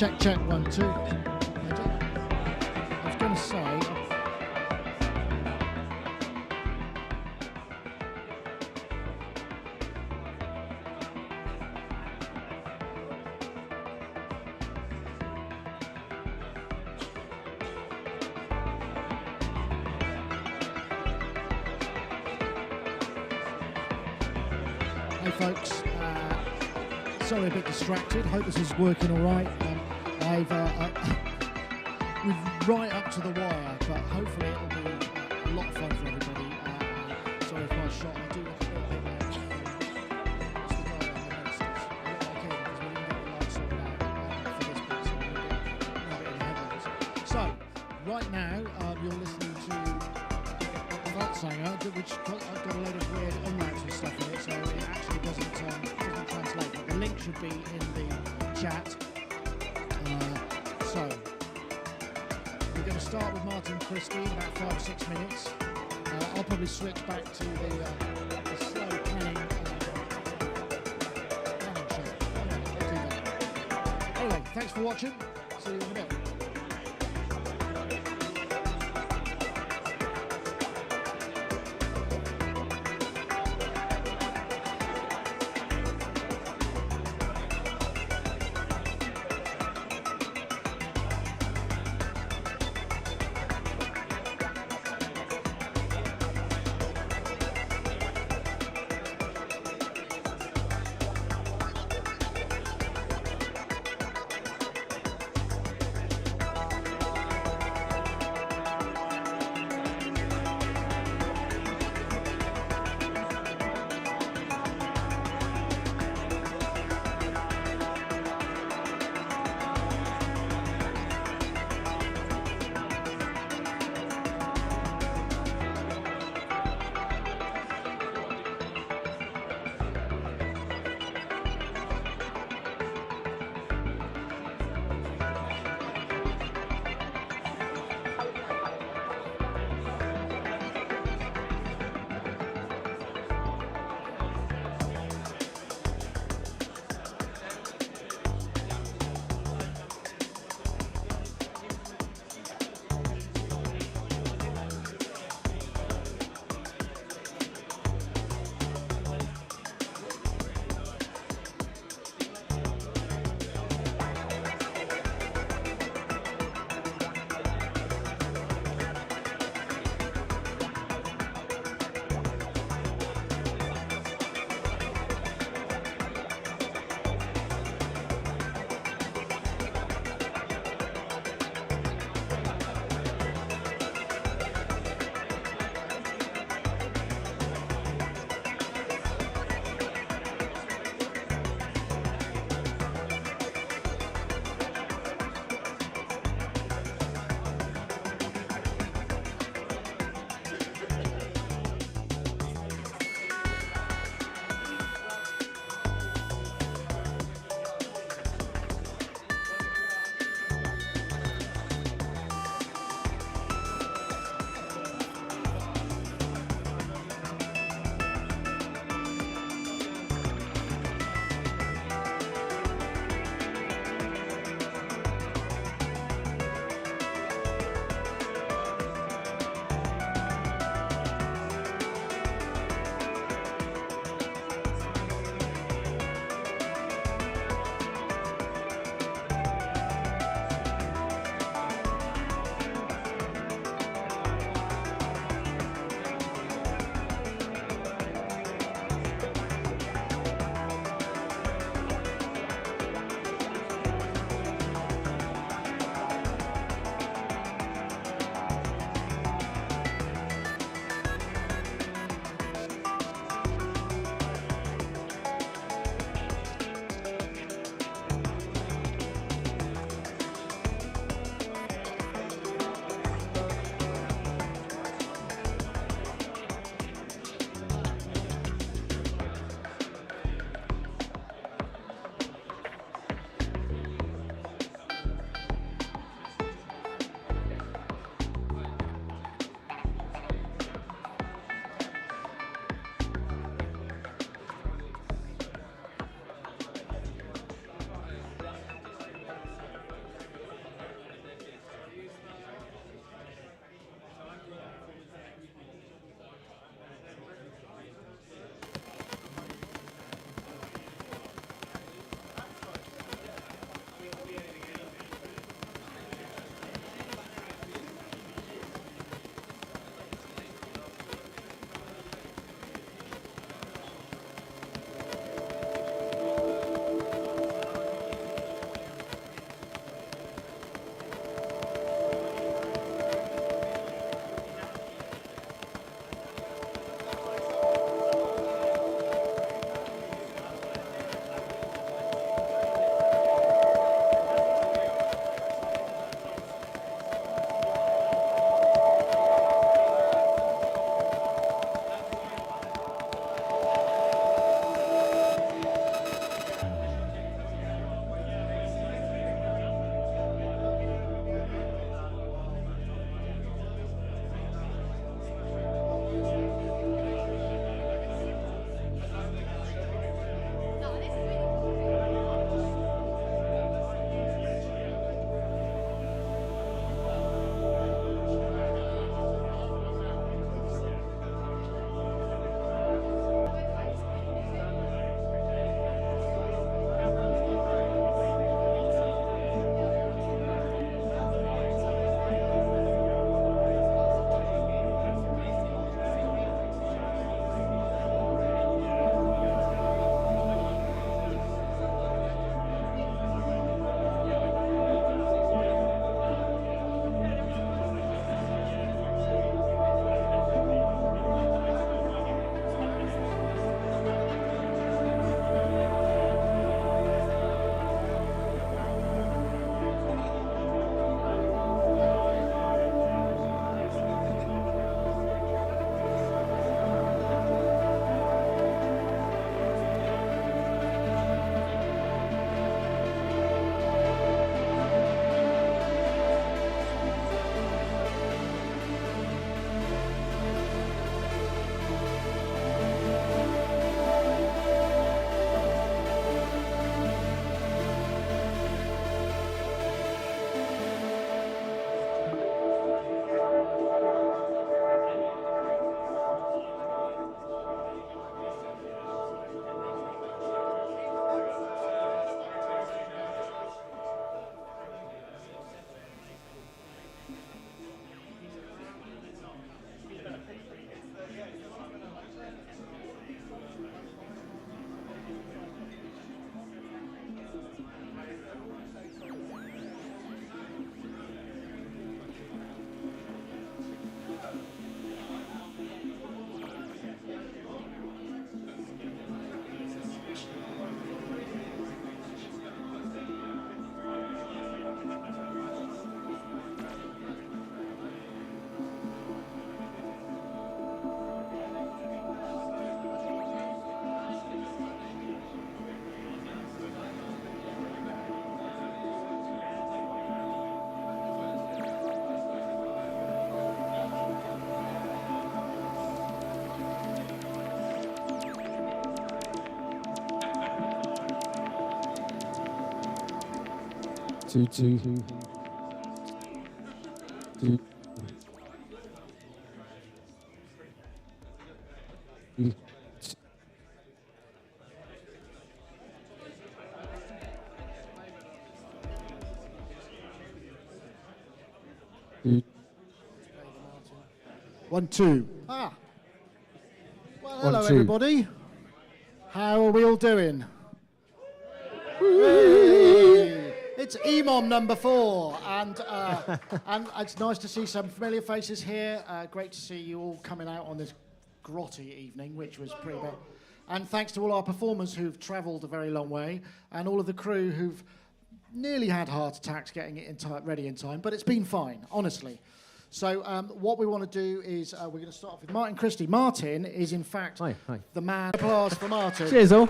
Check, check, 1, 2. I was going to say... Hey folks, sorry, a bit distracted. Hope this is working all right. We're right up to the wire, but hopefully it'll be a lot of fun for everybody. Sorry if my shot, I do look a little bit like what's the guy on the Nemesis? Okay, because we didn't get the lights sorted out for this bit, so we're a bit in the headlights. So, right now, you're listening to Singer, which I've got a load of weird umlauts and stuff in it, so it actually doesn't translate. But the link should be in the chat. So we're going to start with Martin Christie in about 5-6 minutes. I'll probably switch back to the slow planning show. I'll do that. Anyway, thanks for watching. See you in a bit. Two, two, two. One, two. Ah. Well, hello, One, two. everybody. How are we all doing? Hey. It's Emom number 4, and it's nice to see some familiar faces here. Great to see you all coming out on this grotty evening, which was pretty bad. And thanks to all our performers who've travelled a very long way, and all of the crew who've nearly had heart attacks getting it ready in time, but it's been fine, honestly. So what we want to do is we're going to start off with Martin Christie. Martin is, in fact, Hi. the man. Applause for Martin. Cheers, all.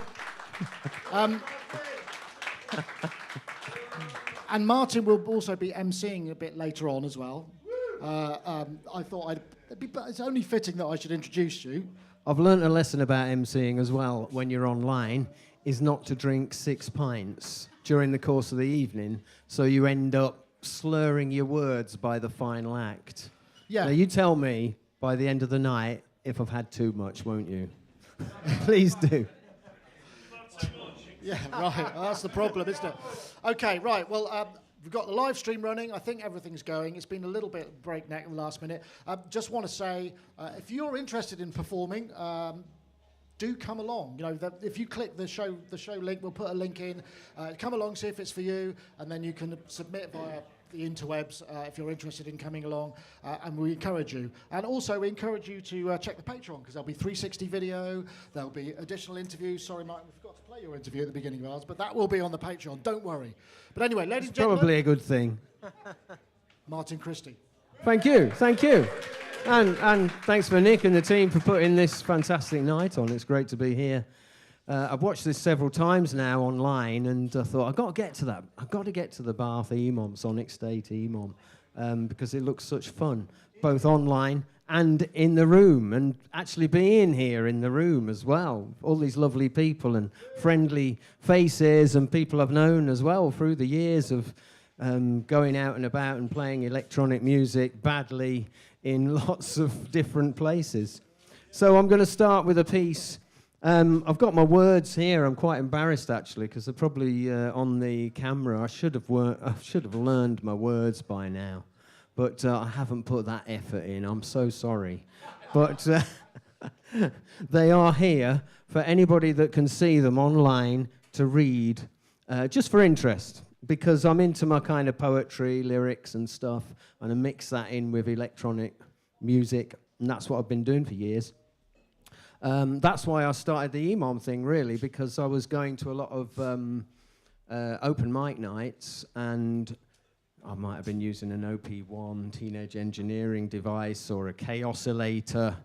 And Martin will also be emceeing a bit later on as well. I thought it's only fitting that I should introduce you. I've learnt a lesson about emceeing as well when you're online, is not to drink 6 pints during the course of the evening, so you end up slurring your words by the final act. Yeah. Now, you tell me by the end of the night if I've had too much, won't you? Please do. Yeah, right. That's the problem, isn't it? Okay, right. Well, we've got the live stream running. I think everything's going. It's been a little bit breakneck in the last minute. Just want to say, if you're interested in performing, do come along. You know, if you click the show link, we'll put a link in. Come along, see if it's for you, and then you can submit via the interwebs if you're interested in coming along, and we encourage you. And also, we encourage you to check the Patreon, because there'll be 360 video, there'll be additional interviews. Sorry, Martin, we forgot to play your interview at the beginning of ours, but that will be on the Patreon, don't worry. But anyway, ladies and gentlemen... Probably a good thing. Martin Christie. Thank you. And thanks for Nick and the team for putting this fantastic night on. It's great to be here. I've watched this several times now online, and I thought, I've got to get to that. I've got to get to the Bath Emom, Sonicstate Emom, because it looks such fun, both online and in the room, and actually being here in the room as well. All these lovely people and friendly faces and people I've known as well through the years of going out and about and playing electronic music badly in lots of different places. So I'm going to start with a piece. I've got my words here. I'm quite embarrassed, actually, because they're probably on the camera. I should have learned my words by now, but I haven't put that effort in. I'm so sorry. But they are here for anybody that can see them online to read, just for interest, because I'm into my kind of poetry, lyrics and stuff, and I mix that in with electronic music, and that's what I've been doing for years. That's why I started the Emom thing, really, because I was going to a lot of open mic nights, and I might have been using an OP1 teenage engineering device or a K oscillator,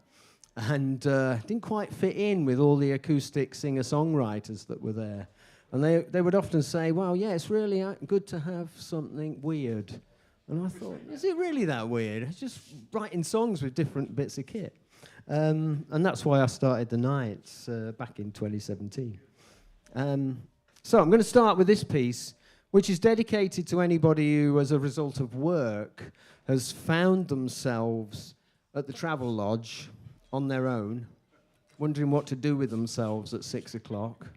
and didn't quite fit in with all the acoustic singer-songwriters that were there. And they would often say, well, yeah, it's really good to have something weird. And I thought, is it really that weird? It's just writing songs with different bits of kit. And that's why I started the nights back in 2017. So I'm going to start with this piece, which is dedicated to anybody who, as a result of work, has found themselves at the Travel Lodge on their own, wondering what to do with themselves at 6 o'clock,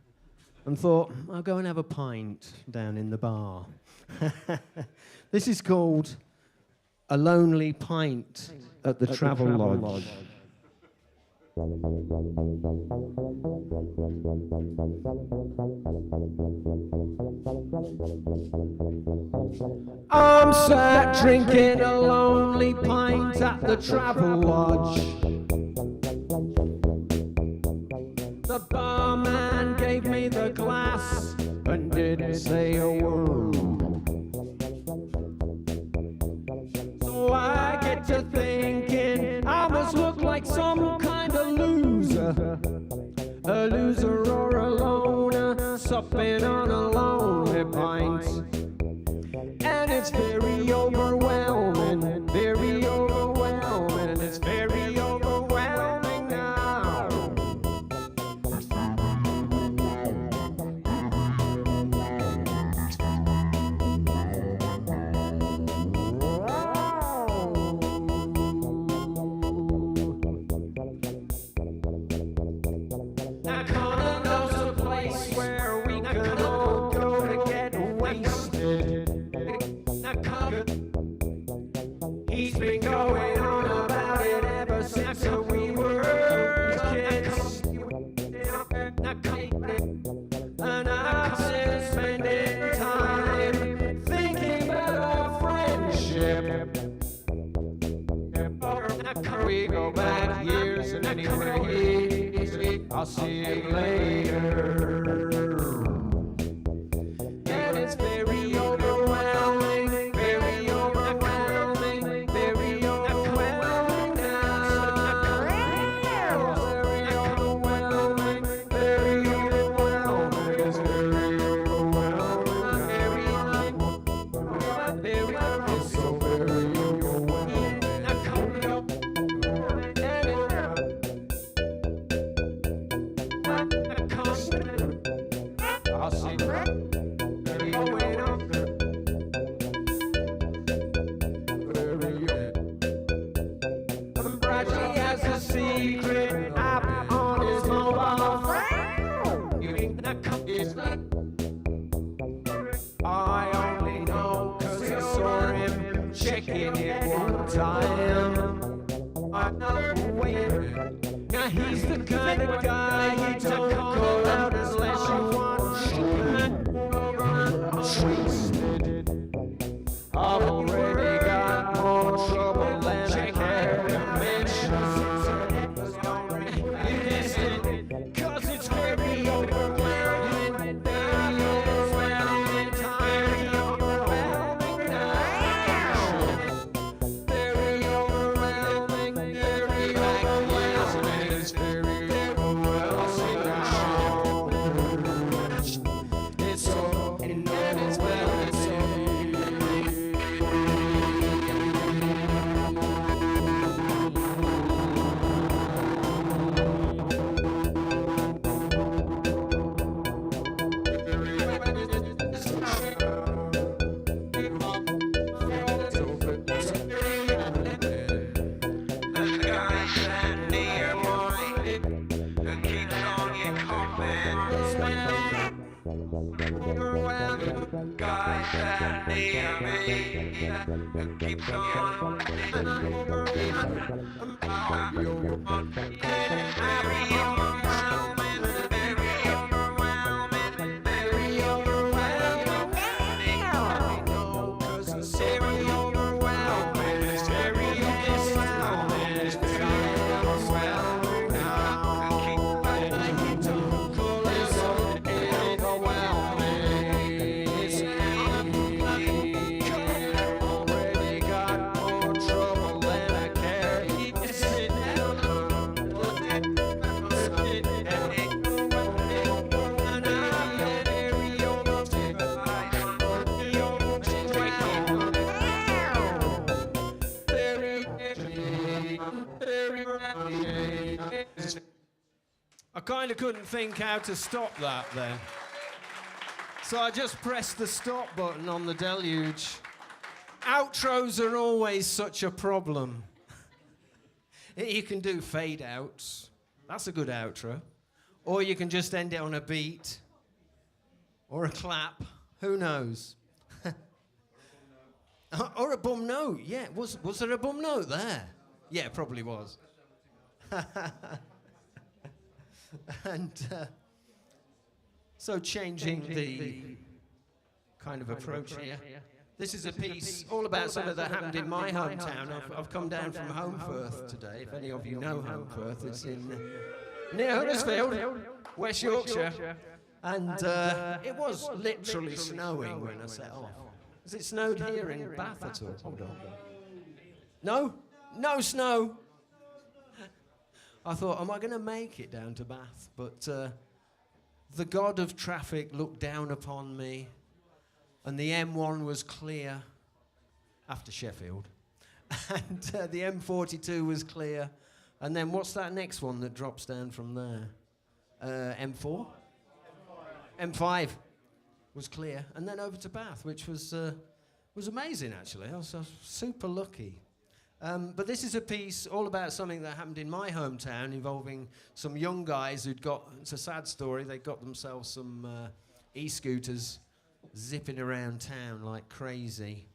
and thought, I'll go and have a pint down in the bar. This is called A Lonely Pint at the Travel Lodge. I'm sat drinking a lonely pint at the Travel Lodge. The barman gave me the glass and didn't say a word. So I get to thinking I must look like some kind of loser. A loser or a loner, supping on a lonely pint. And it's very overwhelming, very overwhelming, it's very overwhelming now. years, and anywhere he is, I'll see him later. And it's very overwhelming, very overwhelming, very overwhelming now. Very overwhelming, very overwhelming, it's very overwhelming, very, it's so very overwhelming. Now come up, I'll see Brady has a secret app on his mobile phone. You ain't not come I only know 'cause I saw him checking it one time. I know, wait a minute. Now he's the kind of guy you don't call out unless you want shit. Twisted. I've already got more trouble than I care to mention. 'Cause it's very overwhelming, very overwhelming, very overwhelming now. Very overwhelming, very overwhelming, it's very overwhelming now. It's so overwhelming, it's so. I kind of couldn't think how to stop that then. So I just pressed the stop button on the Deluge. Outros are always such a problem. You can do fade outs. That's a good outro. Or you can just end it on a beat. Or a clap. Who knows? Or a bum note. Yeah, was there a bum note there? Yeah, it probably was. And so changing the kind of approach here. This is a piece all about something that happened in my hometown. I've come down from Holmfirth today. If any of you know Holmfirth, it's in near Huddersfield, West Yorkshire. And it was literally snowing when I set off. Has it snowed here in Bath at all? Hold on. No? No snow. I thought, am I going to make it down to Bath? But the god of traffic looked down upon me, and the M1 was clear after Sheffield, and the M42 was clear, and then what's that next one that drops down from there? M4? M5 was clear, and then over to Bath, which was amazing, actually. I was super lucky. But this is a piece all about something that happened in my hometown involving some young guys who'd got, it's a sad story, they got themselves some e-scooters zipping around town like crazy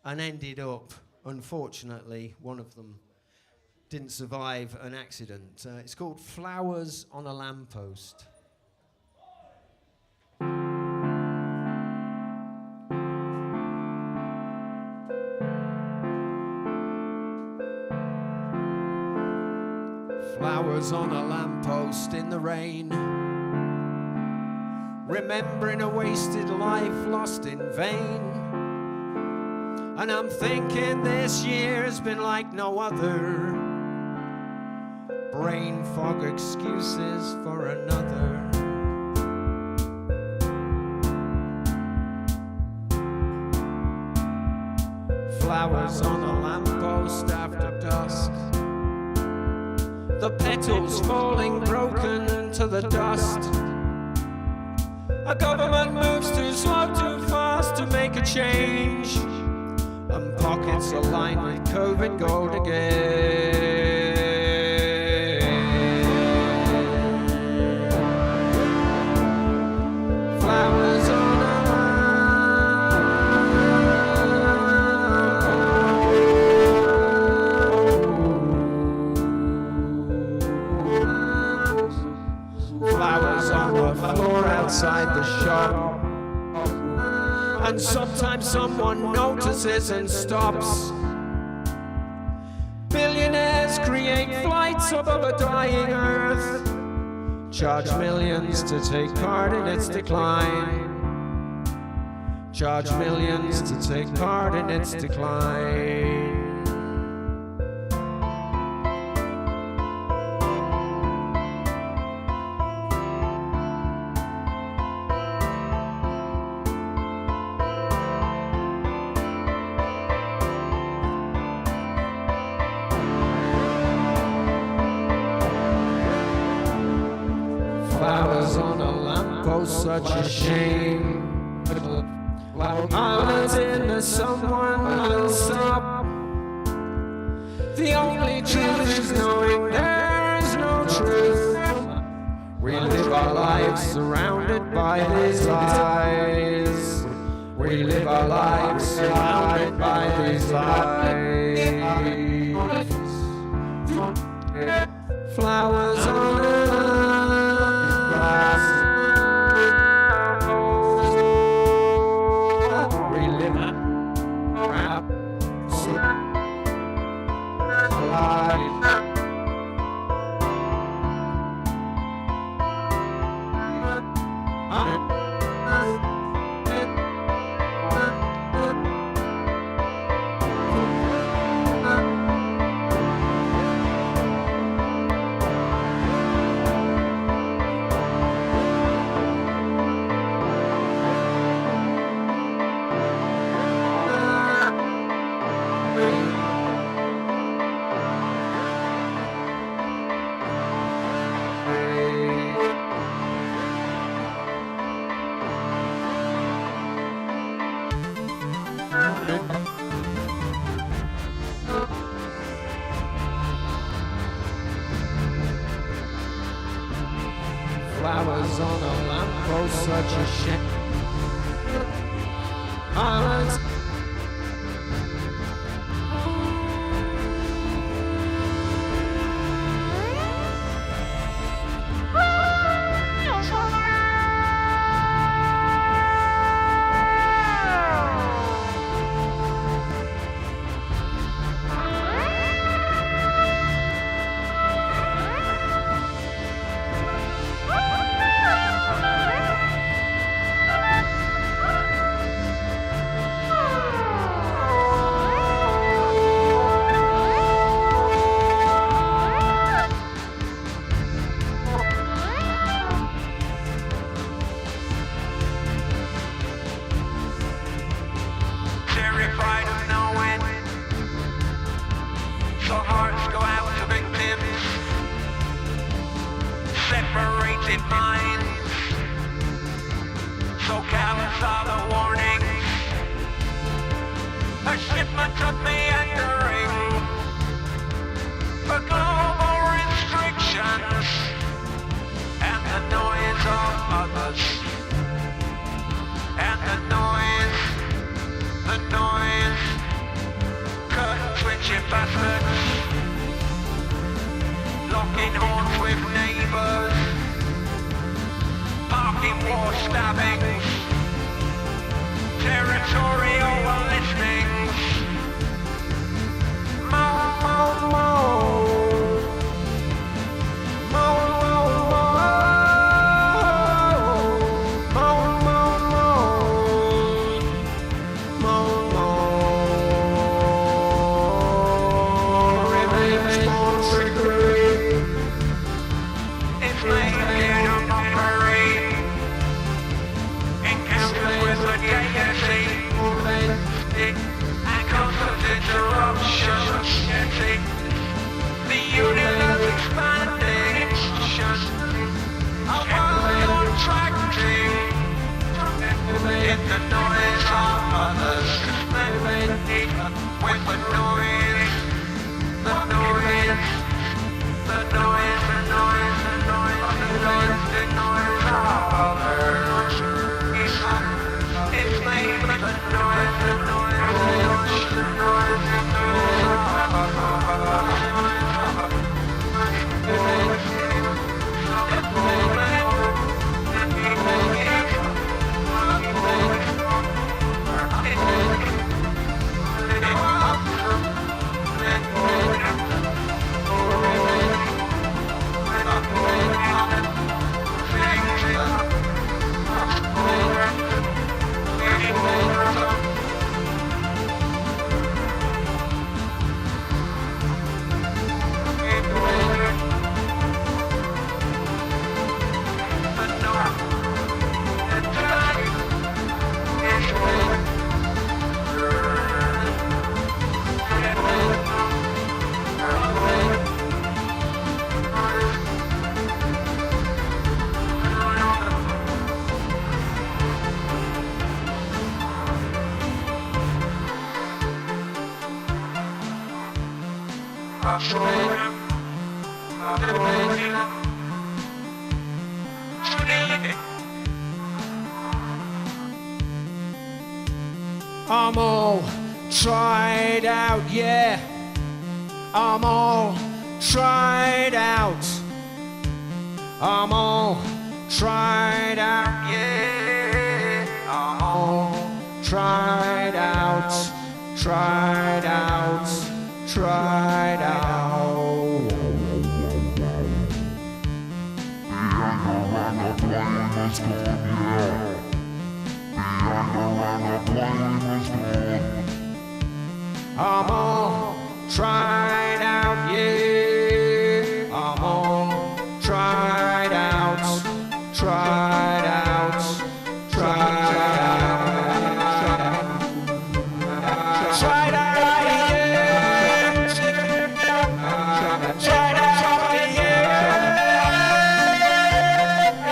and ended up, unfortunately, one of them didn't survive an accident. It's called Flowers on a Lamppost. Flowers on a lamppost in the rain, remembering a wasted life lost in vain. And I'm thinking this year has been like no other. Brain fog excuses for another. Flowers on a lamppost after dusk, the petals falling broken to the dust. A government moves too slow, too fast to make a change, and pockets aligned with COVID gold again. Flowers on a floor outside the shop, and sometimes someone notices and stops. Billionaires create flights above a dying earth, charge millions to take part in its decline, charge millions to take part in its decline. Flowers on a lamppost, such a shame. Islands into someone will stop. The only truth is knowing there is no truth. We live our lives surrounded by these lies. We live our lives surrounded by these lies. Flowers on a flowers on a lamppost, such a shame. Islands. I'm all tried out, yeah. I'm all tried out. I'm all tried out, yeah. I'm all tried out, tried out, tried out. I'm all tried out, yeah. I'm all tried out, tried out, tried out, tried out, yeah. Tried out, yeah.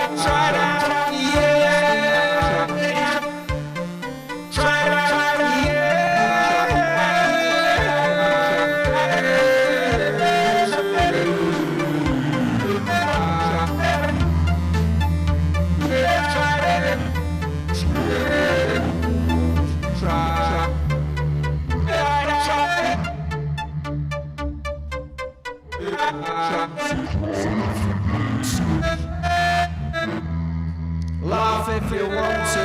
Tried out, yeah. Tried out, laugh if you want to.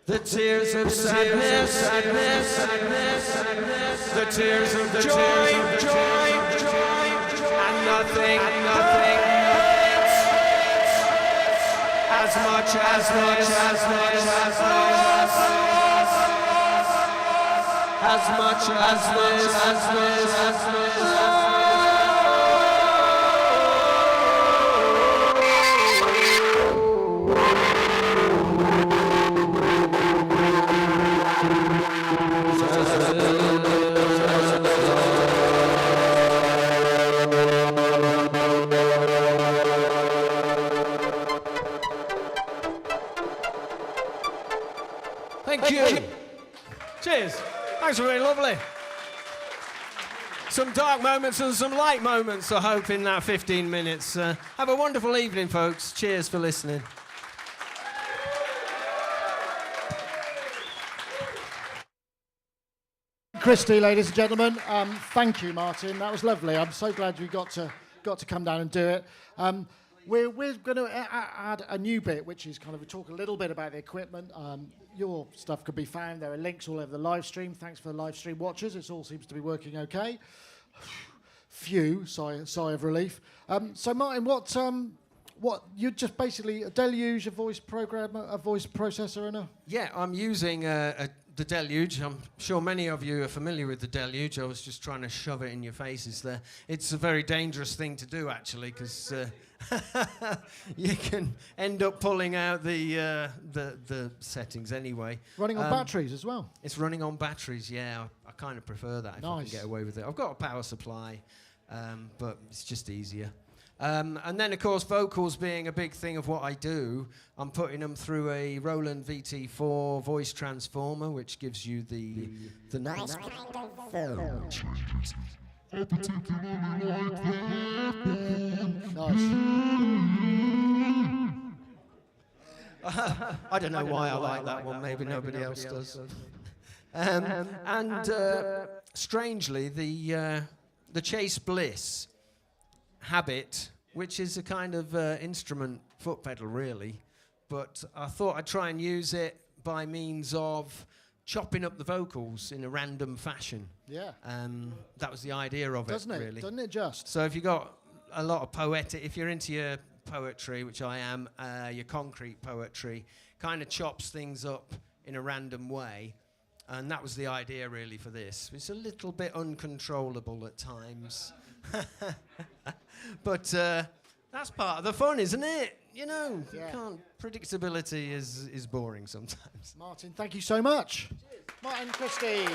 The tears of sadness, sadness, sadness, sadness. The tears of the joy, joy, joy, and nothing, hurts as much as much as much as much as much. Thank you. Cheers. Thanks for being lovely. Some dark moments and some light moments, I hope, in that 15 minutes. Have a wonderful evening, folks. Cheers for listening. Christie, ladies and gentlemen, thank you, Martin. That was lovely. I'm so glad we got to come down and do it. We're going to add a new bit, which is kind of we talk a little bit about the equipment. Your stuff could be found. There are links all over the live stream. Thanks for the live stream watchers. It all seems to be working okay. Phew, sigh of relief. So, Martin, what you just basically a Deluge, a voice programmer, a voice processor, and a Yeah, I'm using the Deluge. I'm sure many of you are familiar with the Deluge. I was just trying to shove it in your faces there. It's a very dangerous thing to do, actually, because you can end up pulling out the settings anyway. running on batteries as well. It's running on batteries, yeah. I kind of prefer that if I can get away with it. I've got a power supply, but it's just easier. And then, of course, vocals being a big thing of what I do, I'm putting them through a Roland VT4 voice transformer, which gives you the nice kind of sound. Nice. I don't know why I like that one. Maybe nobody else does. Strangely, the Chase Bliss Habit, which is a kind of instrument foot pedal, really, but I thought I'd try and use it by means of chopping up the vocals in a random fashion. Yeah. That was the idea of Doesn't it, it? really. Doesn't it just? So if you got a lot of poetic, if you're into your poetry, which I am, your concrete poetry, kind of chops things up in a random way. And that was the idea, really, for this. It's a little bit uncontrollable at times. But that's part of the fun, isn't it? You know, you can't. Predictability is boring sometimes. Martin, thank you so much. Cheers. Martin, Christie.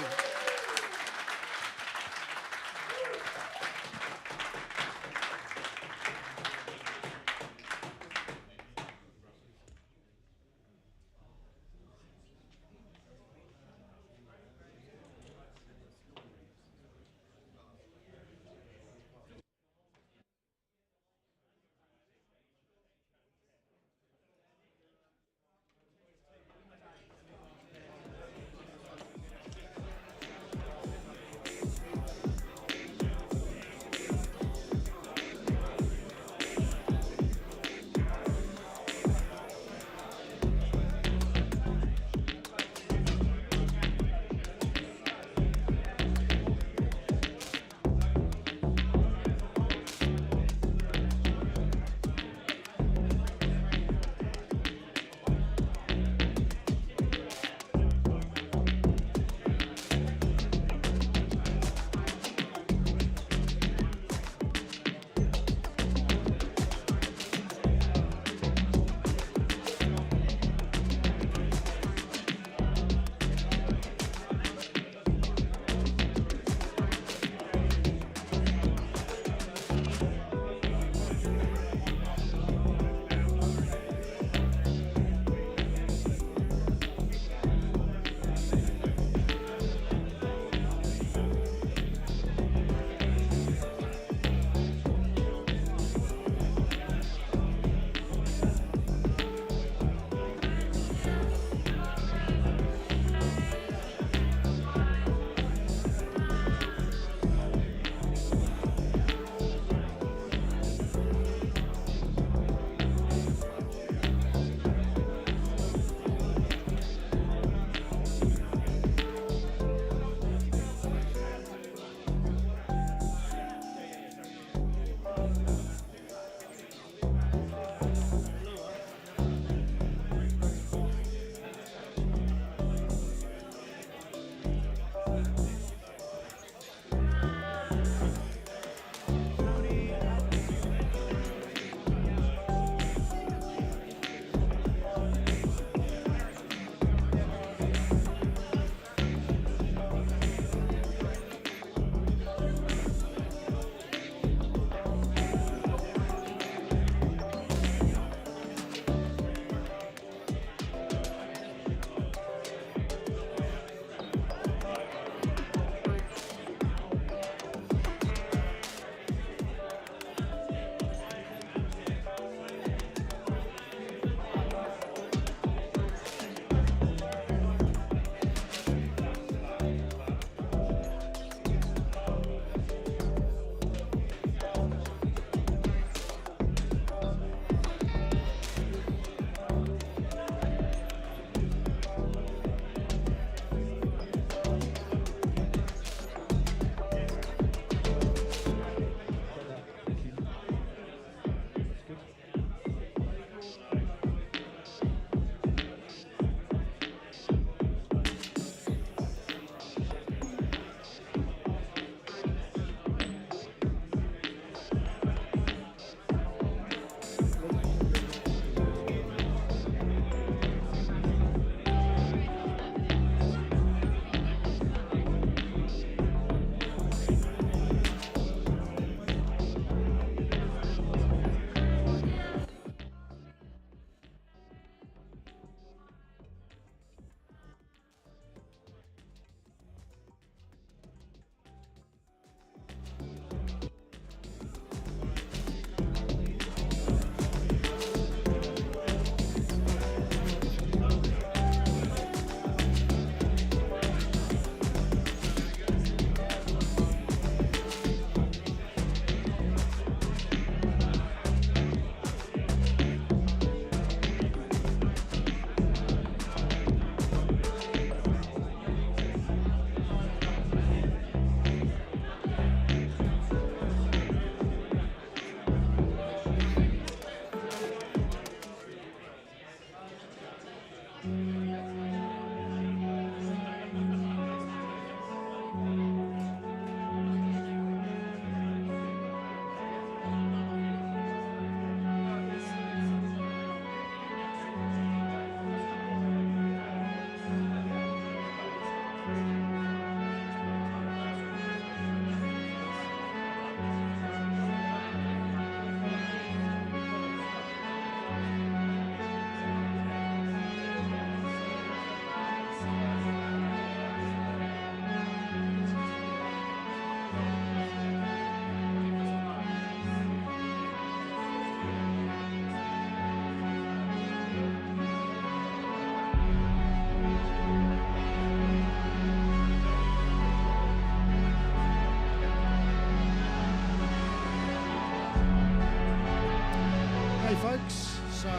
Okay, folks. So, 1,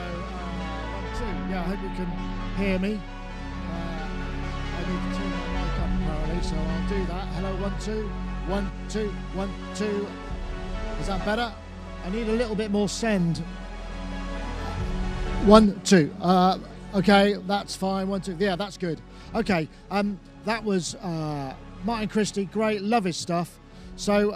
2. Yeah, I hope you can hear me. I need to turn my mic up apparently, so I'll do that. Hello, 1, 2. 1, 2, 1, 2. Is that better? I need a little bit more send. 1, 2. Okay, that's fine. 1, 2. Yeah, that's good. Okay, that was Martin Christie. Great, love his stuff. So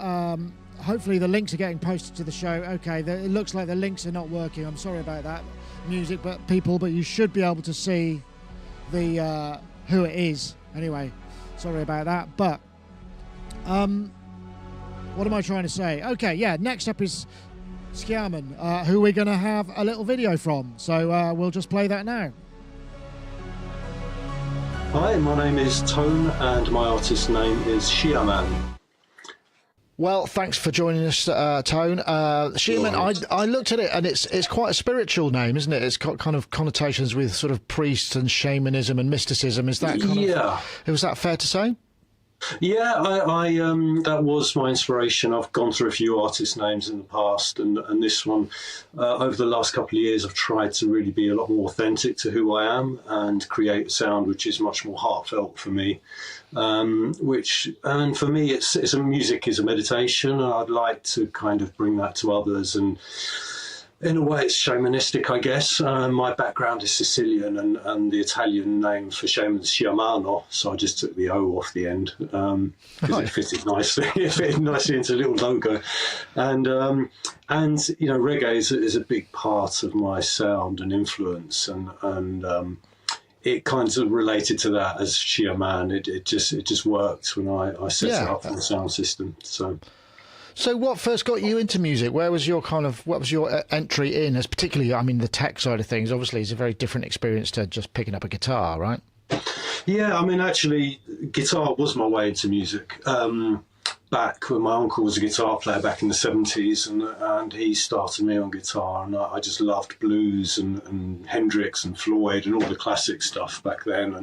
hopefully the links are getting posted to the show. Okay, it looks like the links are not working. I'm sorry about that, music, but you should be able to see the who it is. Anyway, sorry about that. But what am I trying to say? Okay, yeah. Next up is Sciaman, who we're going to have a little video from. So we'll just play that now. Hi, my name is Tone and my artist name is Sciaman. Well, thanks for joining us, Tone. Sciaman, I looked at it and it's quite a spiritual name, isn't it? It's got kind of connotations with sort of priests and shamanism and mysticism. Is that kind of... Was that fair to say? Yeah, I that was my inspiration. I've gone through a few artist names in the past, and this one, over the last couple of years, I've tried to really be a lot more authentic to who I am and create a sound which is much more heartfelt for me. And for me, it's music is a meditation, and I'd like to kind of bring that to others. And in a way, it's shamanistic, I guess. My background is Sicilian, and the Italian name for shaman is Sciamano, so I just took the O off the end because it fitted nicely. It fitted nicely into a little logo, and you know, reggae is a big part of my sound and influence, and it kind of related to that as Sciaman. It just worked when I set it up on the sound system. So what first got you into music? What was your entry in, as particularly, I mean, the tech side of things, obviously is a very different experience to just picking up a guitar, right? Yeah, I mean, actually, guitar was my way into music. Back when my uncle was a guitar player back in the 70s, and he started me on guitar, and I just loved blues and Hendrix and Floyd and all the classic stuff back then.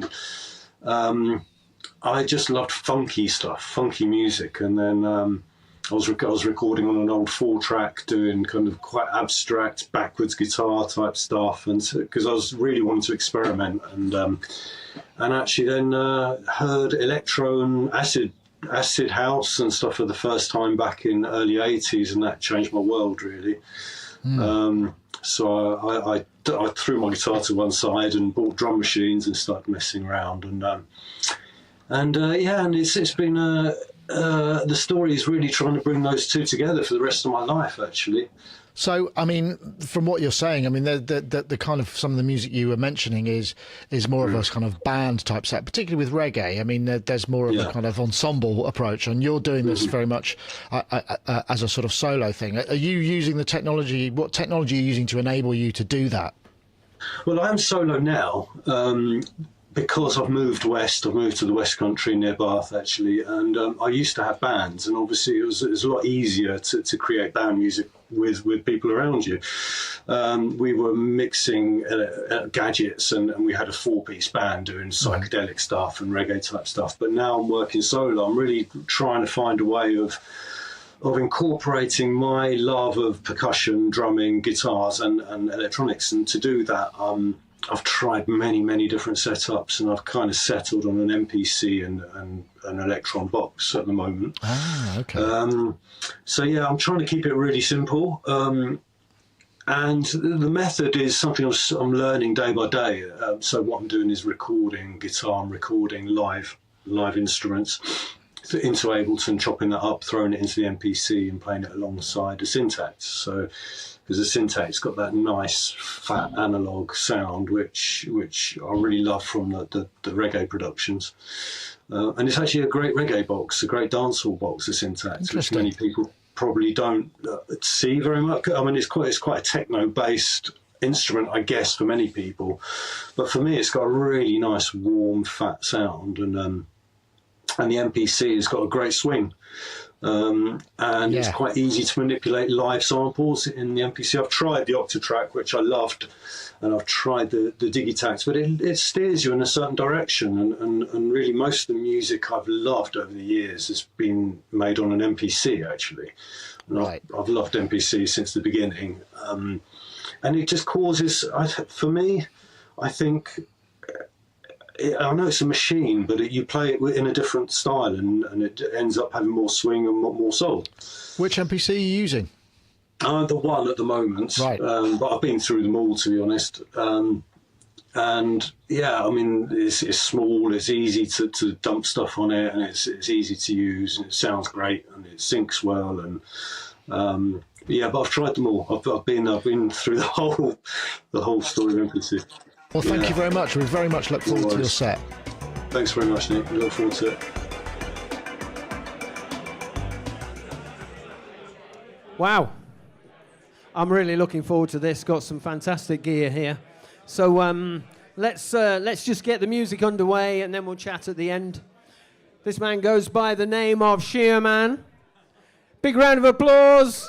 And I just loved funky stuff, funky music. And then I was recording on an old 4-track, doing kind of quite abstract backwards guitar type stuff, and because I was really wanting to experiment, and actually then heard electro and acid house and stuff for the first time back in early 80s, and that changed my world really. So I threw my guitar to one side and bought drum machines and started messing around, and it's been the story is really trying to bring those two together for the rest of my life, actually. So, I mean, from what you're saying, I mean, the kind of some of the music you were mentioning is more of a kind of band type set, particularly with reggae. I mean, there's more of a kind of ensemble approach, and you're doing this very much as a sort of solo thing. Are you using the technology? What technology are you using to enable you to do that? Well, I am solo now. Because I've moved west, I've moved to the West Country near Bath, actually, and I used to have bands, and obviously it was a lot easier to create band music with people around you. We were mixing gadgets, and we had a 4-piece band doing psychedelic stuff and reggae type stuff. But now I'm working solo. I'm really trying to find a way of incorporating my love of percussion, drumming, guitars, and electronics, and to do that, I've tried many different setups, and I've kind of settled on an MPC and an Electron box at the moment. Ah, okay. So yeah, I'm trying to keep it really simple. And the method is something I'm learning day by day. So what I'm doing is recording guitar, I'm recording live instruments into Ableton, chopping that up, throwing it into the MPC and playing it alongside a Syntax. So, because the Syntax got that nice fat analog sound, which I really love from the reggae productions. And it's actually a great reggae box, a great dancehall box, the Syntax, which many people probably don't see very much. I mean, it's quite a techno-based instrument, I guess, for many people. But for me, it's got a really nice, warm, fat sound. And the MPC has got a great swing. It's quite easy to manipulate live samples in the MPC. I've tried the Octatrack, which I loved, and I've tried the Digitax, but it steers you in a certain direction, and really most of the music I've loved over the years has been made on an MPC, actually. And I've loved MPC since the beginning. and it just causes. For me, I think. I know it's a machine, but you play it in a different style, and it ends up having more swing and more soul. Which MPC are you using? The one at the moment, right? But I've been through them all, to be honest. And yeah, I mean, it's small, it's easy to dump stuff on it, and it's easy to use, and it sounds great, and it syncs well, and yeah. But I've tried them all. I've been through the whole story of MPC. Well, thank you very much. We very much look forward to your set. Thanks very much, Nick. We look forward to it. Wow. I'm really looking forward to this. Got some fantastic gear here. So let's just get the music underway, and then we'll chat at the end. This man goes by the name of Sciaman. Big round of applause.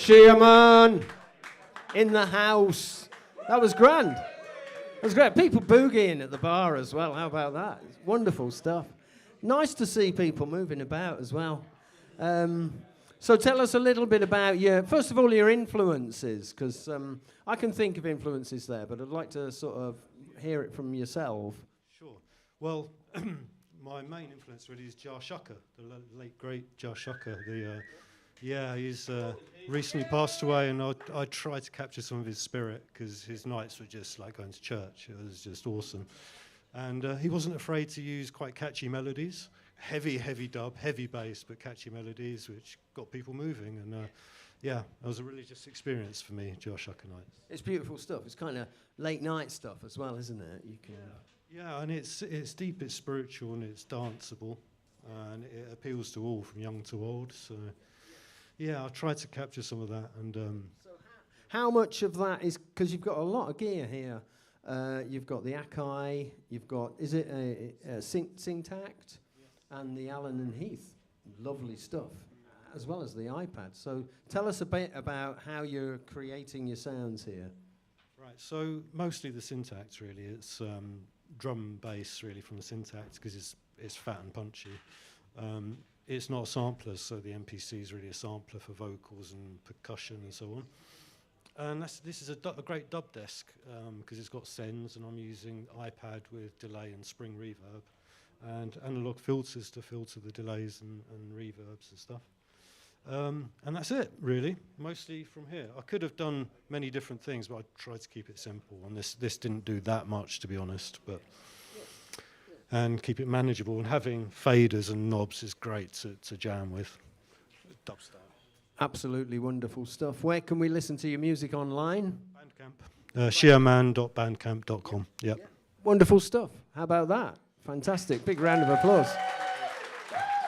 Sciaman in the house. That was grand. That was great. People boogieing at the bar as well. How about that? It's wonderful stuff. Nice to see people moving about as well. So tell us a little bit about first of all, your influences, because I can think of influences there, but I'd like to sort of hear it from yourself. Sure. Well, my main influence really is Jar Shucker, the late great Jar Shucker. He's recently passed away, and I tried to capture some of his spirit because his nights were just like going to church. It was just awesome. And he wasn't afraid to use quite catchy melodies, heavy dub, heavy bass, but catchy melodies, which got people moving. And that was a religious experience for me, Jar Shucker nights. It's beautiful stuff. It's kind of late night stuff as well, isn't it? You can. Yeah, and it's deep, it's spiritual, and it's danceable, and it appeals to all, from young to old. So, yeah, I tried to capture some of that. And so how much of that is, because you've got a lot of gear here. You've got the Akai, you've got, is it a Syntact, and the Allen and Heath, lovely stuff, as well as the iPad. So tell us a bit about how you're creating your sounds here. Right, so mostly the Syntax really. It's drum and bass really from the Syntax because it's fat and punchy. It's not a sampler, so the MPC is really a sampler for vocals and percussion and so on. And this is a great dub desk because it's got sends, and I'm using iPad with delay and spring reverb and analog filters to filter the delays and reverbs and stuff. And that's it, really, mostly from here. I could have done many different things, but I tried to keep it simple. And this didn't do that much, to be honest, and keep it manageable. And having faders and knobs is great to jam with. Dubstep. Absolutely wonderful stuff. Where can we listen to your music online? Bandcamp. Sciaman.bandcamp.com. Yep. Wonderful stuff. How about that? Fantastic. Big round of applause.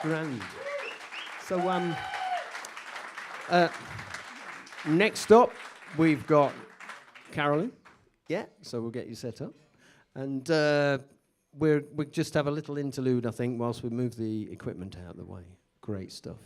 Grand. So, next up, we've got Carolyn. Yeah, so we'll get you set up. And we'll just have a little interlude, I think, whilst we move the equipment out of the way. Great stuff.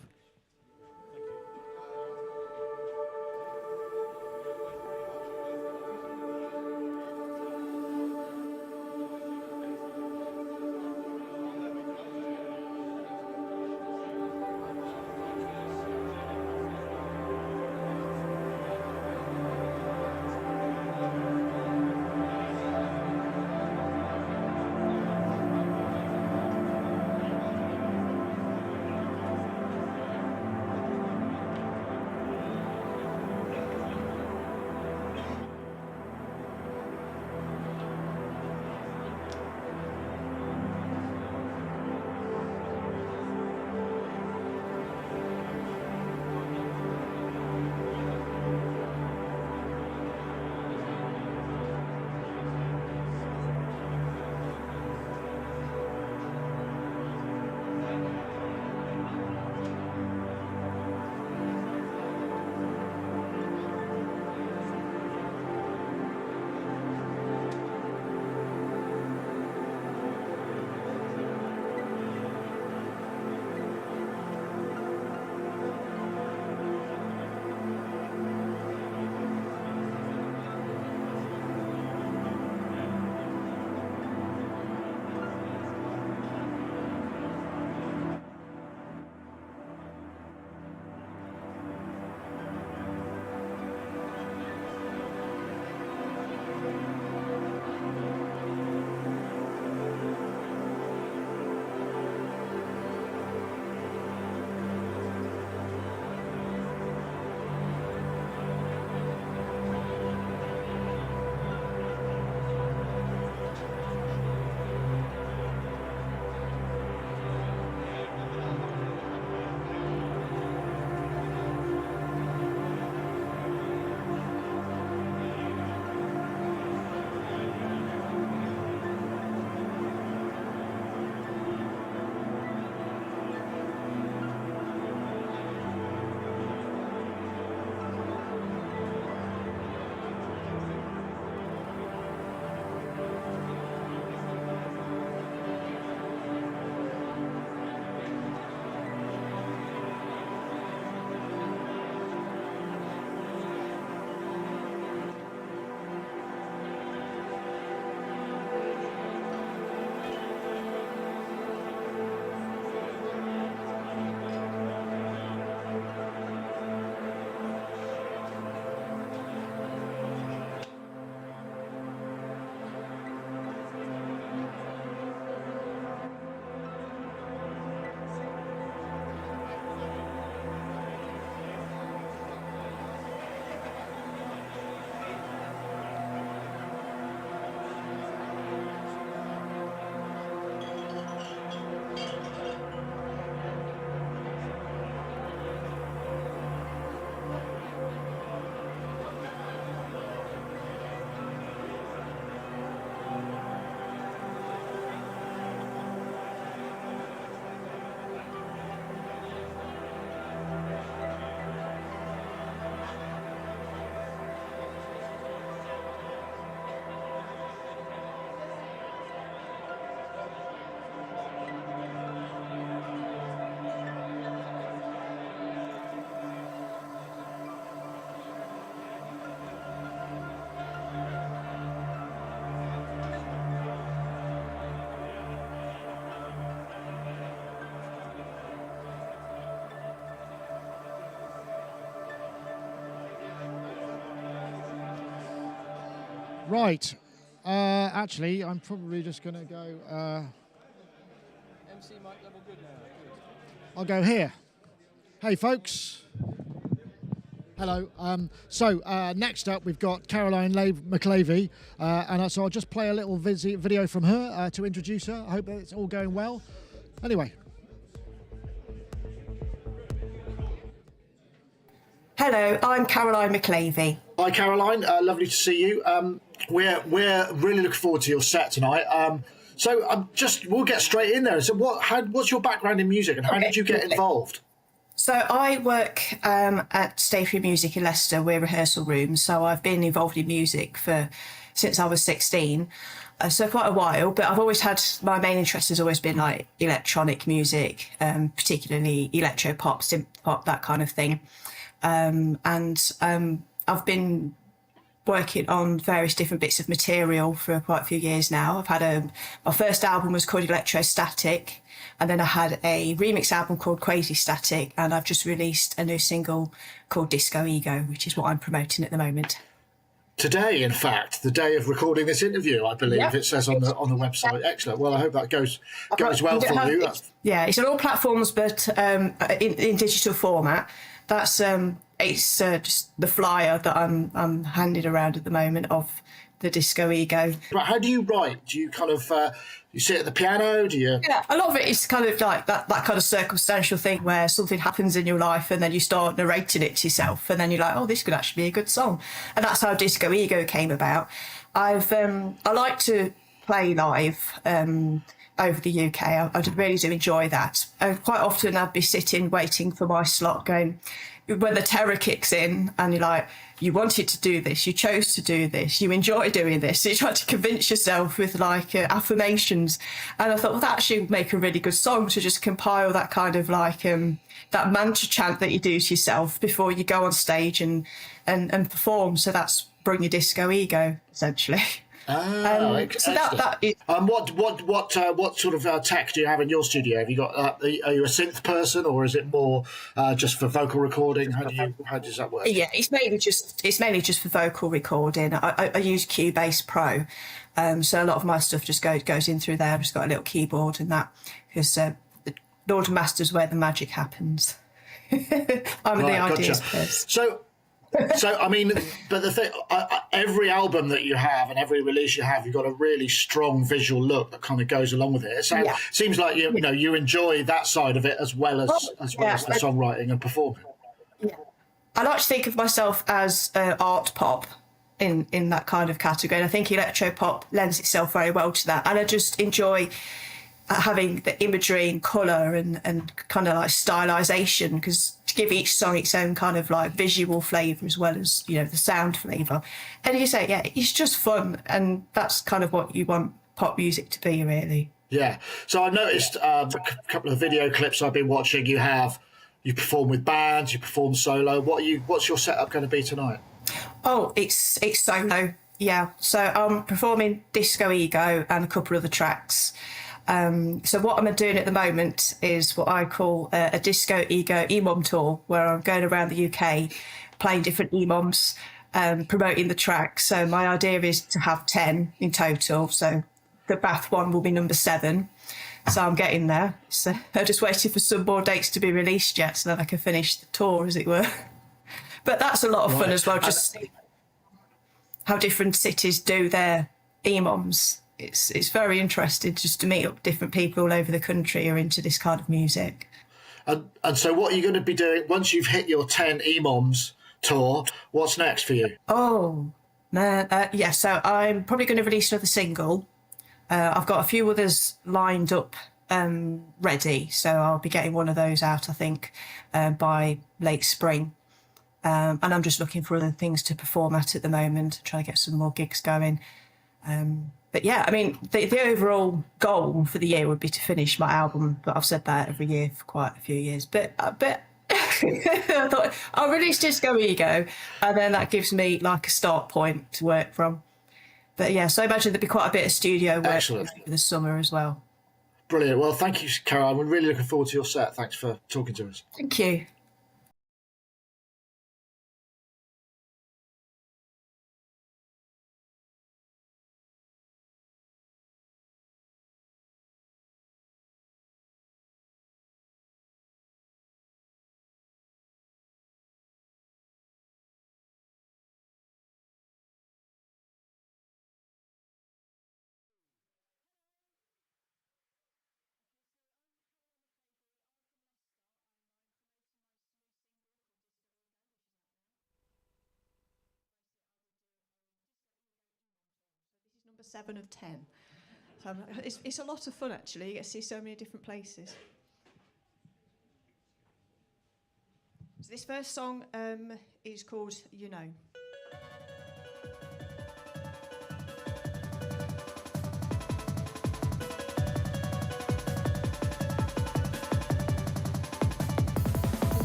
Right. Actually, I'm probably just going to go... MC mic level good now. I'll go here. Hey, folks. Hello. Next up, we've got Caroline Mclavy. So I'll just play a little video from her to introduce her. I hope that it's all going well. Anyway. Hello, I'm Caroline Mclavy. Hi, Caroline. Lovely to see you. We're really looking forward to your set tonight. We'll get straight in there. So, what's your background in music, and how did you get involved? So I work at Stationary Music in Leicester. We're rehearsal rooms. So I've been involved in music since I was 16. So quite a while, but I've always had, my main interest has always been like electronic music, particularly electro pop, synth pop, that kind of thing. I've been working on various different bits of material for quite a few years now. I've had my first album was called Electrostatic, and then I had a remix album called Quasi-Static, and I've just released a new single called Disco Ego, which is what I'm promoting at the moment. Today, in fact, the day of recording this interview, I believe it says on the website. Excellent. Well, I hope that goes well for you. It's on all platforms, but in digital format. That's it's just the flyer that I'm handing around at the moment of the Disco Ego. Right, how do you write? Do you kind of you sit at the piano? Do you? Yeah, a lot of it is kind of like that kind of circumstantial thing where something happens in your life and then you start narrating it to yourself, and then you're like, oh, this could actually be a good song, and that's how Disco Ego came about. I like to play live. Over the UK, I really do enjoy that. Quite often I'd be sitting waiting for my slot, going, when the terror kicks in and you're like, you wanted to do this, you chose to do this, you enjoy doing this, so you try to convince yourself with like affirmations. And I thought, well, that actually would make a really good song to just compile that kind of like that mantra chant that you do to yourself before you go on stage and perform. So that's Bring Your Disco Ego, essentially. So that is, what sort of tech do you have in your studio? Have you got? Are you a synth person, or is it more just for vocal recording? How does that work? Yeah, it's mainly just for vocal recording. I use Cubase Pro, so a lot of my stuff just goes in through there. I've just got a little keyboard and that, because the Lord and Master's where the magic happens. I'm the ideas person. So I mean, but the thing, every album that you have and every release you have, you've got a really strong visual look that kind of goes along with it. So it seems like you enjoy that side of it as well as the songwriting and performing. Yeah, I like to think of myself as art pop in that kind of category, and I think electro pop lends itself very well to that. And I just enjoy having the imagery and colour and kind of like stylisation, because to give each song its own kind of like visual flavour as well as, the sound flavour. And you say, it's just fun, and that's kind of what you want pop music to be, really. Yeah. So I noticed a couple of video clips I've been watching. You perform with bands, you perform solo. What's your setup going to be tonight? Oh, it's solo. Yeah. So I'm performing Disco Ego and a couple of other tracks. So what I'm doing at the moment is what I call a Disco Ego Emom tour, where I'm going around the UK playing different Emoms, promoting the tracks. So my idea is to have 10 in total. So the Bath one will be number 7. So I'm getting there. So I'm just waiting for some more dates to be released yet, so that I can finish the tour, as it were. But that's a lot of fun as well, just see how different cities do their Emoms. It's very interesting just to meet up different people all over the country who are into this kind of music. And so what are you going to be doing once you've hit your 10 Emoms tour? What's next for you? Oh, man. So I'm probably going to release another single. I've got a few others lined up ready, so I'll be getting one of those out, I think, by late spring. And I'm just looking for other things to perform at the moment, trying to get some more gigs going. But yeah, I mean, the overall goal for the year would be to finish my album, but I've said that every year for quite a few years. But I thought I'll release Disco Ego, and then that gives me like a start point to work from. But yeah, so I imagine there'd be quite a bit of studio work for the summer as well. Brilliant. Well, thank you, Caroline. We're really looking forward to your set. Thanks for talking to us. Thank you. 7 of 10. So it's a lot of fun, actually. You get to see so many different places. So this first song is called You Know.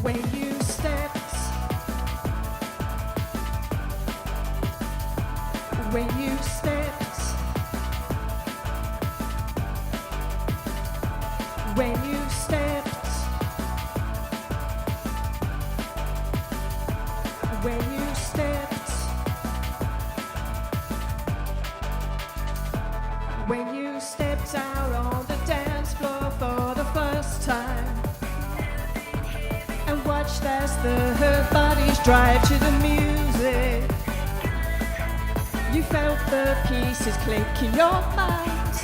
When you stepped, when you stepped, when you stepped, when you stepped, when you stepped out on the dance floor for the first time. And watched as her bodies drive to the music. You felt the pieces click in your mind.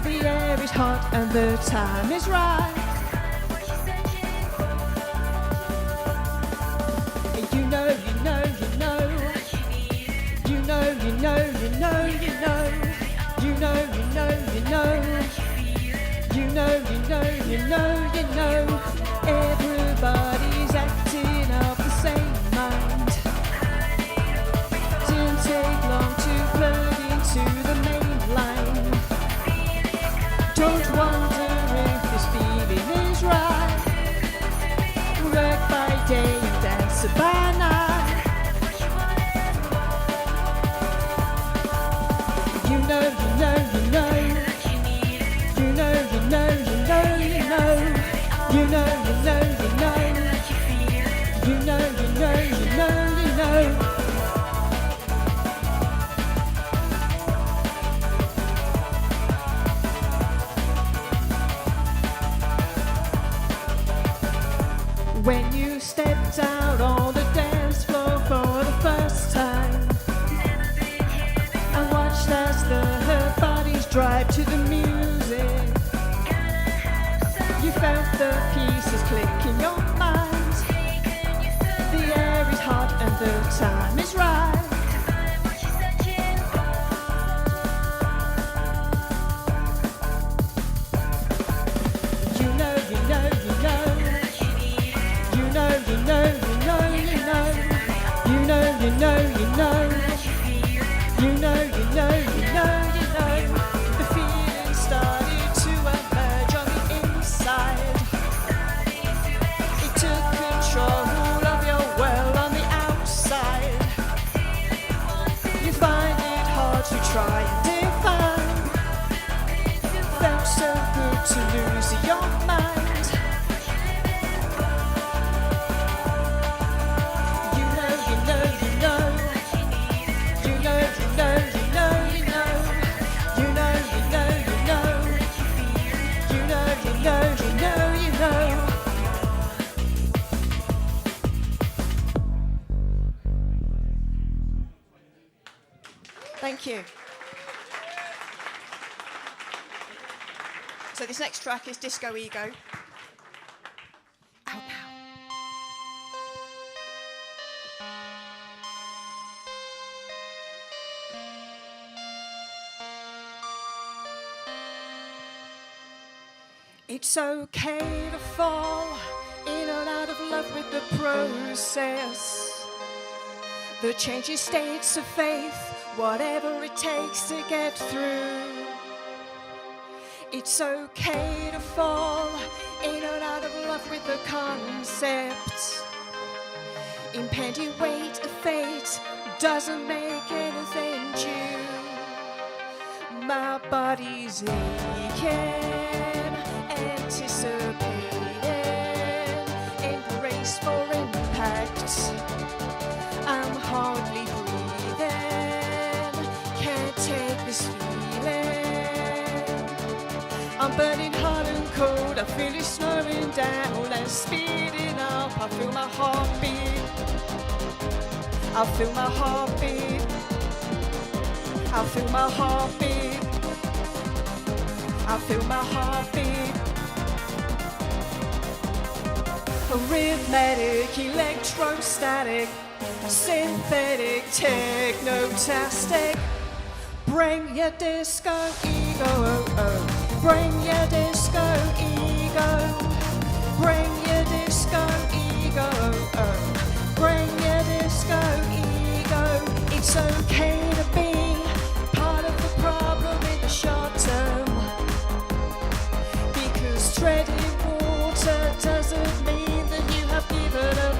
The air is hot and the time is right. You know, you know, you know. You know, you know, you know, you know. You know, you know, you know. You know, you know, you know, you know. Everybody's acting up the same mind. Didn't take long to plug into the main line. Don't wonder if this feeling is right. Work by day and dance by night. You know, you know, you know. You know, you know, you know, you know. You know, you know, you know. You know, you know, you know, you know. When you stepped out on the dance floor for the first time and watched as her bodies drive to the music. You felt the pieces click in your mind. The air is hot and the time is right. You know, you know, you know. You know, you know, you know, you know. You know, you know, you know. You know, you know, you know, you know. The feeling started to emerge on the inside. It took control of your world on the outside. You find it hard to try and define. Felt so good to lose your mind. You know, you know, you know. You know, you know, you know, you know. You know, you know, you know. You know, you know, you know, you know. Thank you. So this next track is Disco Ego. Ow, pow. It's okay to fall in and out of love with the process. The changing states of faith, whatever it takes to get through. It's okay to fall in and out of love with the concept. Impending weight of fate doesn't make anything due. My body's aching, anticipating, embrace for impact. I'm hardly breathing, can't take this feeling. I'm burning hot and cold, I feel it slowing down and speeding up. I feel my heartbeat, I feel my heartbeat, I feel my heartbeat, I feel my heartbeat. Rhythmic, electrostatic, synthetic, technotastic, Bring your disco ego, oh, oh. Bring your disco ego. Bring your disco ego, oh, oh. Bring your disco ego. It's okay to be part of the problem in the short term, because treading water doesn't mean that you have given up.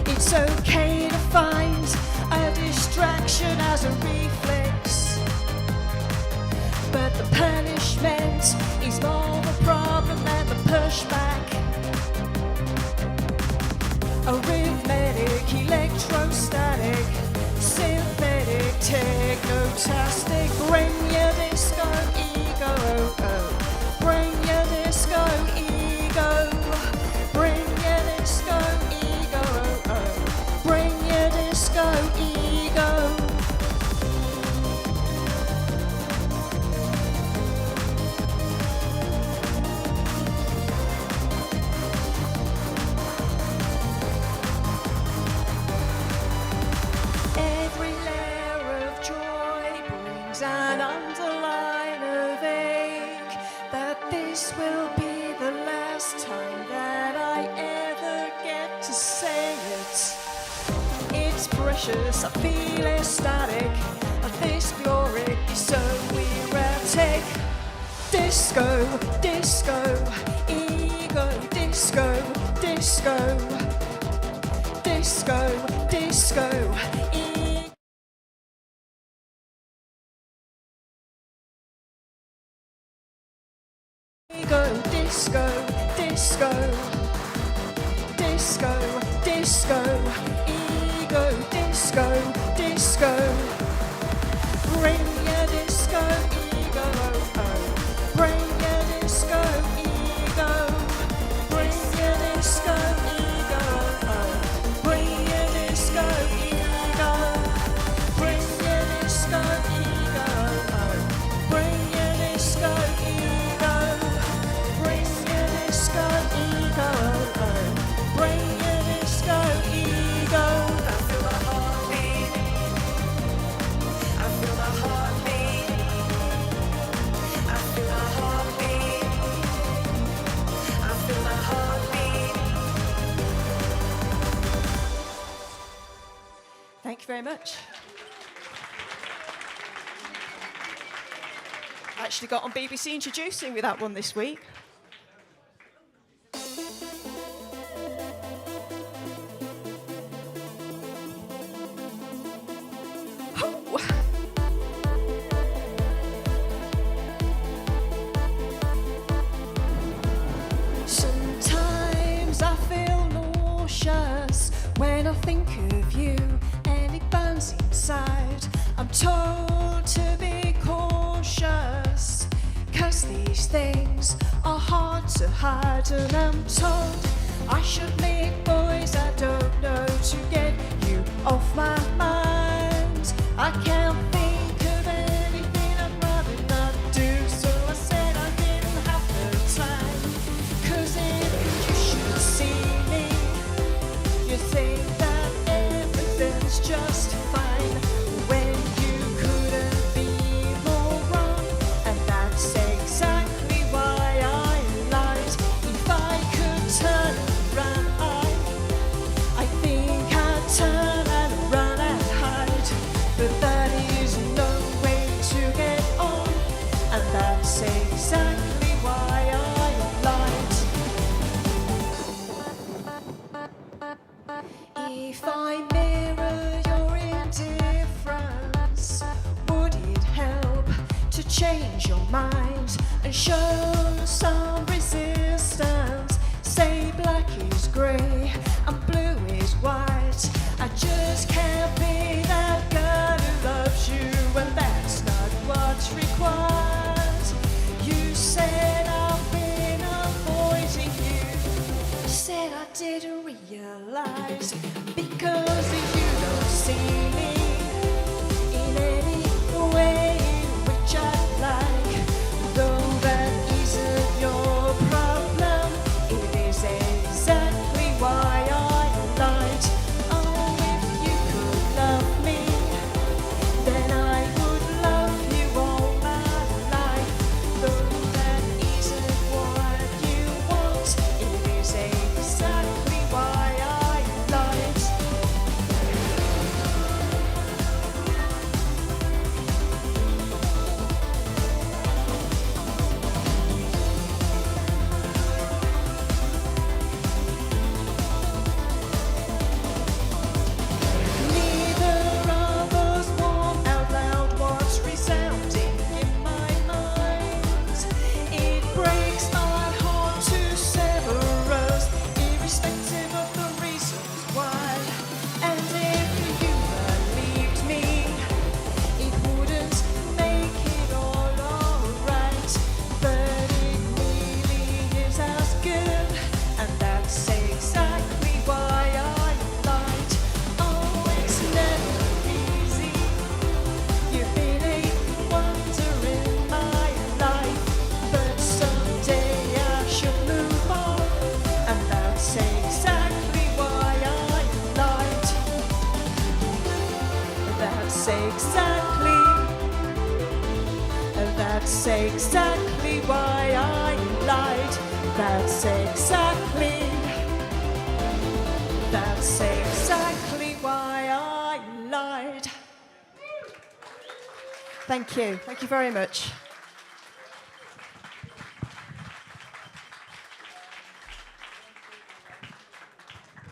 It's okay to find a distraction as a reflex, but the punishment is more the problem than the pushback. Arithmetic, electrostatic, synthetic, technotastic. Bring your disco ego, oh, oh. Bring your disco ego. Bring your disco ego, oh, oh. Bring your disco ego. Every layer of joy brings an underline of ache, that this will be the last time that I ever get to say it. It's precious, I feel ecstatic, this glory is so erratic. Disco, disco, ego, disco, disco, disco, disco, ego, disco, disco, disco, disco, ego, disco, disco. Bring your disco ego, oh, oh. Bring your disco ego. Bring your disco ego, oh, oh. Bring your disco ego. Bring your disco ego, oh, oh. Bring your disco ego. Bring your disco ego, oh, oh. Bring your disco ego. I feel the heartbeat. I feel the heartbeat. I feel the heartbeat. I feel the heartbeat. Thank you very much. I actually got on BBC Introducing with that one this week. Oh. Sometimes I feel nauseous when I think of you, and it burns inside. I'm told to be cautious, 'cause these things are hard to hide, and I'm told I should meet boys I don't know to get you off my mind. I can't think of anything I'd rather not do, so I said I didn't have the time. 'Cause if you should see me, you think that everything's just fine, when you couldn't be more wrong, and that's exactly why I lied. If I could turn around, I think I'd turn and run and hide, but that is no way to get on, and that's exactly why I lied. If I mirror your indifference, would it help to change your mind and show some resistance? Say black is grey and blue is white. I just can't be that girl who loves you, and that's not what's required. You said I've been avoiding you, said I didn't realize, because you don't see me in any way in which I like. Though that isn't your problem, it is exactly why I lied. Oh, if you could love me, then I exactly why I lied. That's exactly why I lied. Thank you. Thank you very much.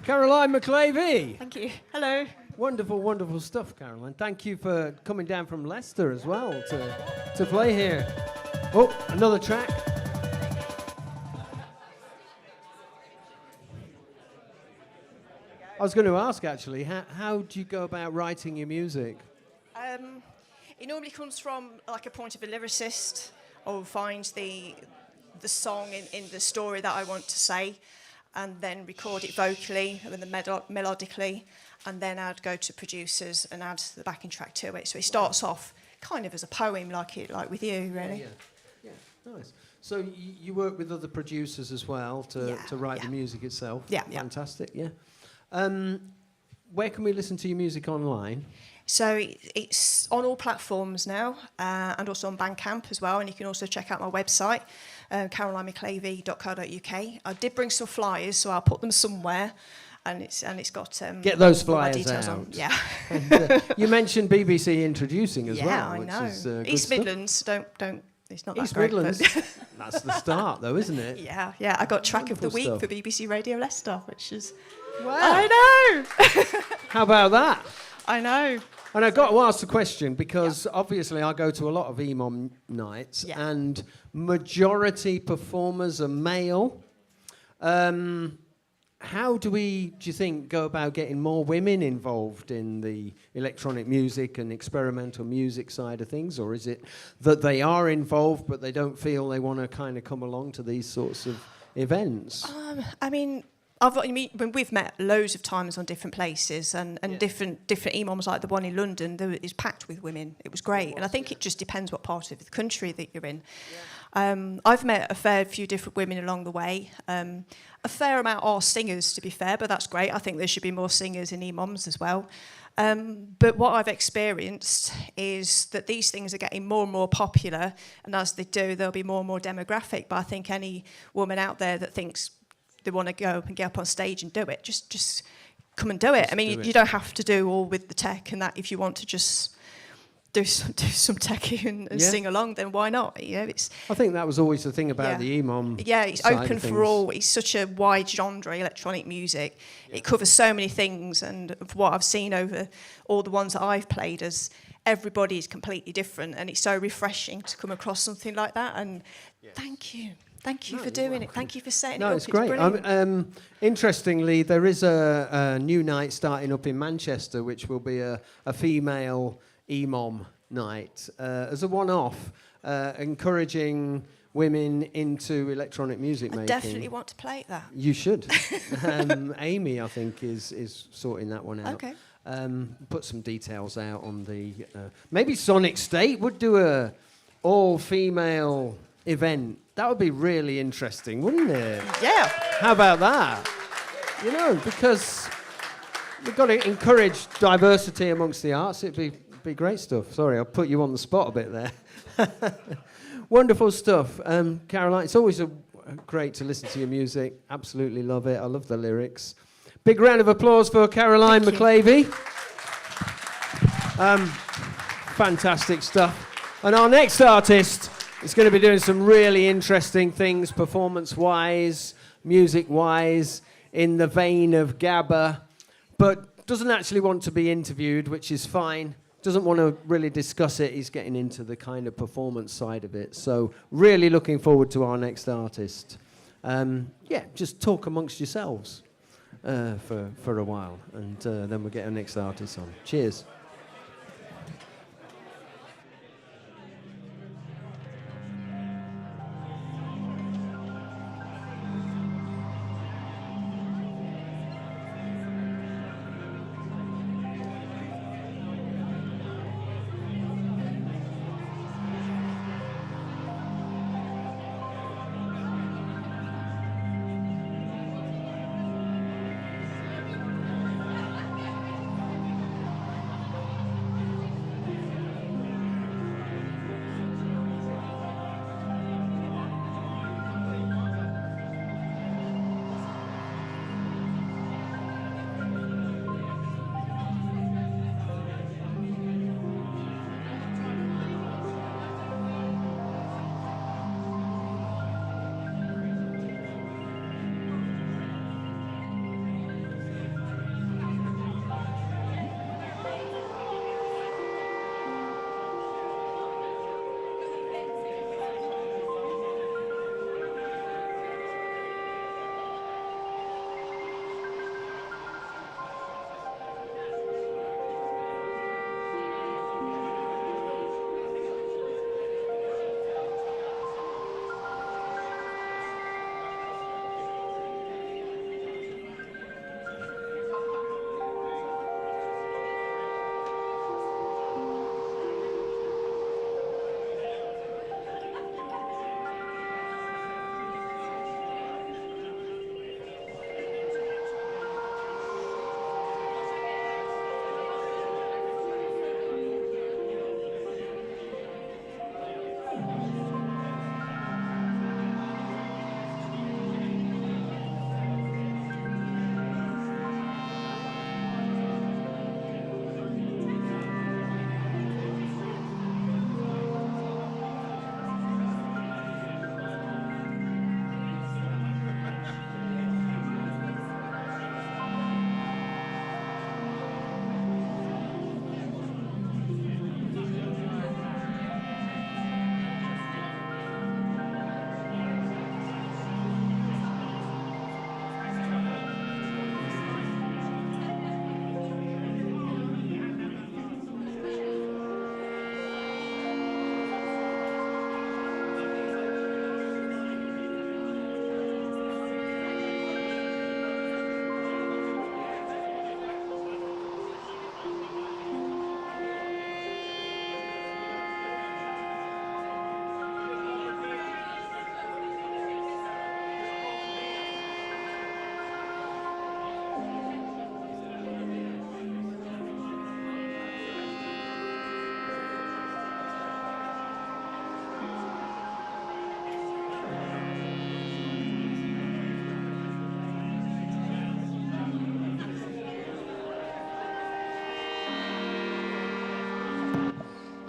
Caroline Mclavy. Thank you. Hello. Wonderful, wonderful stuff, Caroline. Thank you for coming down from Leicester as well to play here. Oh, another track. I was going to ask, actually, how do you go about writing your music? It normally comes from like a point of a lyricist, or find the song in the story that I want to say, and then record it vocally and then melodically, and then I'd go to producers and add the backing track to it. So it starts off kind of as a poem, like with you, really. Yeah, nice. So you work with other producers as well to write the music itself? Yeah. Fantastic, yeah. Where can we listen to your music online? So it's on all platforms now, and also on Bandcamp as well. And you can also check out my website, carolinemclavy.co.uk. I did bring some flyers, so I'll put them somewhere. And it's got get those all my flyers details out. on. Yeah. And, you mentioned BBC Introducing as well. Yeah, I which know. is, good East stuff. Midlands, don't. It's not East that great. Midlands. But That's the start, though, isn't it? yeah. I got track of the week Wonderful for BBC Radio Leicester, which is. Wow. I know. How about that? I know. And I got to ask the question because obviously I go to a lot of Emom nights and majority performers are male. How do you think, go about getting more women involved in the electronic music and experimental music side of things? Or is it that they are involved but they don't feel they want to kind of come along to these sorts of events? I mean, we've met loads of times on different places and different Emoms, like the one in London, it was packed with women. It was great. And I think it just depends what part of the country that you're in. Yeah. I've met a fair few different women along the way. A fair amount are singers, to be fair, but that's great. I think there should be more singers in Emoms as well. But what I've experienced is that these things are getting more and more popular, and as they do, there'll be more and more demographic. But I think any woman out there that thinks they want to go up and get up on stage and do it, just come and do it. I mean, you don't have to do all with the tech and that. If you want to just do some techie and sing along, then why not? You know, I think that was always the thing about the Emom. Yeah, it's open for all. It's such a wide genre, electronic music. Yeah. It covers so many things, and what I've seen over all the ones that I've played, as everybody is completely different, and it's so refreshing to come across something like that. And thank you. Thank you for doing it. Thank you for setting it up. It's great. Interestingly, there is a new night starting up in Manchester, which will be a female Emom night as a one-off, encouraging women into electronic music making. I definitely want to play that. You should. Amy, I think, is sorting that one out. Okay. Put some details out on the... maybe Sonicstate would do a all-female event. That would be really interesting, wouldn't it? Yeah. How about that? You know, because we've got to encourage diversity amongst the arts. It'd be great stuff. Sorry, I'll put you on the spot a bit there. Wonderful stuff. Caroline, it's always great to listen to your music. Absolutely love it. I love the lyrics. Big round of applause for Caroline Mclavy. Fantastic stuff. And our next artist is going to be doing some really interesting things performance-wise, music-wise, in the vein of Gabba, but doesn't actually want to be interviewed, which is fine. Doesn't want to really discuss it. He's getting into the kind of performance side of it. So really looking forward to our next artist. Just talk amongst yourselves for a while, and then we'll get our next artist on. Cheers.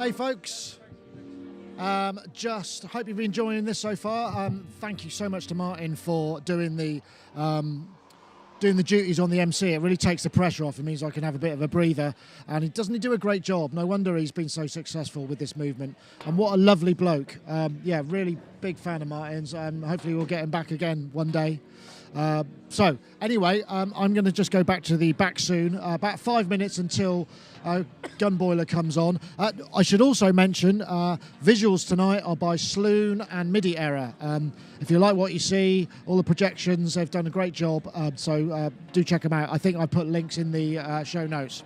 Hey folks, just hope you've been enjoying this so far. Thank you so much to Martin for doing the duties on the MC. It really takes the pressure off. It means I can have a bit of a breather. And doesn't he do a great job? No wonder he's been so successful with this movement. And what a lovely bloke. Yeah, really big fan of Martin's. Hopefully we'll get him back again one day. So anyway, I'm going to just go back to the back soon. About 5 minutes until Gun Boiler comes on. I should also mention visuals tonight are by Sloon and MIDI Error. If you like what you see, all the projections, they've done a great job. So do check them out. I think I put links in the show notes.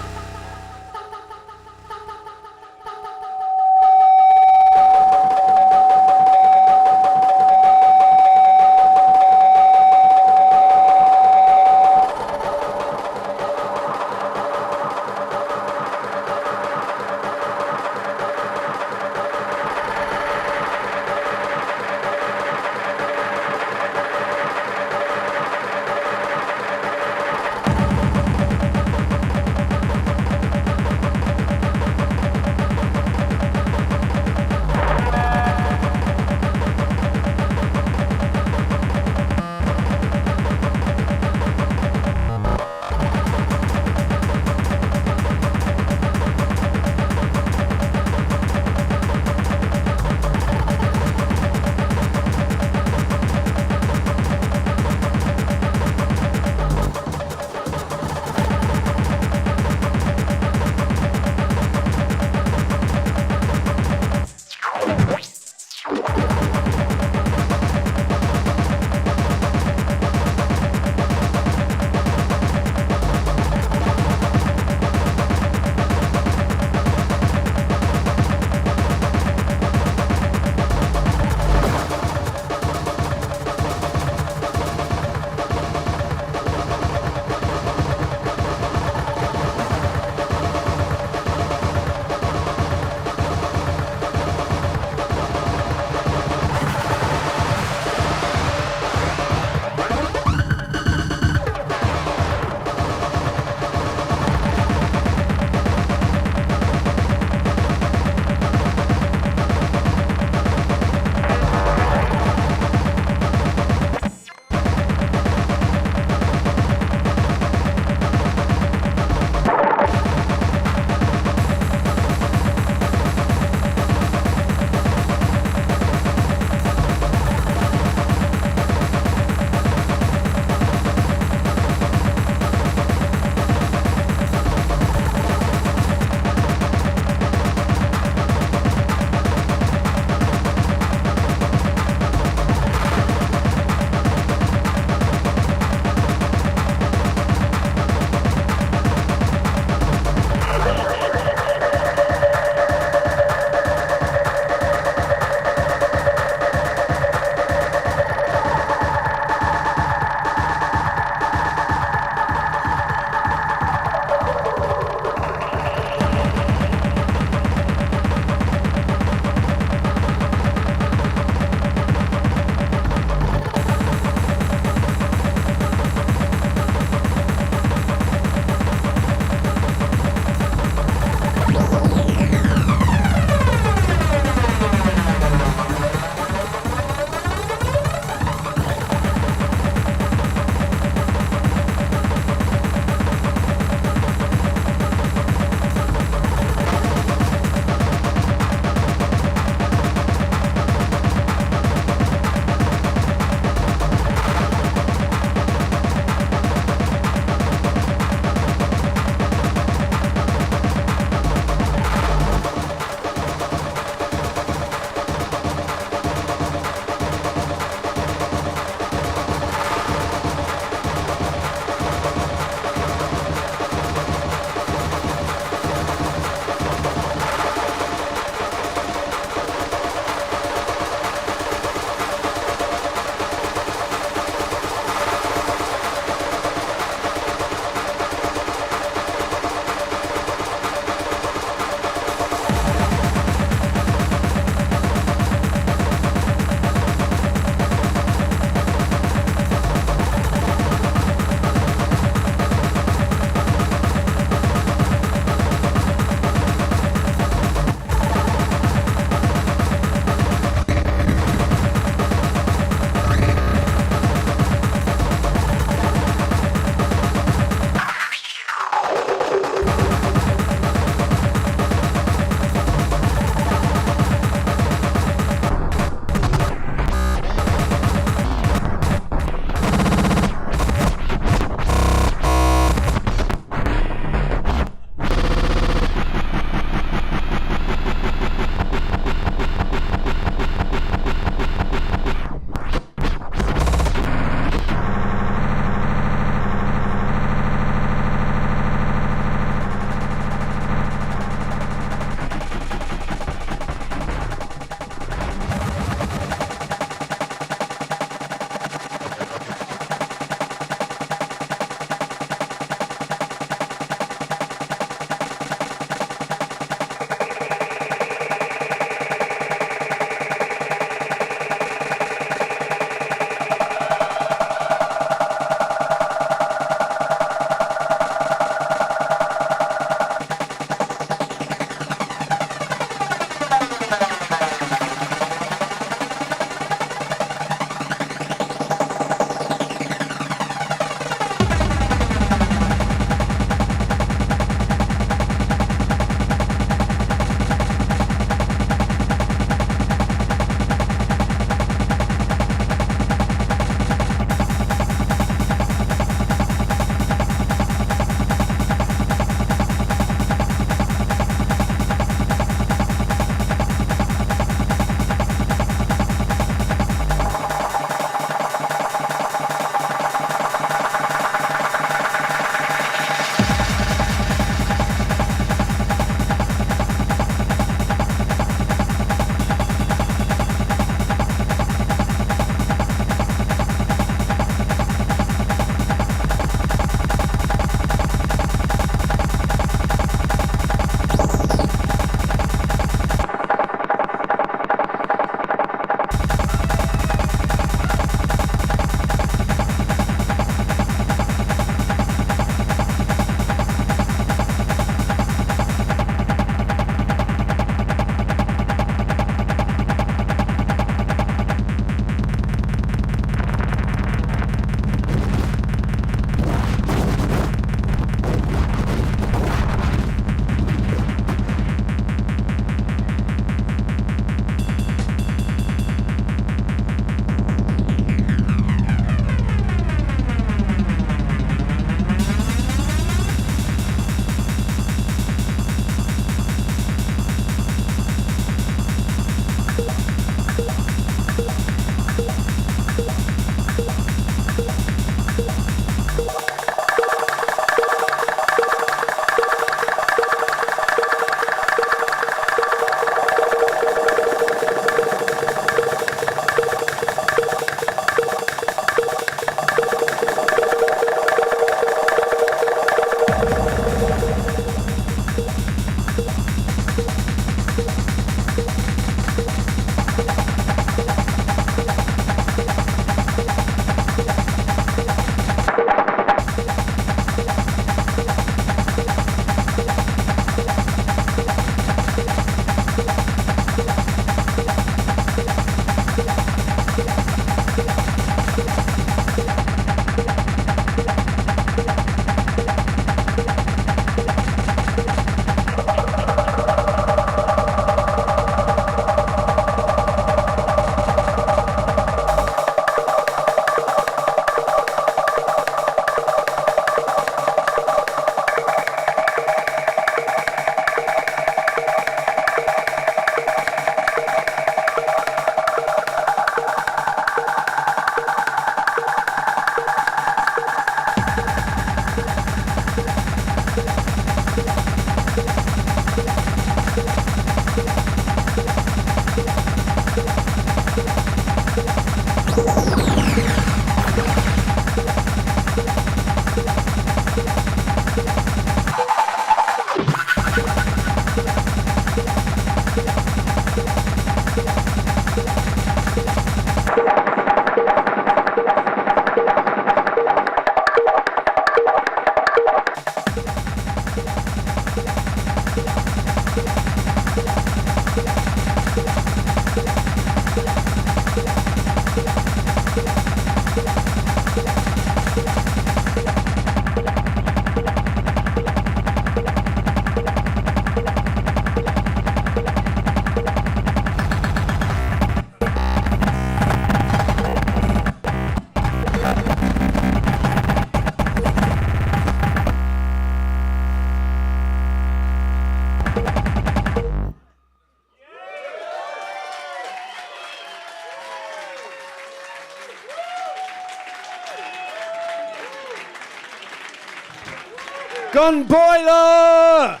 Gun Boiler!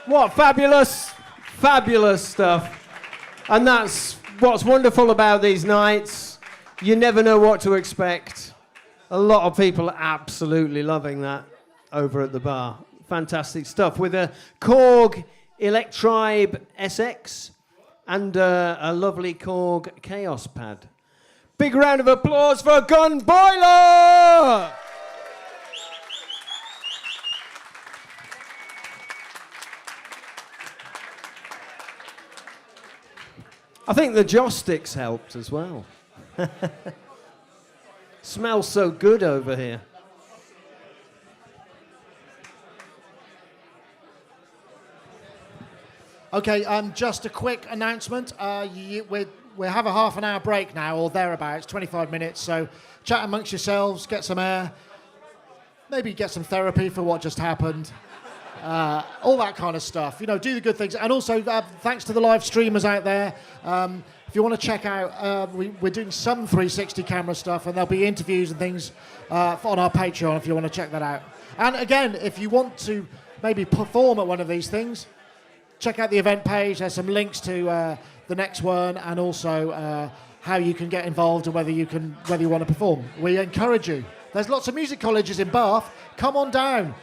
What fabulous, fabulous stuff. And that's what's wonderful about these nights. You never know what to expect. A lot of people are absolutely loving that over at the bar. Fantastic stuff with a Korg Electribe SX and a lovely Korg Chaos Pad. Big round of applause for Gun Boiler! I think the joss sticks helped as well. Smells so good over here. Okay, just a quick announcement. We have a half an hour break now, or thereabouts, 25 minutes. So chat amongst yourselves, get some air, maybe get some therapy for what just happened. All that kind of stuff. You know, do the good things. And also, thanks to the live streamers out there. If you want to check out, we're doing some 360 camera stuff, and there'll be interviews and things on our Patreon if you want to check that out. And again, if you want to maybe perform at one of these things, check out the event page. There's some links to the next one, and also how you can get involved and whether you want to perform. We encourage you. There's lots of music colleges in Bath. Come on down.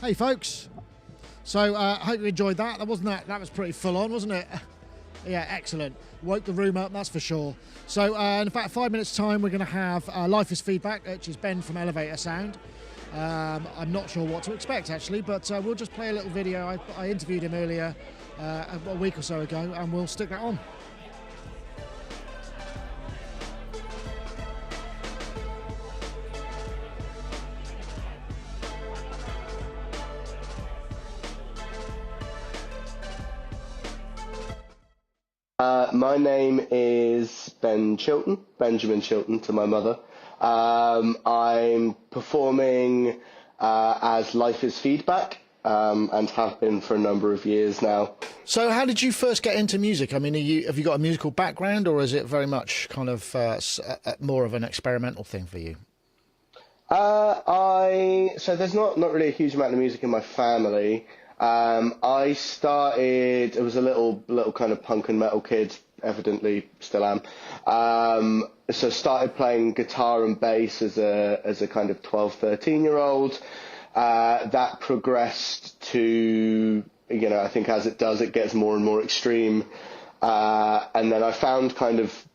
Hey folks, so I hope you enjoyed that. That was pretty full on, wasn't it? Yeah, excellent. Woke the room up, that's for sure. So in about 5 minutes time, we're going to have Lifeisfeedback, which is Ben from Elevator Sound. I'm not sure what to expect actually, but we'll just play a little video. I interviewed him earlier a week or so ago, and we'll stick that on. My name is Ben Chilton, Benjamin Chilton to my mother. I'm performing as Lifeisfeedback and have been for a number of years now. So how did you first get into music? I mean, have you got a musical background, or is it very much kind of more of an experimental thing for you? So there's not really a huge amount of music in my family. I started, it was a little kind of punk and metal kid, evidently still am. So started playing guitar and bass as a kind of 12, 13-year-old. That progressed to, I think as it does, it gets more and more extreme. And then I found kind of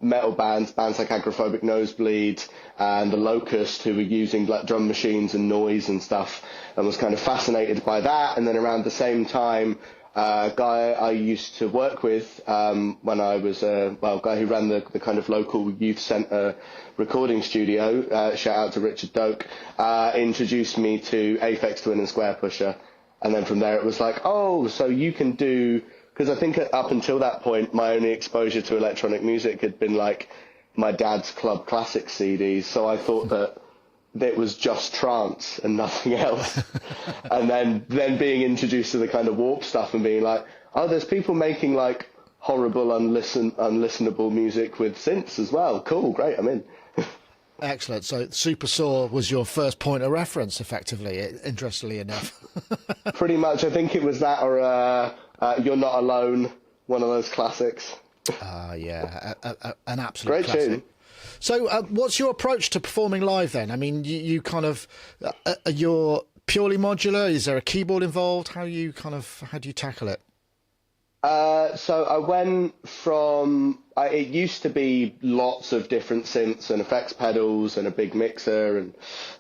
metal bands like Agoraphobic Nosebleed and The Locust, who were using like drum machines and noise and stuff, and was kind of fascinated by that. And then around the same time, a guy I used to work with when I was a guy who ran the kind of local youth centre recording studio, shout out to Richard Doak, introduced me to Aphex Twin and Square Pusher. And then from there it was like, oh, so you can do, because I think up until that point my only exposure to electronic music had been like my dad's Club Classic CDs, so I thought that it was just trance and nothing else. And then being introduced to the kind of warp stuff and being like, oh, there's people making like horrible, unlistenable music with synths as well. Cool, great, I'm in. Excellent. So Super Saw was your first point of reference, effectively, interestingly enough. Pretty much. I think it was that or You're Not Alone, one of those classics. Yeah, an absolute great classic. tune. So what's your approach to performing live then? I mean, you kind of, you're purely modular? Is there a keyboard involved? How do you tackle it? So I went from, it used to be lots of different synths and effects pedals and a big mixer. And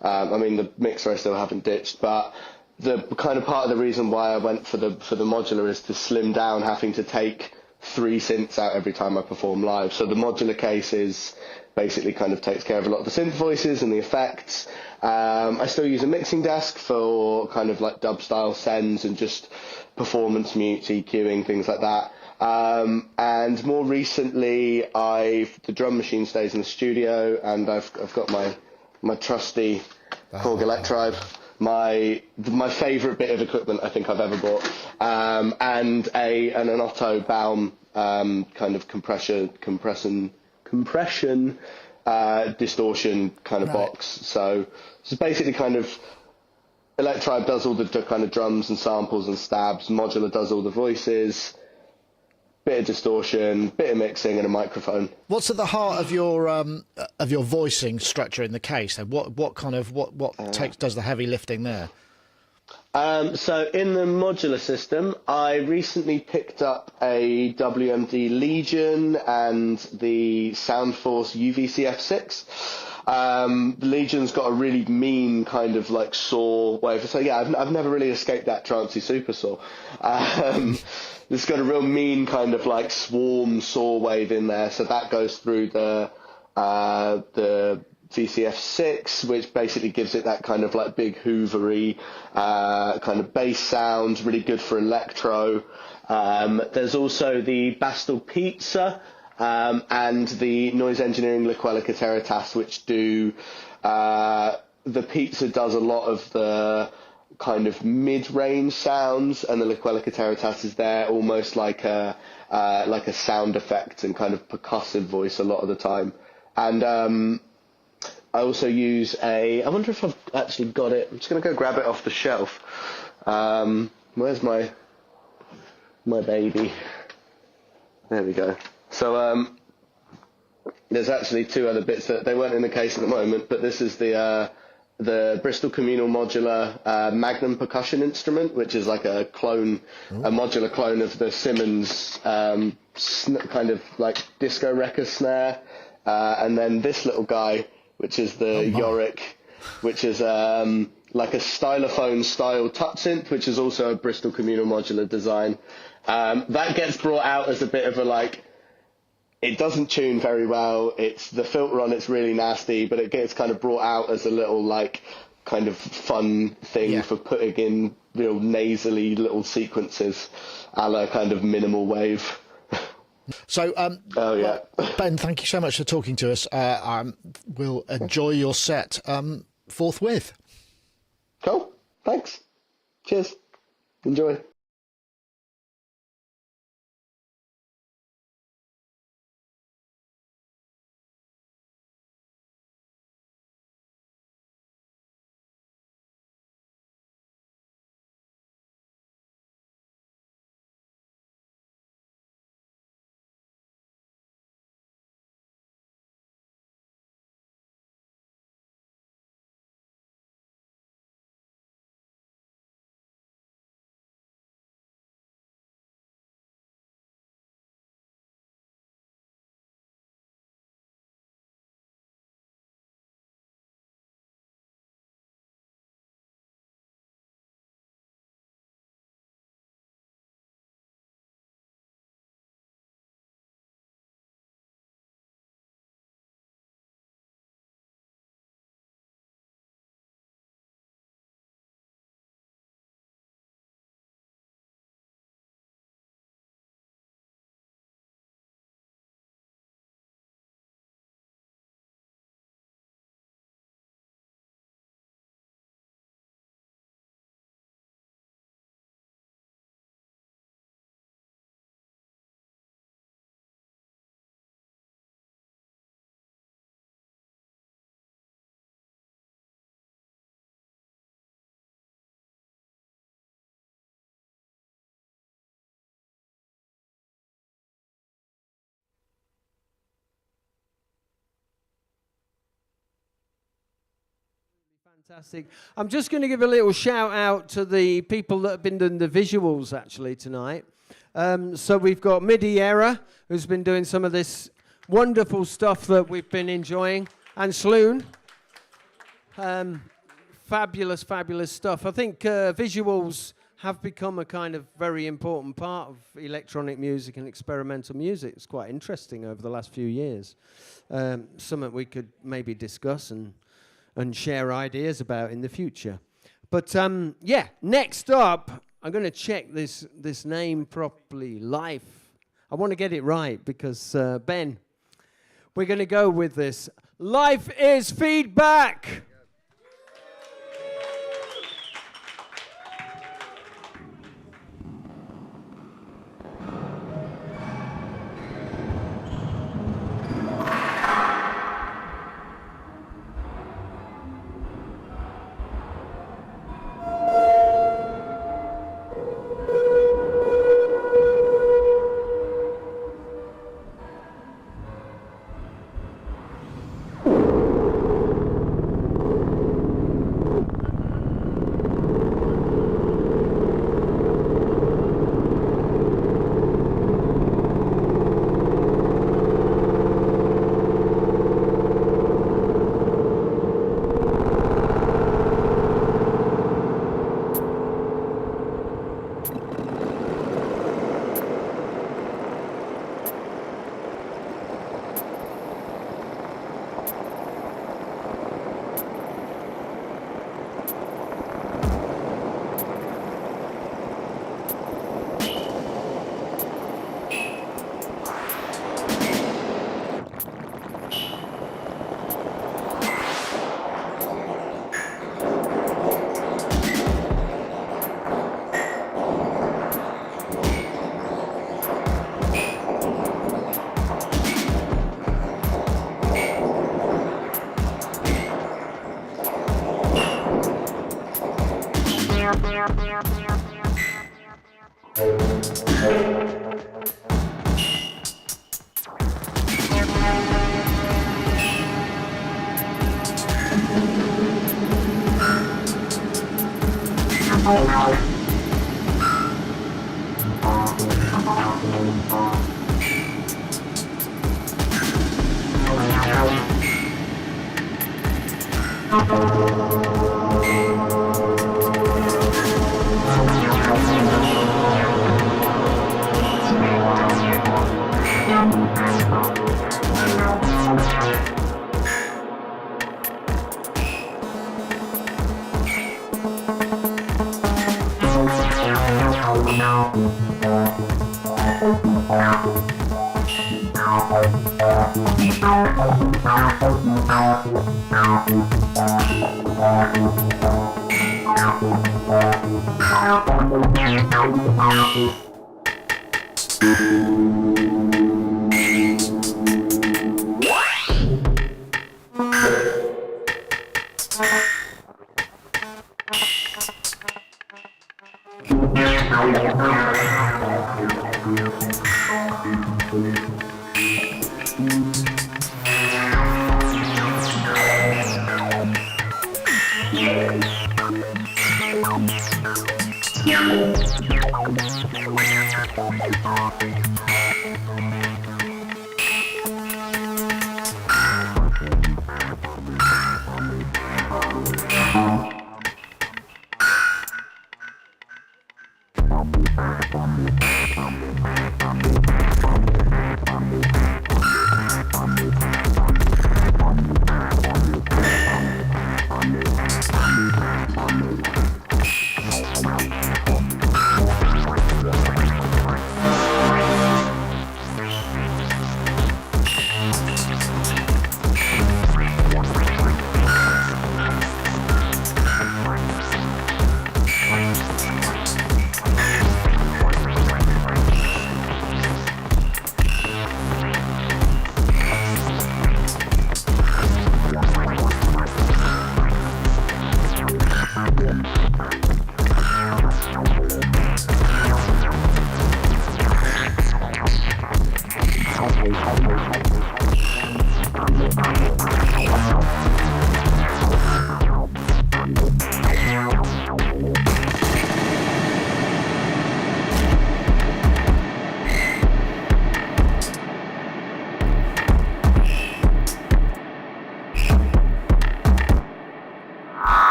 I mean, the mixer I still haven't ditched, but the kind of part of the reason why I went for the modular is to slim down having to take 3 synths out every time I perform live. So the modular case is basically kind of takes care of a lot of the synth voices and the effects. I still use a mixing desk for kind of like dub style sends and just performance mutes, EQing, things like that. And more recently, the drum machine stays in the studio, and I've got my trusty Korg Electribe, my favourite bit of equipment I think I've ever bought, and an Otto Baum kind of compression distortion kind of box. So it's basically kind of Electribe does all the kind of drums and samples and stabs, modular does all the voices, bit of distortion, bit of mixing, and a microphone. What's at the heart of your voicing structure in the case? What does the heavy lifting there? So in the modular system, I recently picked up a WMD Legion and the Soundforce UVCF6. The Legion's got a really mean kind of like saw wave. So yeah, I've never really escaped that trancey super saw. It's got a real mean kind of like swarm saw wave in there. So that goes through the VCF6, which basically gives it that kind of like big hoovery kind of bass sound, really good for electro. There's also the Bastel Pizza and the Noise Engineering Liquelica Territas, which do the Pizza does a lot of the kind of mid-range sounds, and the Liquelica Territas is there almost like a sound effect and kind of percussive voice a lot of the time. And I also use I wonder if I've actually got it. I'm just going to go grab it off the shelf. Where's my baby? There we go. So there's actually 2 other bits that they weren't in the case at the moment, but this is the the Bristol Communal Modular Magnum percussion instrument, which is like a modular clone of the Simmons kind of like disco wrecker snare. And then this little guy, which is the Yorick, which is like a stylophone style touch synth, which is also a Bristol Communal Modular design. That gets brought out as a bit of a like, it doesn't tune very well. It's the filter on it's really nasty, but it gets kind of brought out as a little like kind of fun thing for putting in real nasally little sequences, a la kind of minimal wave. So, Ben, thank you so much for talking to us. We'll enjoy your set forthwith. Cool. Thanks. Cheers. Enjoy. Fantastic. I'm just going to give a little shout out to the people that have been doing the visuals actually tonight. So we've got MIDI Era, who's been doing some of this wonderful stuff that we've been enjoying, and Sloon. Fabulous, fabulous stuff. I think visuals have become a kind of very important part of electronic music and experimental music. It's quite interesting over the last few years. Something we could maybe discuss and share ideas about in the future. But next up, I'm going to check this name properly. Life. I want to get it right because, Ben, we're going to go with this. Lifeisfeedback.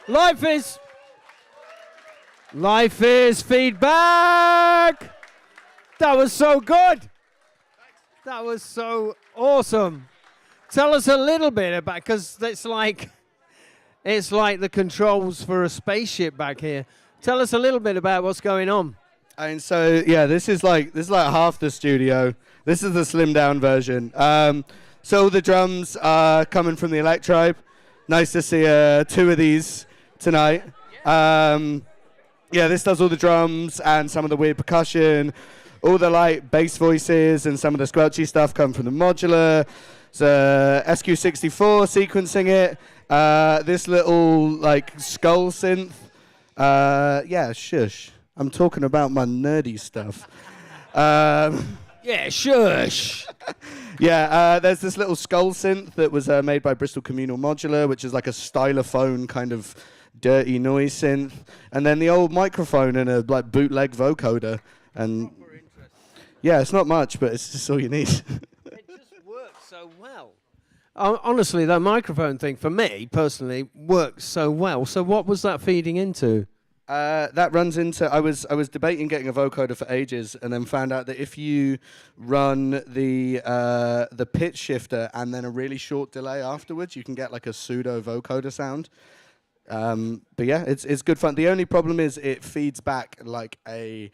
Life is feedback. That was so good. That was so awesome. Tell us a little bit about, because it's like the controls for a spaceship back here. Tell us a little bit about what's going on. And so yeah, this is like half the studio. This is the slimmed down version. So the drums are coming from the Electribe. Nice to see 2 of these tonight. Yeah, this does all the drums and some of the weird percussion. All the like bass voices and some of the squelchy stuff come from the modular. So SQ64 sequencing it. This little like skull synth. Yeah, shush. I'm talking about my nerdy stuff. Yeah, shush. Yeah, there's this little skull synth that was made by Bristol Communal Modular, which is like a stylophone kind of dirty noise synth. And then the old microphone and a like bootleg vocoder. And yeah, it's not much, but it's just all you need. It just works so well. Honestly, that microphone thing, for me, personally, works so well. So what was that feeding into? That runs into... I was debating getting a vocoder for ages and then found out that if you run the pitch shifter and then a really short delay afterwards, you can get like a pseudo vocoder sound. But yeah, it's good fun. The only problem is it feeds back like a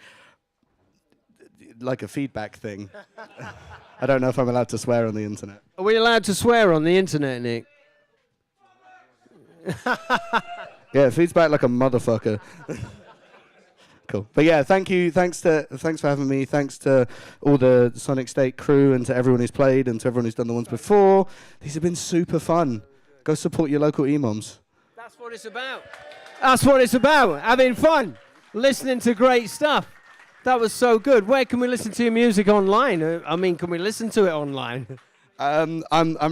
feedback thing. I don't know if I'm allowed to swear on the internet. Are we allowed to swear on the internet, Nick? Yeah, it feeds back like a motherfucker. Cool. But yeah, thank you. Thanks for having me. Thanks to all the Sonicstate crew and to everyone who's played and to everyone who's done the ones before. These have been super fun. Go support your local Emoms. That's what it's about. That's what it's about. Having fun. Listening to great stuff. That was so good. Where can we listen to your music online? I mean, can we listen to it online? I'm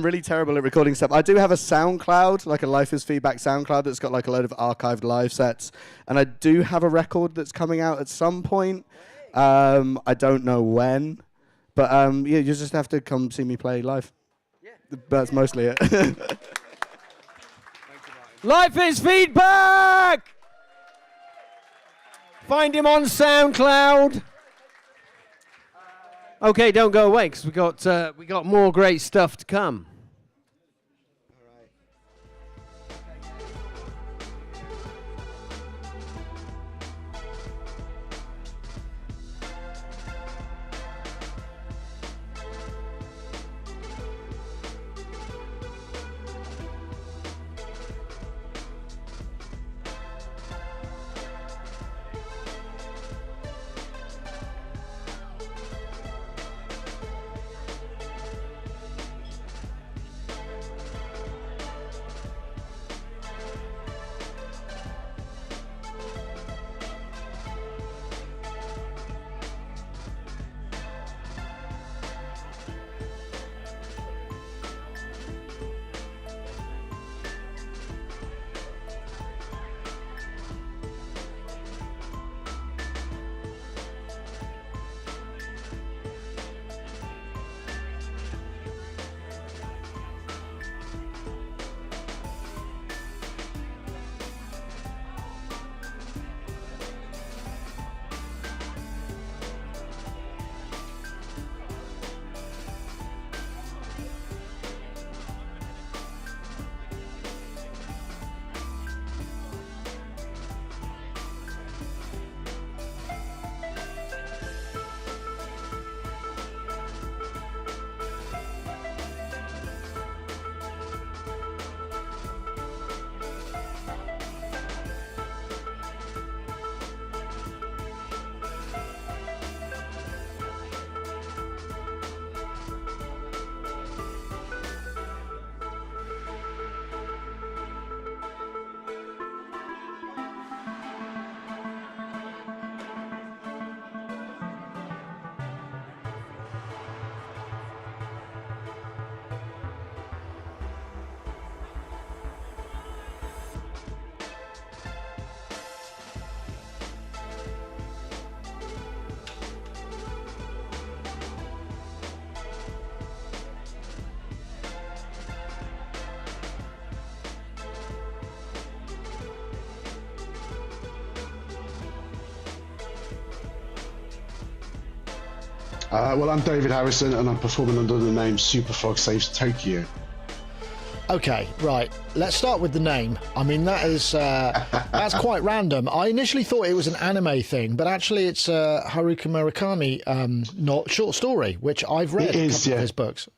really terrible at recording stuff. I do have a SoundCloud, like a Lifeisfeedback SoundCloud that's got like a load of archived live sets. And I do have a record that's coming out at some point. I don't know when. But yeah, you just have to come see me play live. Yeah. That's mostly it. Lifeisfeedback! Find him on SoundCloud. Okay, don't go away, because we got more great stuff to come. Well, I'm David Harrison, and I'm performing under the name Superfrog Saves Tokyo. Okay, right. Let's start with the name. I mean, that's quite random. I initially thought it was an anime thing, but actually it's a Haruki Murakami not short story, which I've read a couple of his books.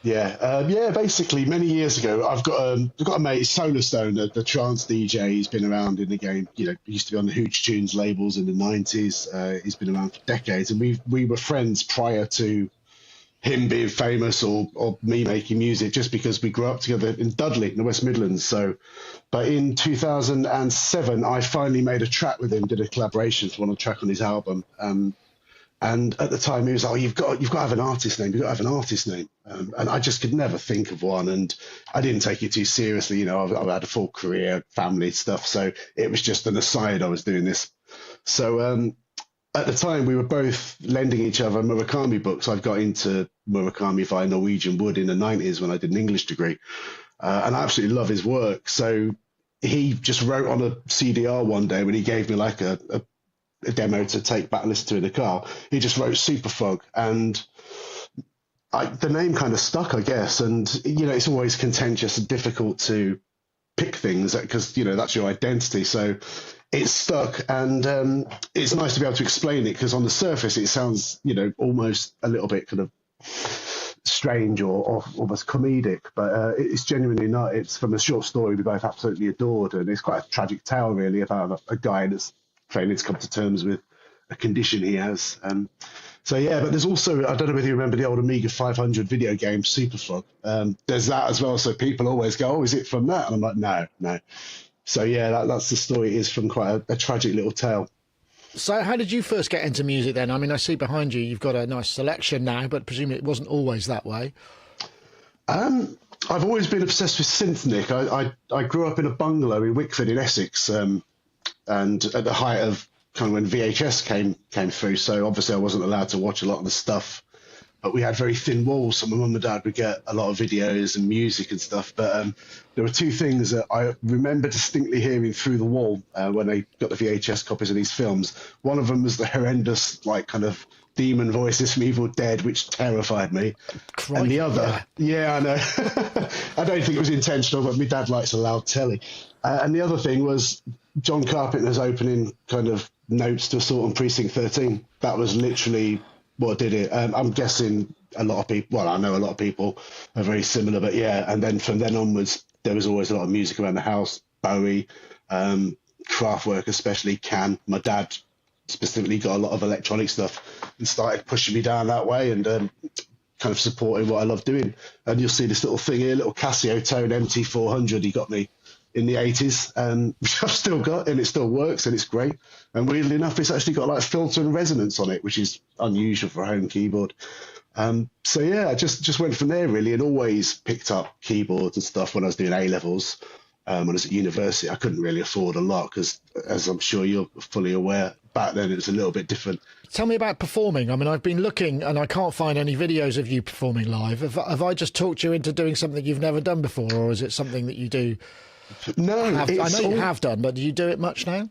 Yeah, basically, many years ago, I've got a mate, Solarstone, the trance DJ. He's been around in the game. You know, he used to be on the Hooch Tunes labels in the 90s. He's been around for decades, and we were friends prior to him being famous or me making music, just because we grew up together in Dudley, in the West Midlands. So, but in 2007, I finally made a track with him, did a collaboration for one track on his album. And at the time, he was like, "Oh, you've got to have an artist name. You've got to have an artist name." And I just could never think of one. And I didn't take it too seriously. You know, I've had a full career, family stuff. So it was just an aside. I was doing this. So at the time, we were both lending each other Murakami books. I got into Murakami via Norwegian Wood in the 90s when I did an English degree. And I absolutely love his work. So he just wrote on a CDR one day when he gave me like a demo to take back and listen to in the car. He just wrote Superfrog, and the name kind of stuck, I guess. And, you know, it's always contentious and difficult to pick things because, you know, that's your identity. So it stuck, and it's nice to be able to explain it, because on the surface it sounds, you know, almost a little bit kind of strange or almost comedic, but it's genuinely not. It's from a short story we both absolutely adored, and it's quite a tragic tale really about a guy that's training to come to terms with a condition he has. So yeah, but there's also, I don't know whether you remember the old Amiga 500 video game Superfrog. There's that as well. So people always go, "Oh, is it from that?" And I'm like, no. So yeah, that's the story. It is from quite a tragic little tale. So how did you first get into music then? I mean, I see behind you, you've got a nice selection now, but presumably it wasn't always that way. I've always been obsessed with synth, Nick. I grew up in a bungalow in Wickford in Essex, and at the height of kind of when VHS came through, so obviously I wasn't allowed to watch a lot of the stuff, but we had very thin walls, so my mum and dad would get a lot of videos and music and stuff. But there were two things that I remember distinctly hearing through the wall when they got the VHS copies of these films. One of them was the horrendous, like, kind of demon voices from Evil Dead, which terrified me. Crikey, and the other, yeah I know, I don't think it was intentional, but my dad likes a loud telly. And the other thing was John Carpenter's opening kind of notes to Assault on Precinct 13. That was literally what did it. I'm guessing a lot of people, well, I know a lot of people are very similar, but yeah. And then from then onwards, there was always a lot of music around the house. Bowie, Kraftwerk, especially Can. My dad specifically got a lot of electronic stuff and started pushing me down that way, and kind of supporting what I love doing. And you'll see this little thing here, little Casio Tone MT400 he got me in the 80s, which I've still got, and it still works, and it's great. And weirdly enough, it's actually got like filter and resonance on it, which is unusual for a home keyboard. So yeah, I just went from there really, and always picked up keyboards and stuff when I was doing A-levels. When I was at university, I couldn't really afford a lot because, as I'm sure you're fully aware, back then it was a little bit different. Tell me about performing. I mean, I've been looking and I can't find any videos of you performing live. Have I just talked you into doing something you've never done before, or is it something that you do? No, I know you have done, but do you do it much now?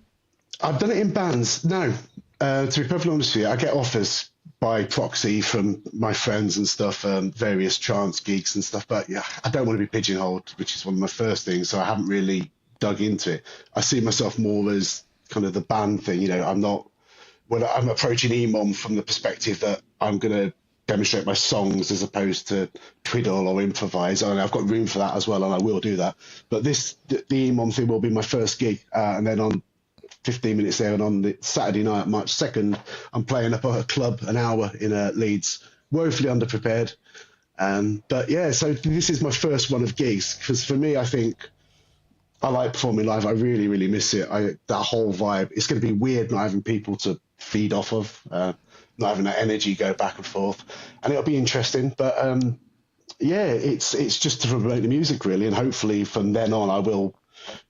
I've done it in bands. No, to be perfectly honest with you, I get offers by proxy from my friends and stuff, various trance gigs and stuff. But yeah, I don't want to be pigeonholed, which is one of my first things. So I haven't really dug into it. I see myself more as kind of the band thing. You know, I'm approaching Emom from the perspective that I'm going to demonstrate my songs as opposed to twiddle or improvise. And I've got room for that as well, and I will do that. But the Emom thing will be my first gig, and then on 15 minutes there, and on the Saturday night, March 2nd, I'm playing up at a club an hour in Leeds, woefully underprepared. But yeah, so this is my first one of gigs, because for me, I think I like performing live. I really, really miss it. That whole vibe. It's going to be weird not having people to feed off of, not having that energy go back and forth, and it'll be interesting. But yeah, it's just to promote the music really, and hopefully from then on I will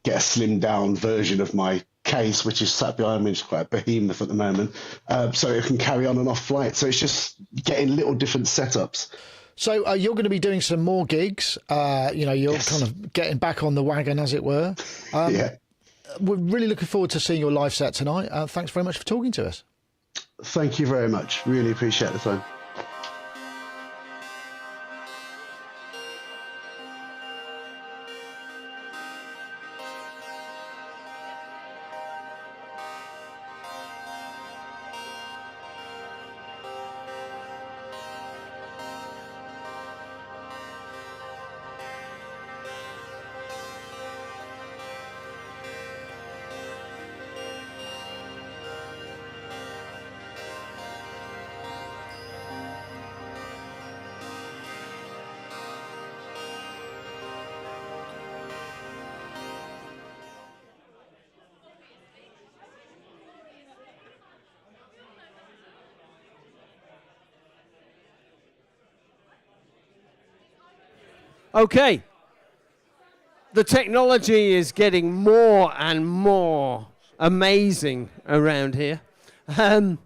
get a slimmed down version of my case, which is sat behind me. It's quite a behemoth at the moment, so it can carry on and off flight. So it's just getting little different setups. So you're going to be doing some more gigs. You're Yes. kind of getting back on the wagon, as it were. Yeah. We're really looking forward to seeing your live set tonight. Thanks very much for talking to us. Thank you very much. Really appreciate the time. Okay. The technology is getting more and more amazing around here. And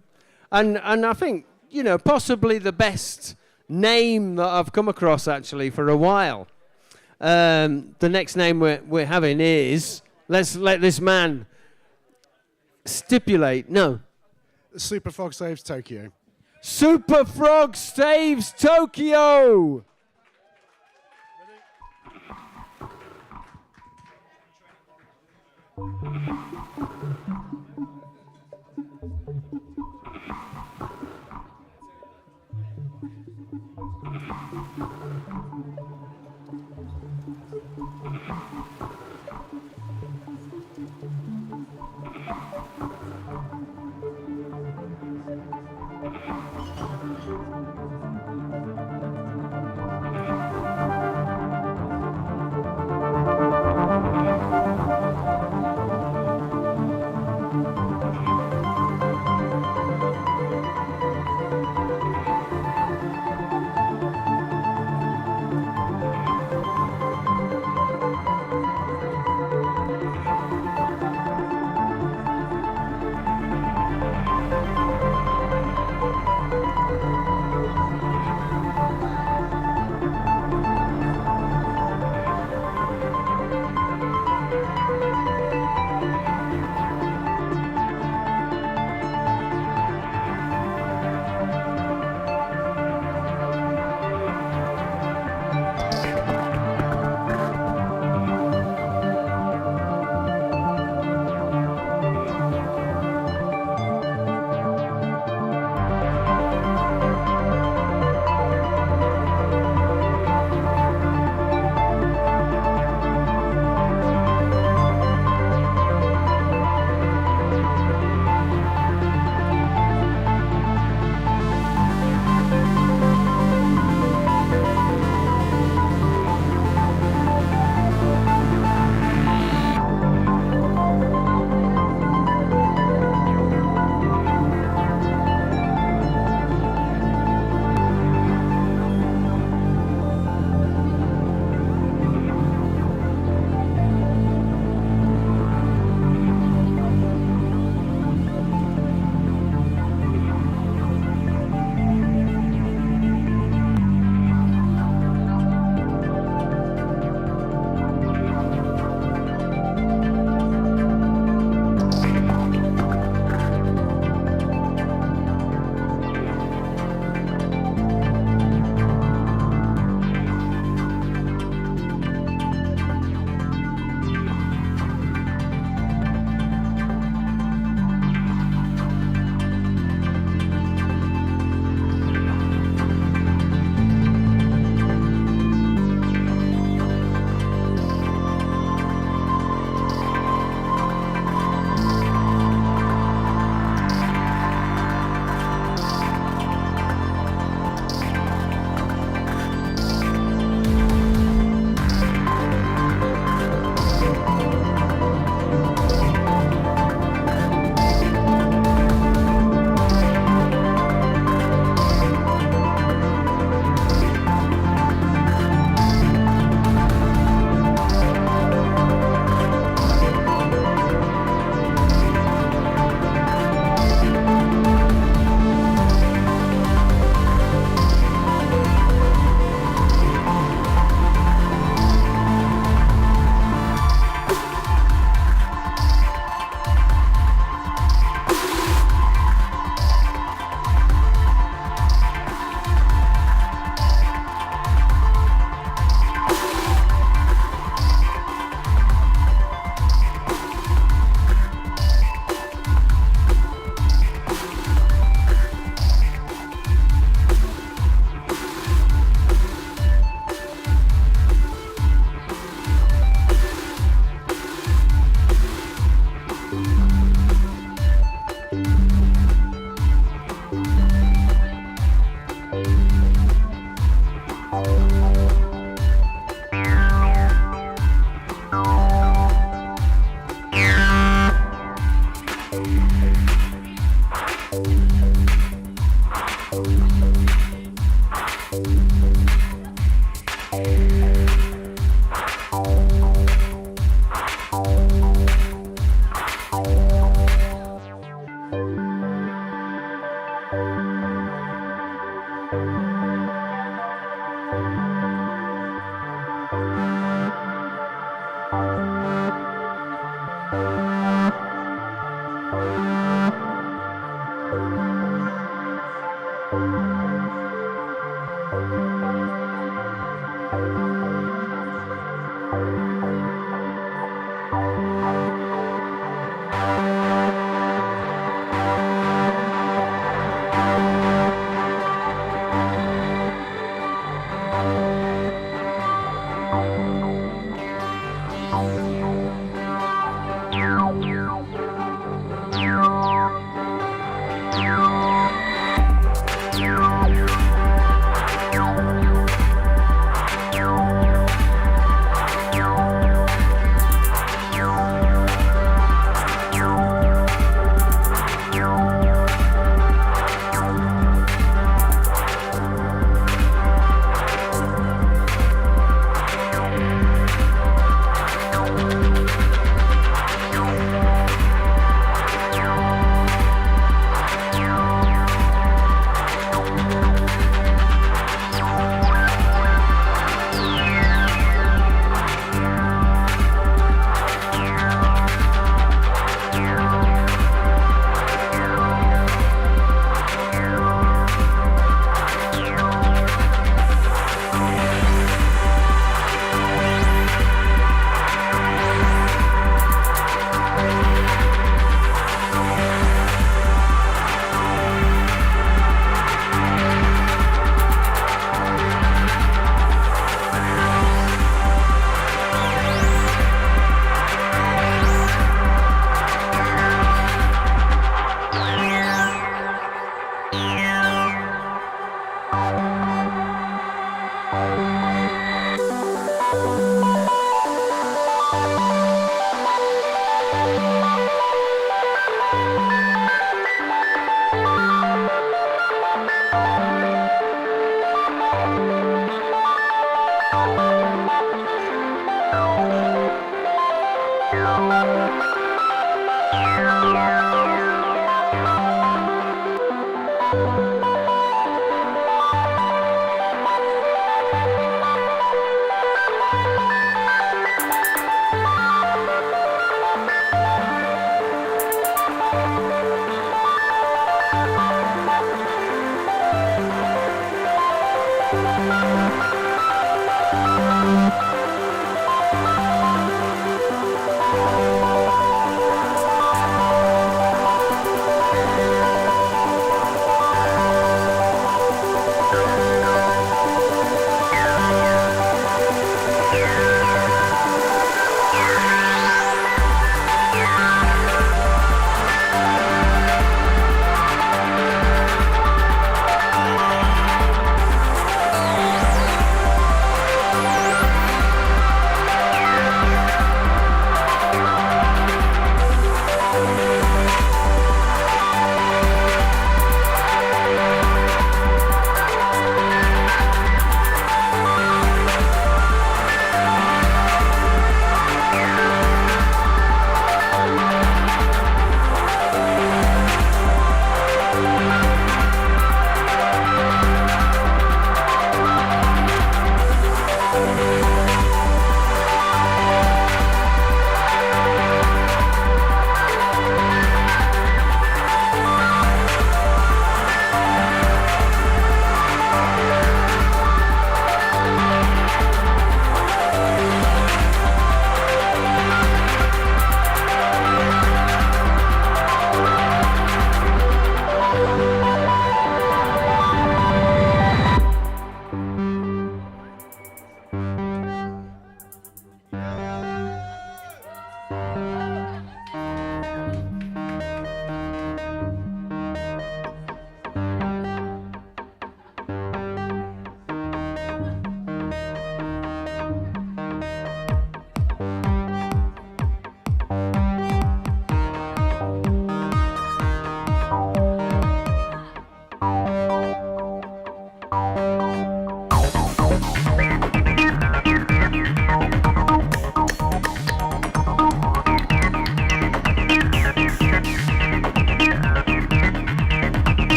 I think, you know, possibly the best name that I've come across actually for a while. The next name we're having is, let's let this man stipulate. No. Super Frog saves Tokyo. Super Frog saves Tokyo.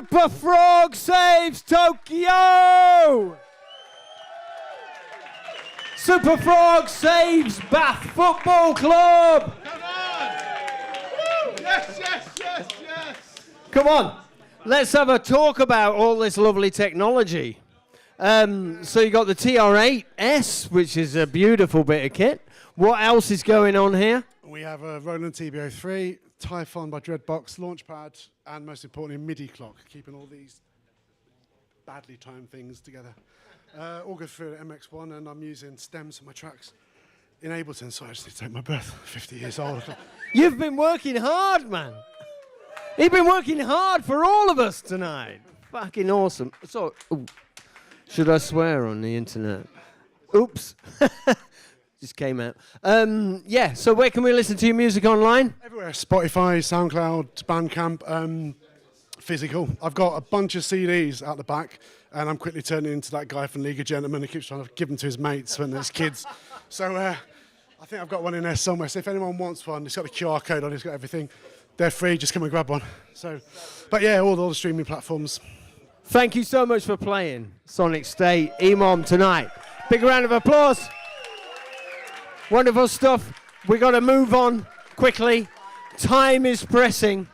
Super Frog saves Tokyo! Super Frog saves Bath Football Club! Come on! Yes, yes, yes, yes! Come on, let's have a talk about all this lovely technology. So you got the TR8S, which is a beautiful bit of kit. What else is going on here? We have a Roland TB03, Typhon by Dreadbox, Launchpad, and most importantly, MIDI clock, keeping all these badly timed things together. All good for MX1, and I'm using stems for my tracks in Ableton, so I just need to take my breath. 50 years old. You've been working hard, man. You've been working hard for all of us tonight. Fucking awesome. So, ooh, should I swear on the internet? Oops. Just came out. Yeah, so where can we listen to your music online? Everywhere. Spotify, SoundCloud, Bandcamp, physical. I've got a bunch of CDs out the back, and I'm quickly turning into that guy from League of Gentlemen who keeps trying to give them to his mates when there's kids. So I think I've got one in there somewhere. So if anyone wants one, it's got the QR code on it, it's got everything. They're free, just come and grab one. So, but yeah, all the streaming platforms. Thank you so much for playing Sonicstate, Emom tonight. Big round of applause. Wonderful stuff. We got to move on quickly. Time is pressing.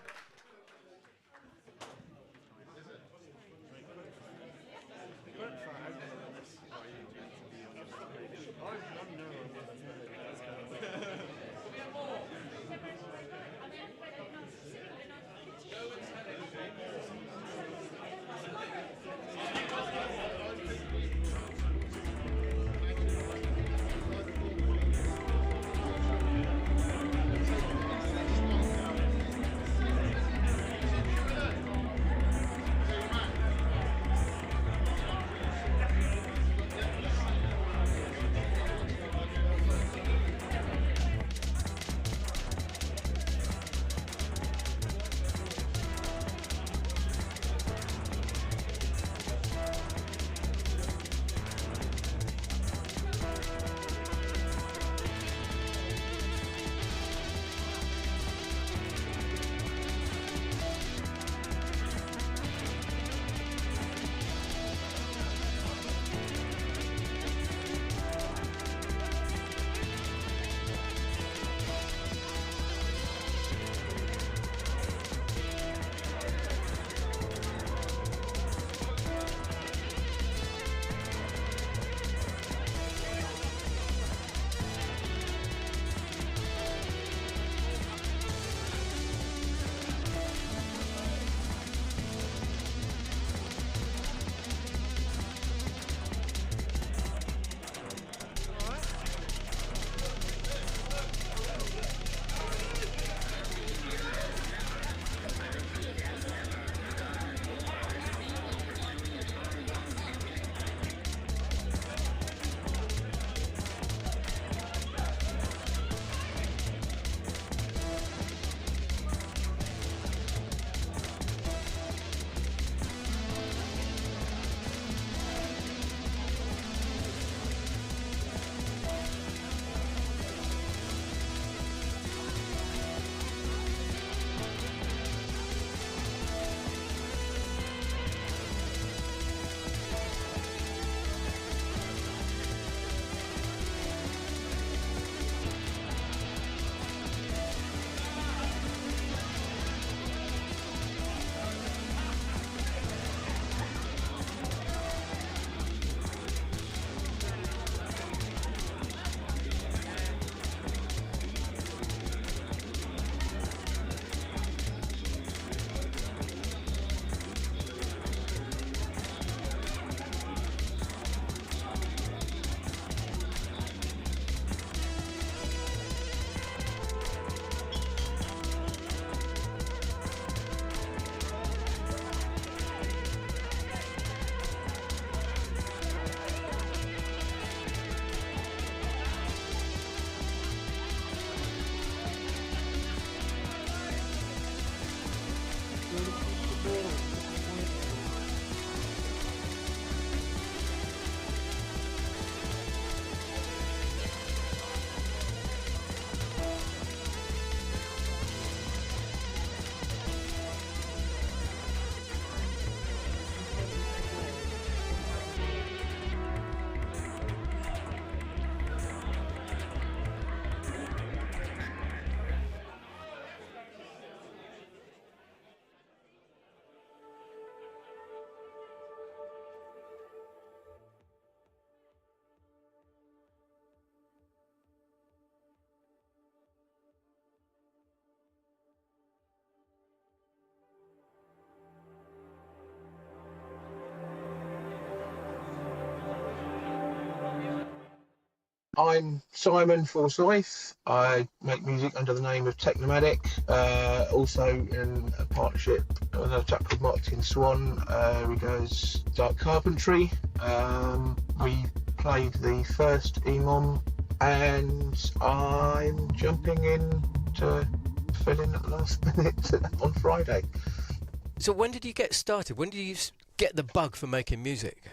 I'm Sciaman Forsyth. I make music under the name of Technomadic, also in a partnership with another chap called Martin Swan, who does Dark Carpentry. We played the first Emom, and I'm jumping in to fill in at the last minute on Friday. So when did you get started? When did you get the bug for making music?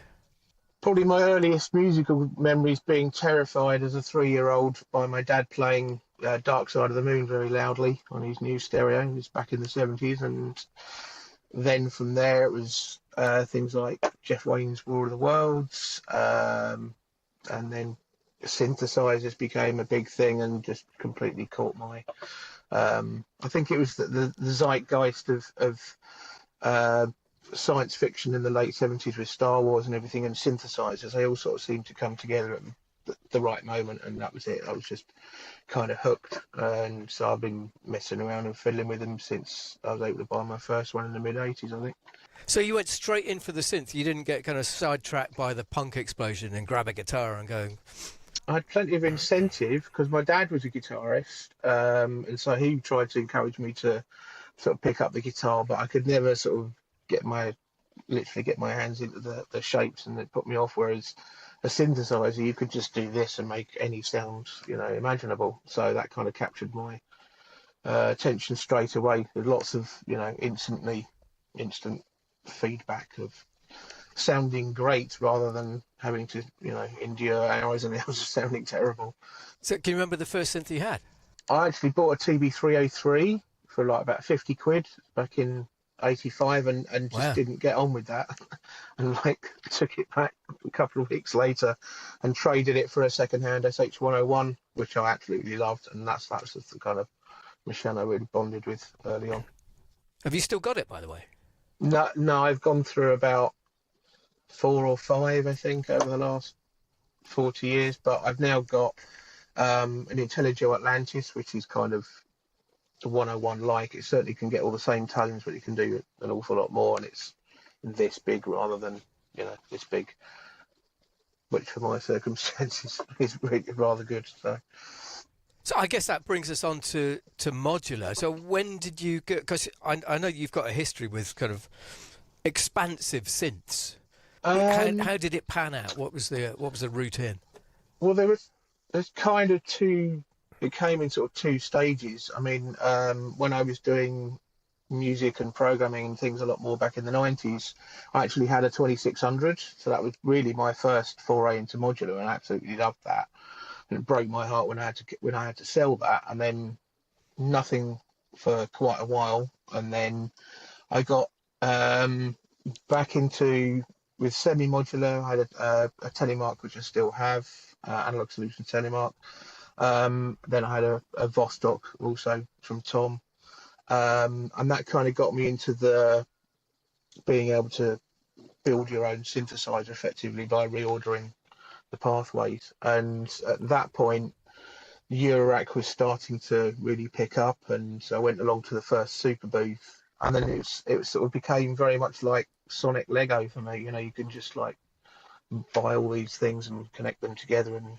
Probably my earliest musical memories being terrified as a 3-year-old by my dad playing Dark Side of the Moon very loudly on his new stereo. It was back in the 70s, and then from there it was things like Jeff Wayne's War of the Worlds, and then synthesizers became a big thing and just completely caught my... I think it was the zeitgeist of science fiction in the late 70s with Star Wars and everything, and synthesizers, they all sort of seemed to come together at the right moment, and that was it. I was just kind of hooked, and so I've been messing around and fiddling with them since I was able to buy my first one in the mid-80s, I think. So you went straight in for the synth? You didn't get kind of sidetracked by the punk explosion and grab a guitar and go... I had plenty of incentive because my dad was a guitarist, and so he tried to encourage me to sort of pick up the guitar, but I could never sort of get my hands into the shapes, and it put me off. Whereas a synthesizer, you could just do this and make any sound, imaginable. So that kind of captured my attention straight away. With lots of instant feedback of sounding great rather than having to endure hours and hours of sounding terrible. So can you remember the first synth you had? I actually bought a TB303 for like about 50 quid back in 85 and just Wow. Didn't get on with that and took it back a couple of weeks later and traded it for a second-hand SH101, which I absolutely loved, and that was just the kind of machine I really bonded with early on. Have you still got it, by the way? No, I've gone through about 4 or 5, I think, over the last 40 years, but I've now got an Intelligio Atlantis, which is kind of the 101 like. It certainly can get all the same tones, but it can do an awful lot more, and it's this big rather than this big, which for my circumstances is really rather good. So I guess that brings us on to modular. So when did you get, because I know you've got a history with kind of expansive synths. How did it pan out? What was the route in? Well, there's kind of two. It came in sort of 2 stages. I mean, when I was doing music and programming and things a lot more back in the 90s, I actually had a 2600. So that was really my first foray into modular, and I absolutely loved that. And it broke my heart when I had to sell that, and then nothing for quite a while. And then I got back into with semi-modular. I had a Telemark, which I still have, Analog Solution Telemark. Then I had a Vostok also from Tom, and that kind of got me into the being able to build your own synthesizer effectively by reordering the pathways. And at that point, Eurorack was starting to really pick up, and so I went along to the first Super Booth, and then it sort of became very much like Sonic Lego for me. You can just buy all these things and connect them together and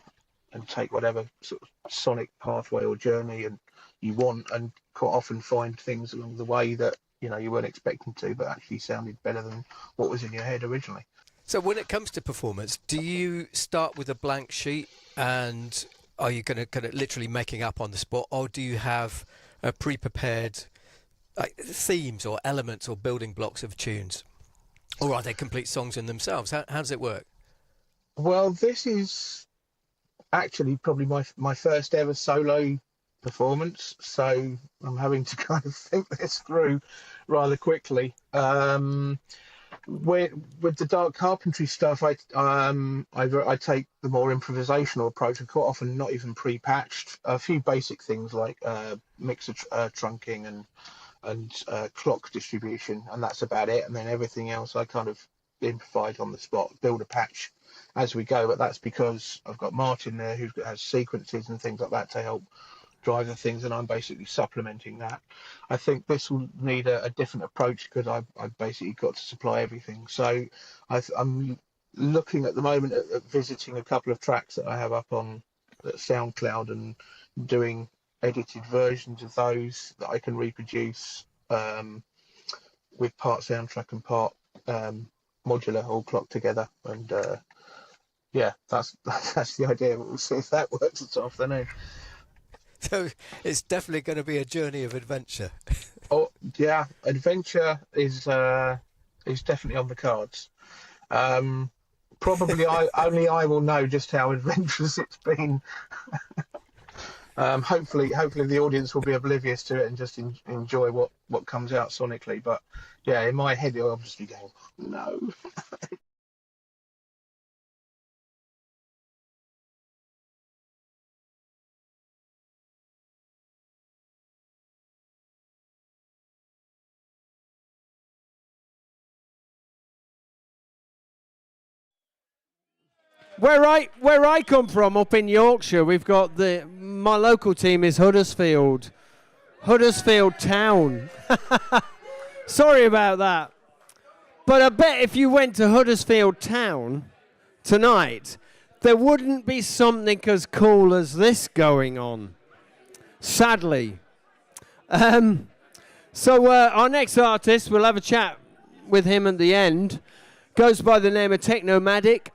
take whatever sort of sonic pathway or journey and you want, and quite often find things along the way that you weren't expecting to, but actually sounded better than what was in your head originally. So when it comes to performance, do you start with a blank sheet and are you going to kind of literally making up on the spot, or do you have a pre-prepared themes or elements or building blocks of tunes, or are they complete songs in themselves? How does it work? Well, this is actually probably my first ever solo performance, so I'm having to kind of think this through rather quickly. With the Dark Carpentry stuff, I take the more improvisational approach, and quite often not even pre-patched. A few basic things like mixer trunking and clock distribution, and that's about it. And then everything else I kind of improvise on the spot, build a patch as we go. But that's because I've got Martin there who has sequences and things like that to help drive the things, and I'm basically supplementing that. I think this will need a different approach because I've basically got to supply everything. So I'm looking at the moment at visiting a couple of tracks that I have up on at SoundCloud and doing edited versions of those that I can reproduce with part soundtrack and part modular all clocked together. And yeah, that's the idea. We'll see if that works this afternoon. So it's definitely going to be a journey of adventure. Oh yeah, adventure is definitely on the cards. Probably only I will know just how adventurous it's been. Hopefully the audience will be oblivious to it and just enjoy what comes out sonically. But yeah, in my head, it'll obviously go, no. Where I come from, up in Yorkshire, we've got my local team is Huddersfield Town. Sorry about that. But I bet if you went to Huddersfield Town tonight, there wouldn't be something as cool as this going on. Sadly. So our next artist, we'll have a chat with him at the end, goes by the name of Technomadic,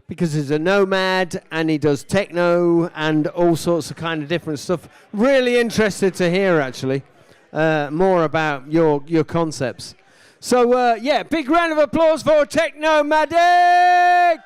because he's a nomad and he does techno and all sorts of kind of different stuff. Really interested to hear, actually, more about your concepts. So, yeah, big round of applause for Technomadic!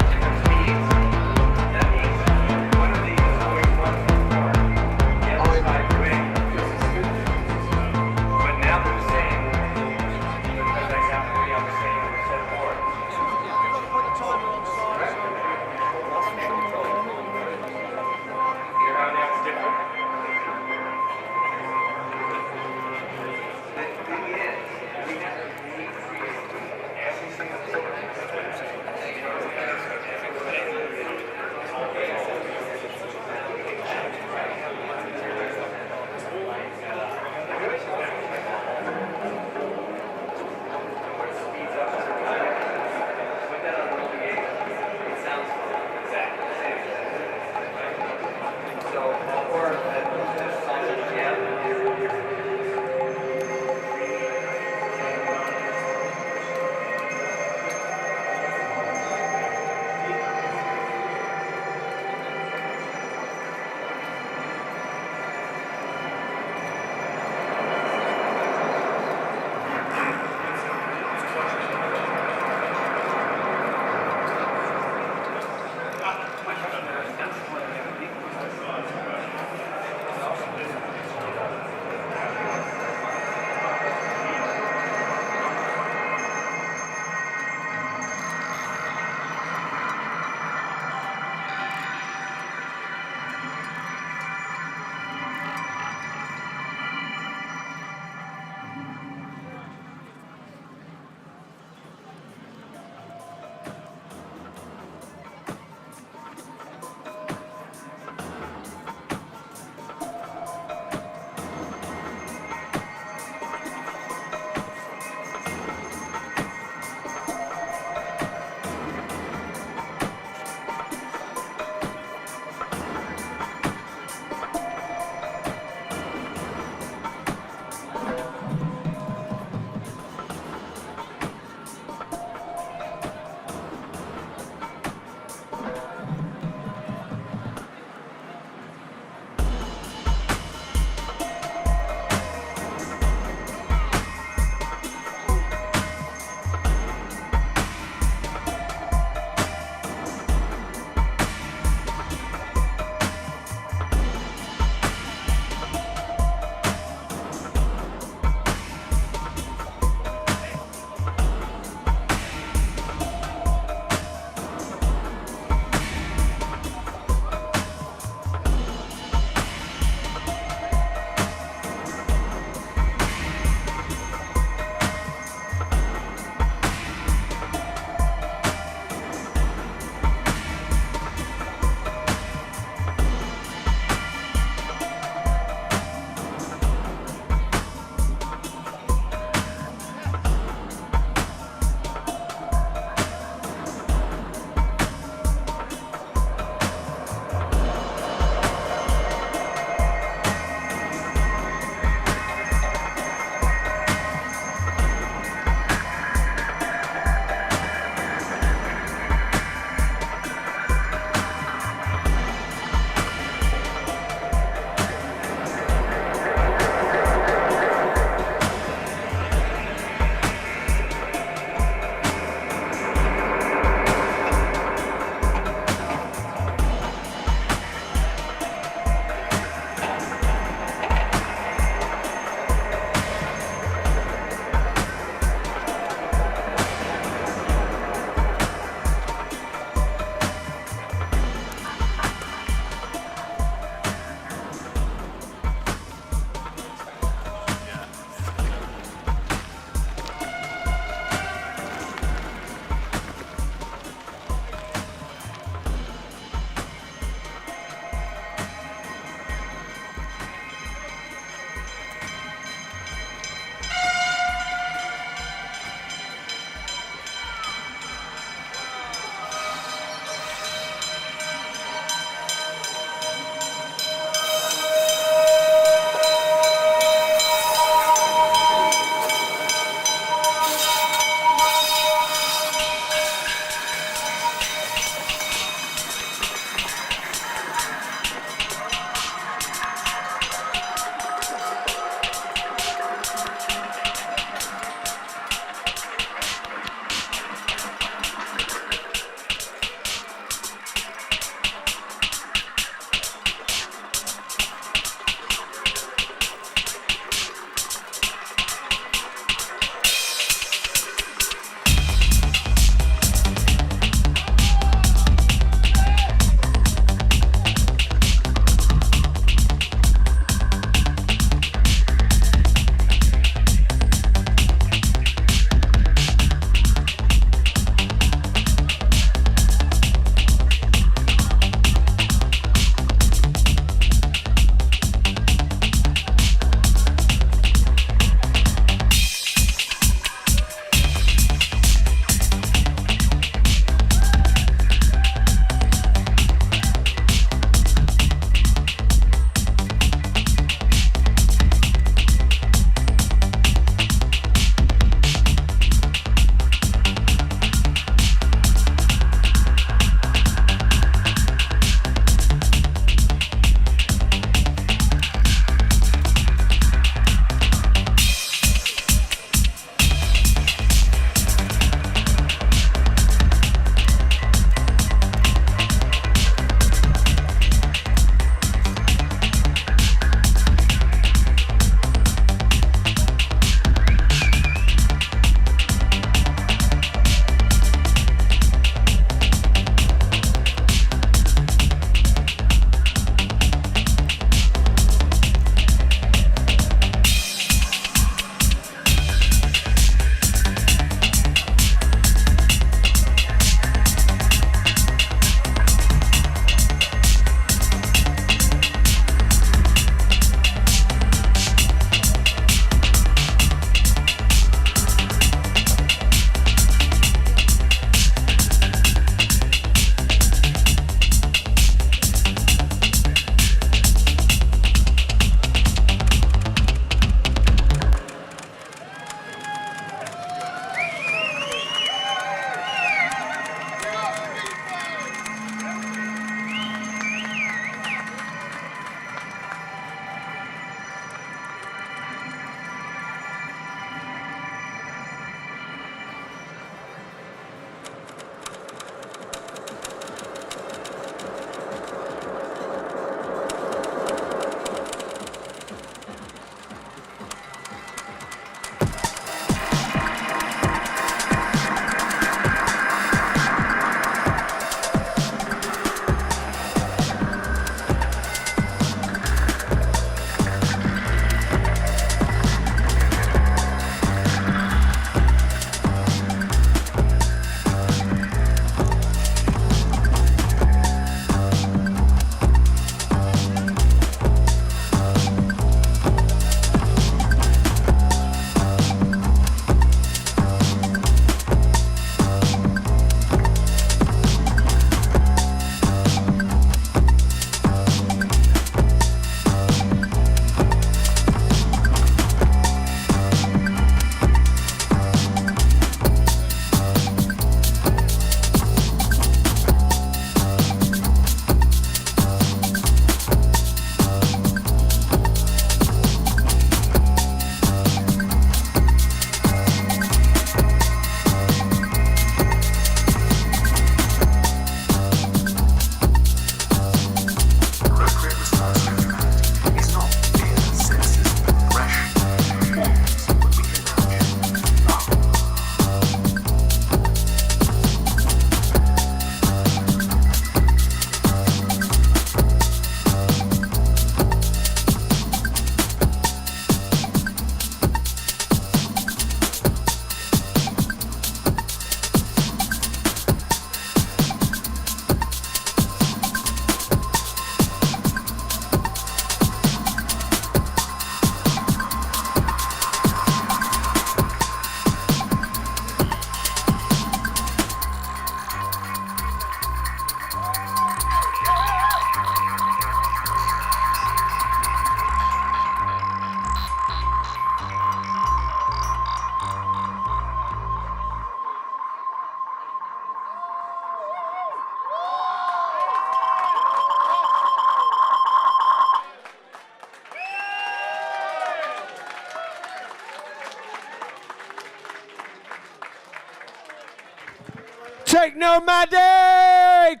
Technomadic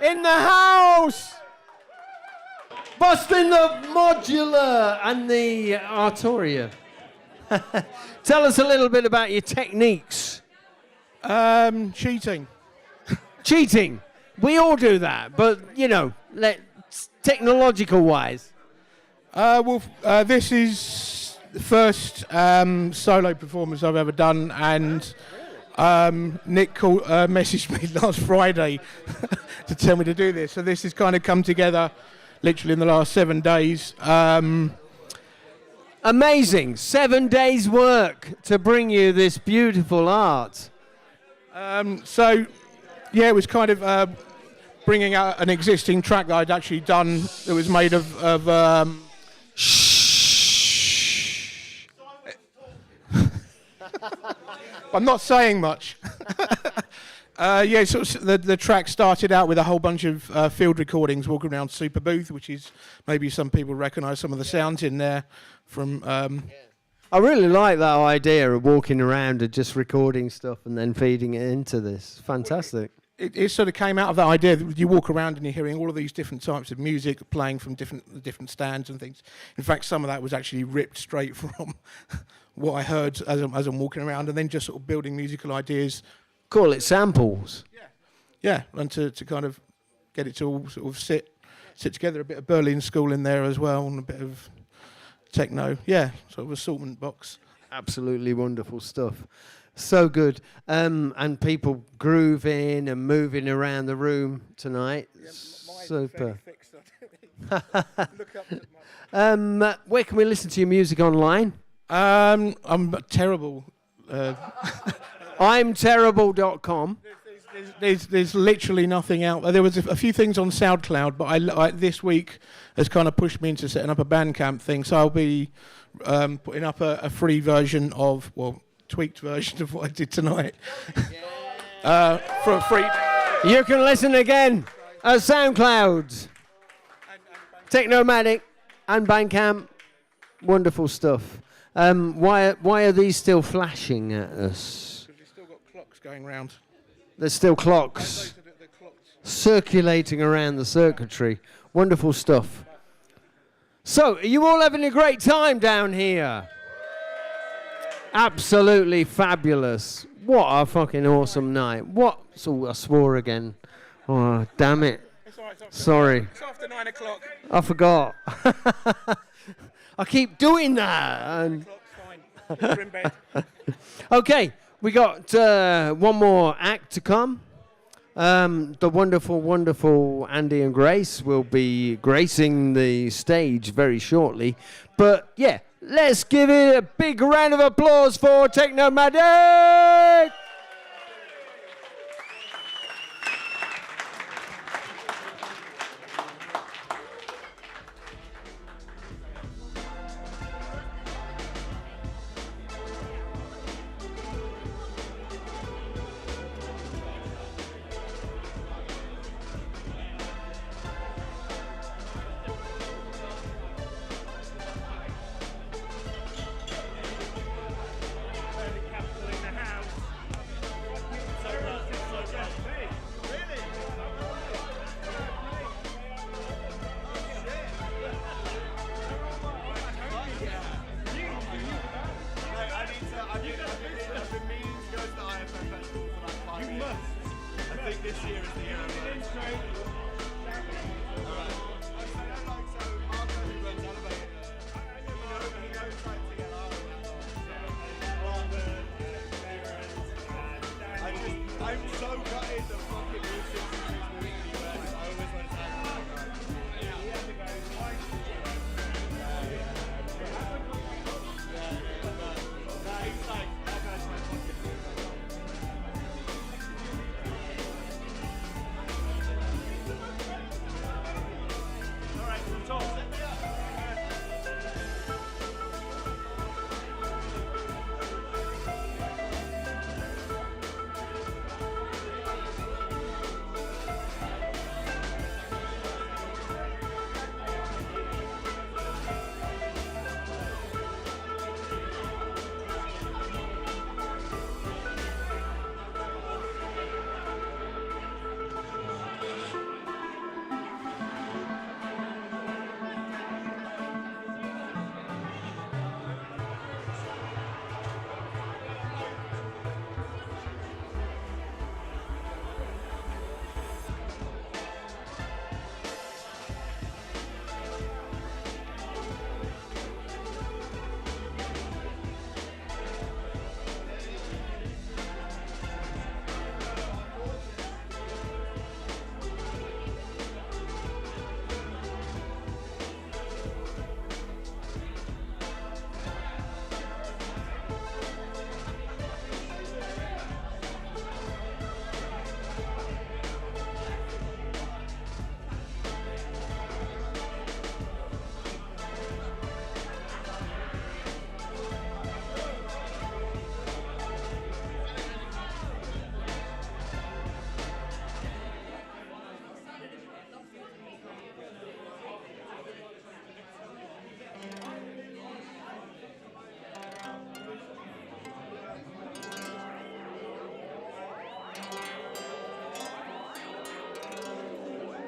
in the house. Busting the modular and the Arturia. Tell us a little bit about your techniques. Cheating. Cheating. We all do that, but, you know, technological wise. This is the first solo performance I've ever done, and Nick messaged me last Friday to tell me to do this. So this has kind of come together literally in the last 7 days. Amazing. 7 days work to bring you this beautiful art. So, yeah, it was kind of bringing out an existing track that I'd actually done that was made of I'm not saying much. Yeah, so the track started out with a whole bunch of field recordings walking around Super Booth, which is maybe some people recognise some of the sounds in there from... I really like that idea of walking around and just recording stuff and then feeding it into this. Fantastic. It sort of came out of that idea that you walk around and you're hearing all of these different types of music playing from different stands and things. In fact, some of that was actually ripped straight from what I heard as I'm walking around, and then just sort of building musical ideas. Call it samples. Yeah, and to kind of get it to all sort of sit together. A bit of Berlin School in there as well, and a bit of techno. Yeah, sort of assortment box. Absolutely wonderful stuff. So good. And people grooving and moving around the room tonight. Yeah, super. Where can we listen to your music online? I'm terrible. I'mTerrible.com. There's literally nothing out there. There was a few things on SoundCloud, but I this week has kind of pushed me into setting up a Bandcamp thing. So I'll be putting up a free version of, tweaked version of what I did tonight. For a free. You can listen again at SoundCloud, Technomadic, and Bandcamp. Wonderful stuff. Why are these still flashing at us? Because we've still got clocks going round. There's still clocks circulating around the circuitry. Wonderful stuff. So, are you all having a great time down here? Absolutely fabulous. What a fucking awesome night. What? So I swore again. Oh, damn it. Sorry. It's after 9 o'clock. I forgot. I keep doing that. And We're in bed. Okay, we got one more act to come. The wonderful, wonderful Andy and Grace will be gracing the stage very shortly. But yeah, let's give it a big round of applause for Technomadic!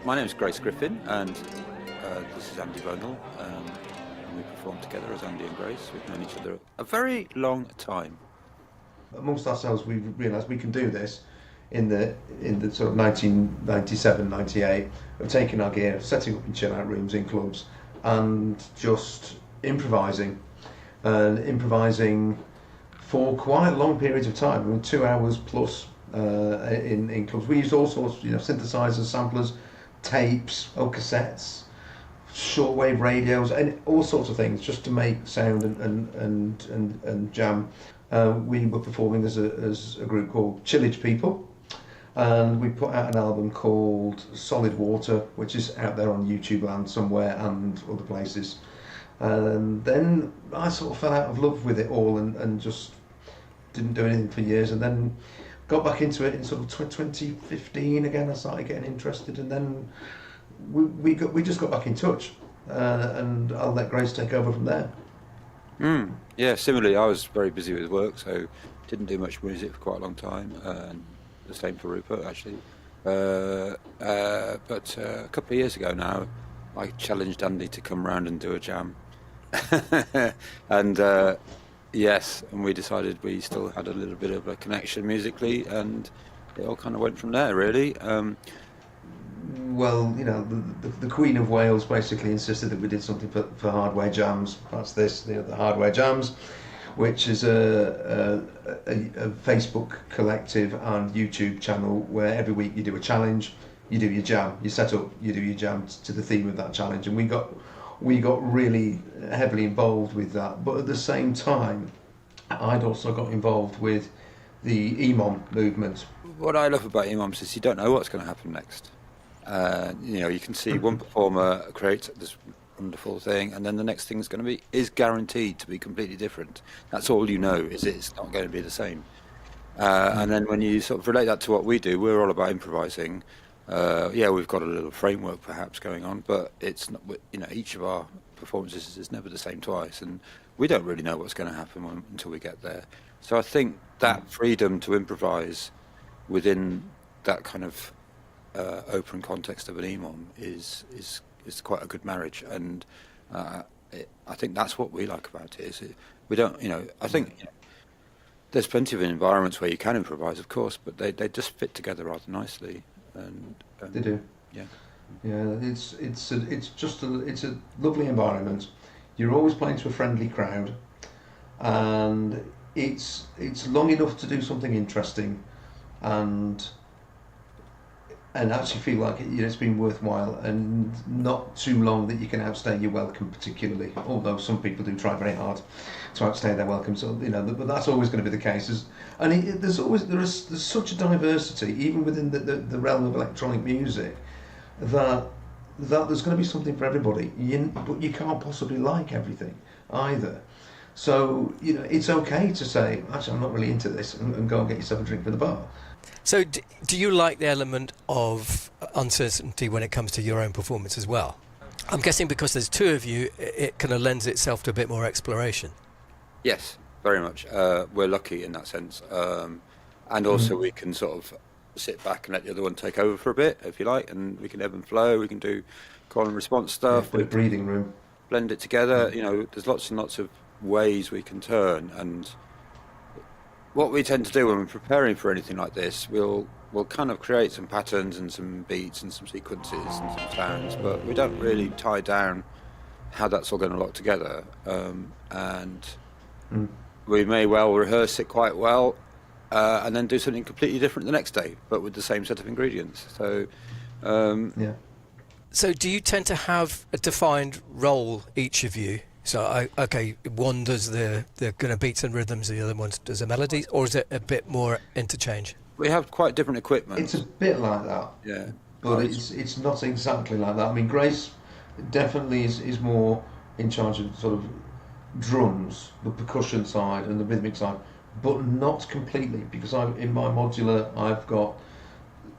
My name's Griffin, and this is Andy Vonal. And we perform together as Andy and Grace. We've known each other a very long time. Amongst ourselves, we realised we can do this in the sort of 1997, 98, of taking our gear, setting up in chill-out rooms in clubs, and just improvising, for quite long periods of time. I mean, 2 hours plus in clubs. We used all sorts, synthesizers, samplers, tapes, cassettes, shortwave radios, and all sorts of things just to make sound and jam. We were performing as a group called Chillage People, and we put out an album called Solid Water, which is out there on YouTube land somewhere and other places. And then I sort of fell out of love with it all and just didn't do anything for years, and then got back into it in sort of 2015 again. I started getting interested, and then we just got back in touch, and I'll let Grace take over from there. Yeah, similarly, I was very busy with work, so didn't do much music for quite a long time, and the same for Rupert, actually. But a couple of years ago now, I challenged Andy to come round and do a jam. And yes, and we decided we still had a little bit of a connection musically, and it all kind of went from there, really. Well, the Queen of Wales basically insisted that we did something for Hardware Jams. That's this, the Hardware Jams, which is a Facebook collective and YouTube channel where every week you do a challenge, you do your jam, you set up, you do your jam to the theme of that challenge, and we got really heavily involved with that. But at the same time, I'd also got involved with the Emom movement. What I love about Emoms is you don't know what's going to happen next. You can see one performer create this wonderful thing, and then the next thing is guaranteed to be completely different. That's all you know, is it's not going to be the same. And then when you sort of relate that to what we do, we're all about improvising. We've got a little framework perhaps going on, but it's not. Each of our performances is never the same twice, and we don't really know what's going to happen until we get there. So I think that freedom to improvise within that kind of open context of an Emom is quite a good marriage, and I think that's what we like about it. We don't, I think there's plenty of environments where you can improvise, of course, but they just fit together rather nicely. And they do. Yeah. It's a lovely environment. You're always playing to a friendly crowd, and it's long enough to do something interesting, and actually feel like it's been worthwhile, and not too long that you can outstay your welcome, particularly. Although some people do try very hard to outstay their welcome, so but that's always going to be the case. There's such a diversity, even within the realm of electronic music, that there's going to be something for everybody. But you can't possibly like everything either. So it's okay to say, actually, I'm not really into this, and go and get yourself a drink from the bar. So do you like the element of uncertainty when it comes to your own performance as well? I'm guessing because there's two of you, it kind of lends itself to a bit more exploration. Yes, very much. We're lucky in that sense. And also we can sort of sit back and let the other one take over for a bit, if you like, and we can ebb and flow. We can do call and response stuff. Bit of breathing room. Blend it together. There's lots and lots of ways we can turn, and what we tend to do when we're preparing for anything like this, we'll kind of create some patterns and some beats and some sequences and some sounds, but we don't really tie down how that's all going to lock together. We may well rehearse it quite well, and then do something completely different the next day, but with the same set of ingredients. So, So do you tend to have a defined role, each of you? So, one does the kind of beats and rhythms, the other one does the melodies, or is it a bit more interchange? We have quite different equipment. It's a bit like that. Yeah. But it's not exactly like that. I mean, Grace definitely is more in charge of sort of drums, the percussion side and the rhythmic side, but not completely, because in my modular I've got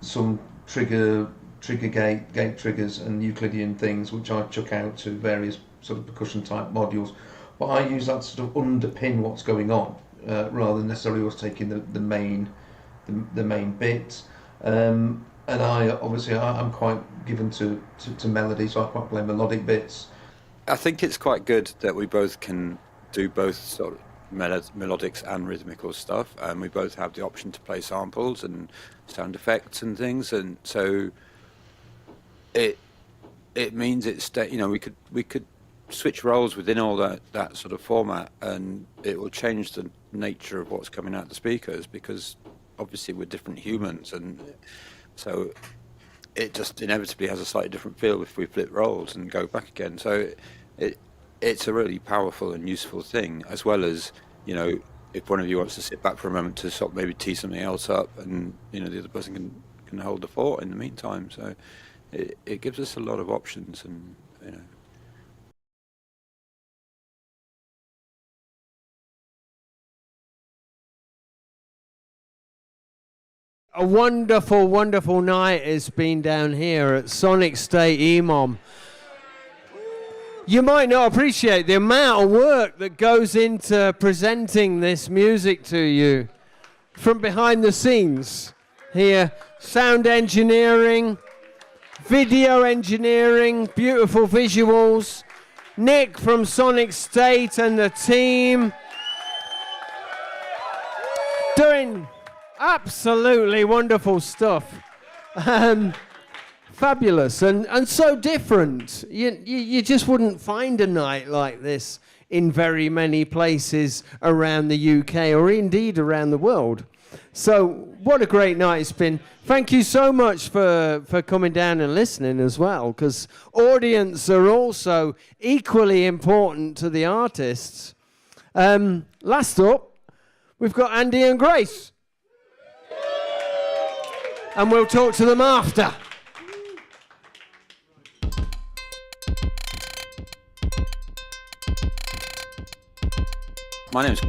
some trigger gate triggers and Euclidean things which I chuck out to various sort of percussion type modules, but I use that to sort of underpin what's going on, rather than necessarily us taking the main bits. and I'm quite given to melody, so I quite play melodic bits. I think it's quite good that we both can do both sort of melodics and rhythmical stuff, and we both have the option to play samples and sound effects and things, and so it means we could switch roles within all that sort of format, and it will change the nature of what's coming out the speakers, because obviously we're different humans, and so it just inevitably has a slightly different feel if we flip roles and go back again. So it's a really powerful and useful thing, as well as, if one of you wants to sit back for a moment to sort of maybe tee something else up, and the other person can hold the fort in the meantime. So it gives us a lot of options, and A wonderful, wonderful night it's been down here at Sonicstate Emom. You might not appreciate the amount of work that goes into presenting this music to you. From behind the scenes here, sound engineering, video engineering, beautiful visuals. Nick from Sonicstate and the team doing absolutely wonderful stuff. Fabulous and so different. You just wouldn't find a night like this in very many places around the UK or indeed around the world. So what a great night it's been. Thank you so much for coming down and listening as well, because audience are also equally important to the artists. Last up, we've got Andy and Grace. And we'll talk to them after. my name's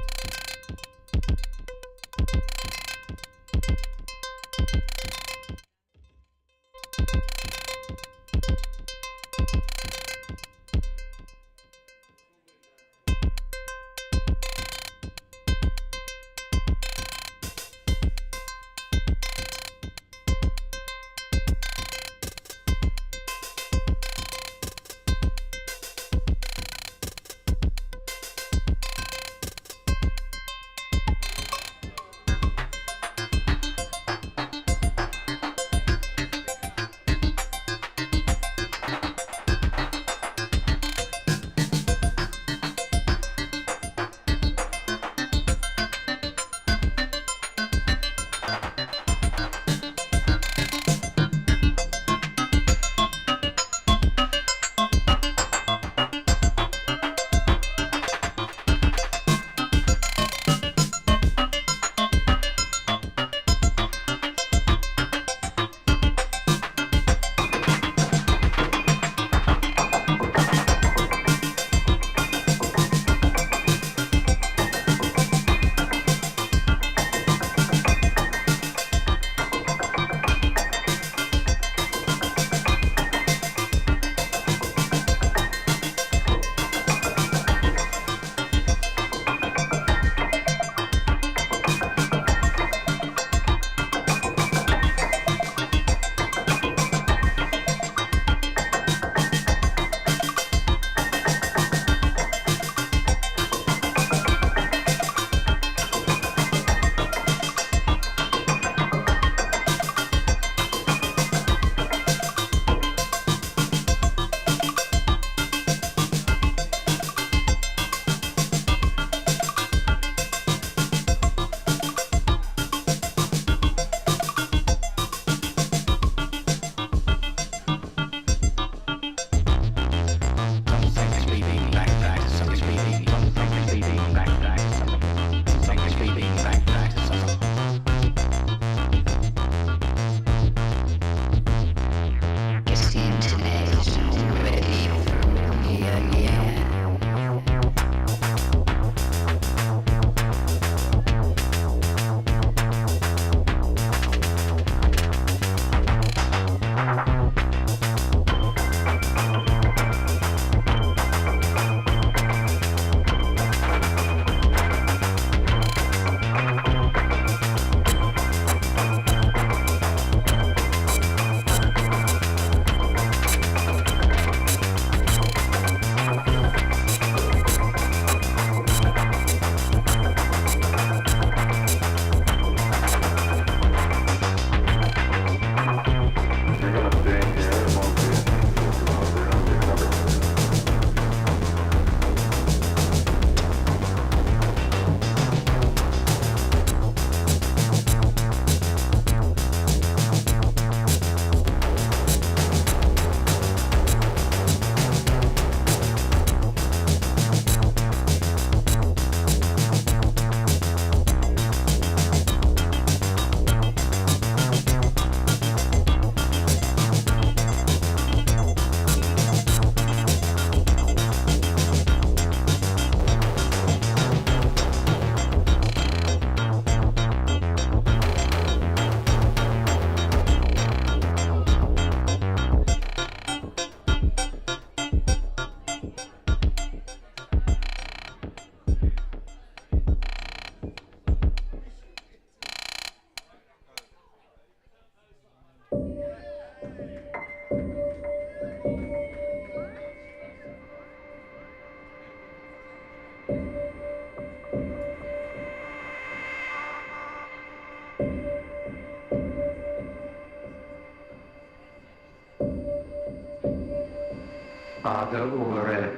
Adel over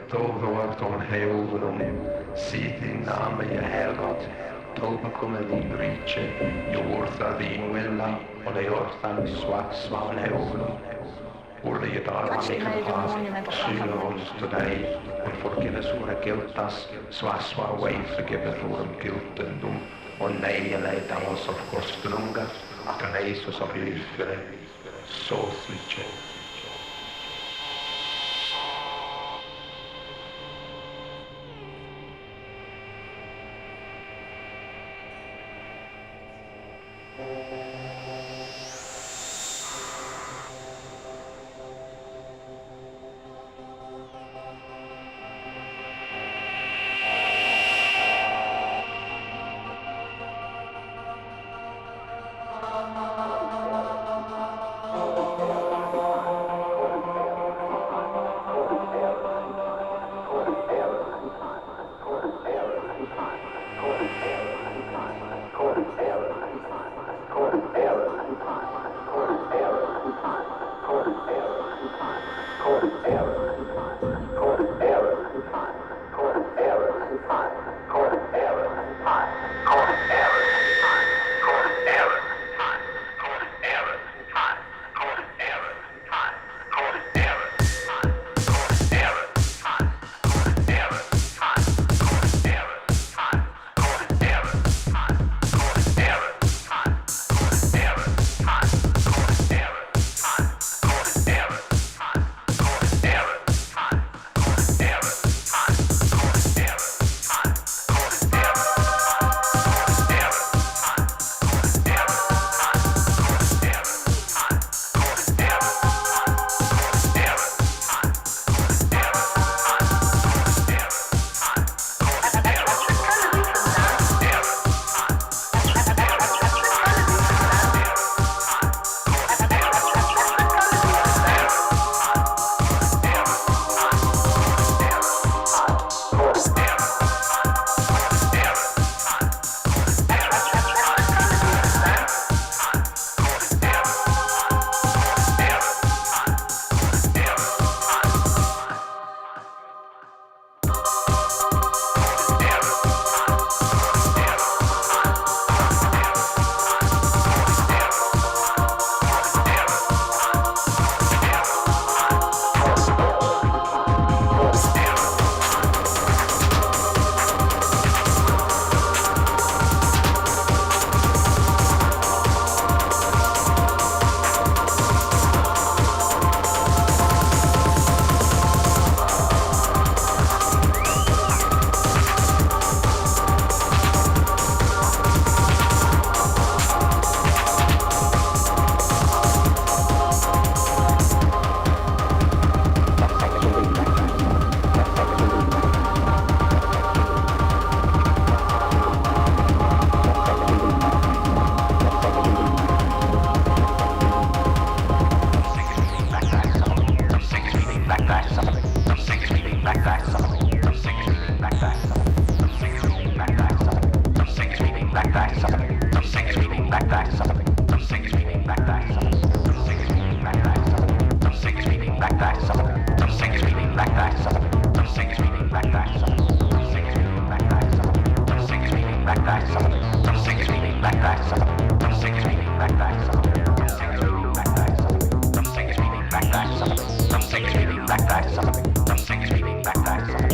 toverwacht om heuvelen, ziet in namen je helgat, tolpen komen die rietje, je wordt dat in willa, och det gör fan svan heuvelen. Borde je daar aan liggen vast, synen ons till dig, och folket är stora giltas, sva way förgivet för dem giltendom, och nej jag letar oss av kostrunga, att han är så som huvud, så slitje. Backpack.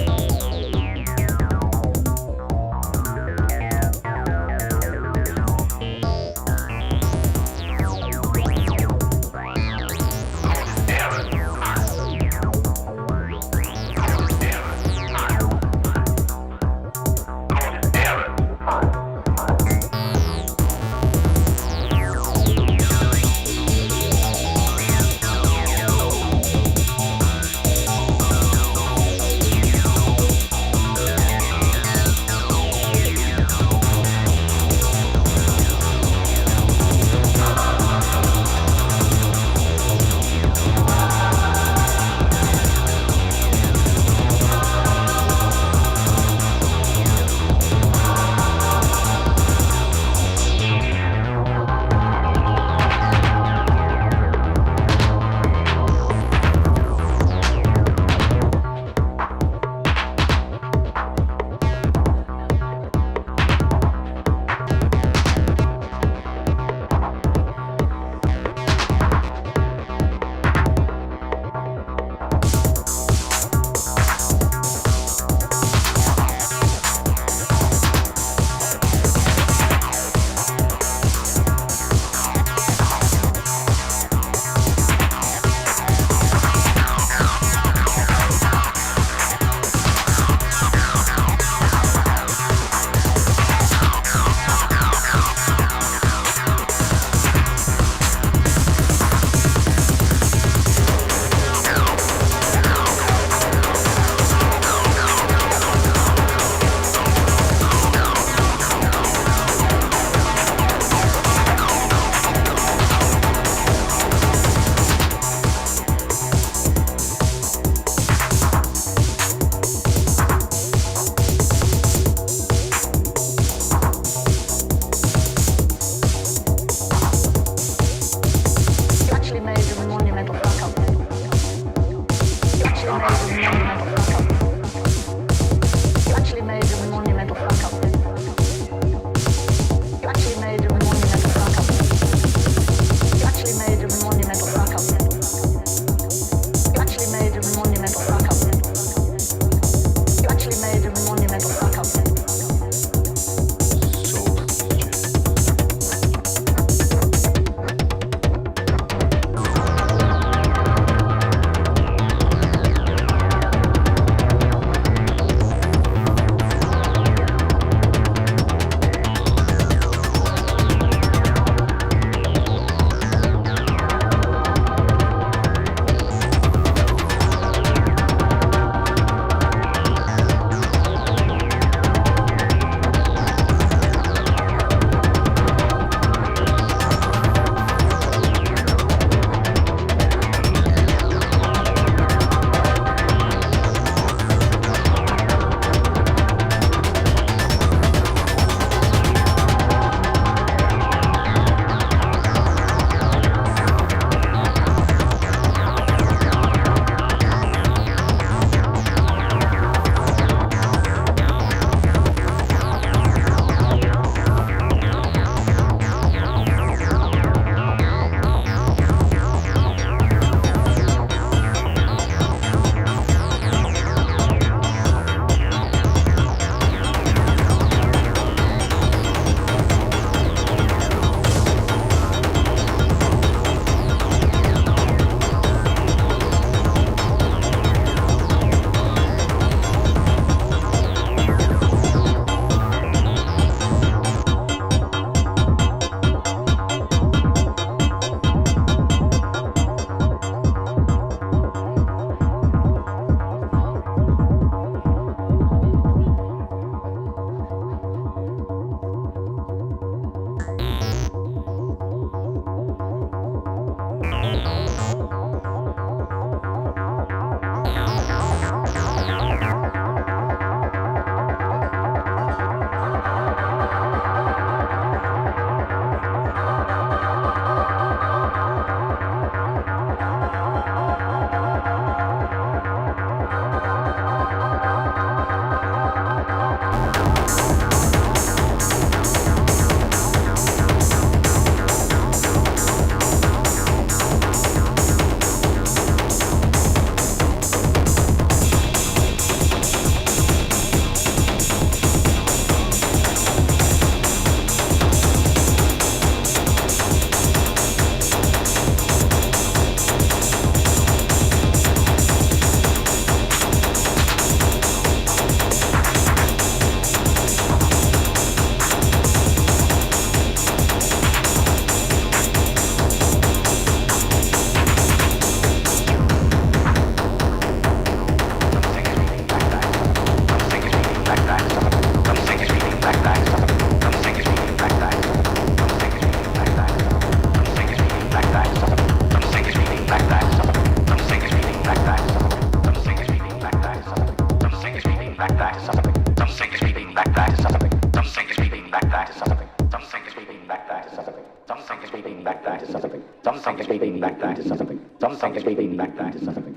back to something. Something is beating back to something. Something is beating back to something. Something is beating back to something. Something is beating back to something. Something is beating back to something. Something is beating back to something.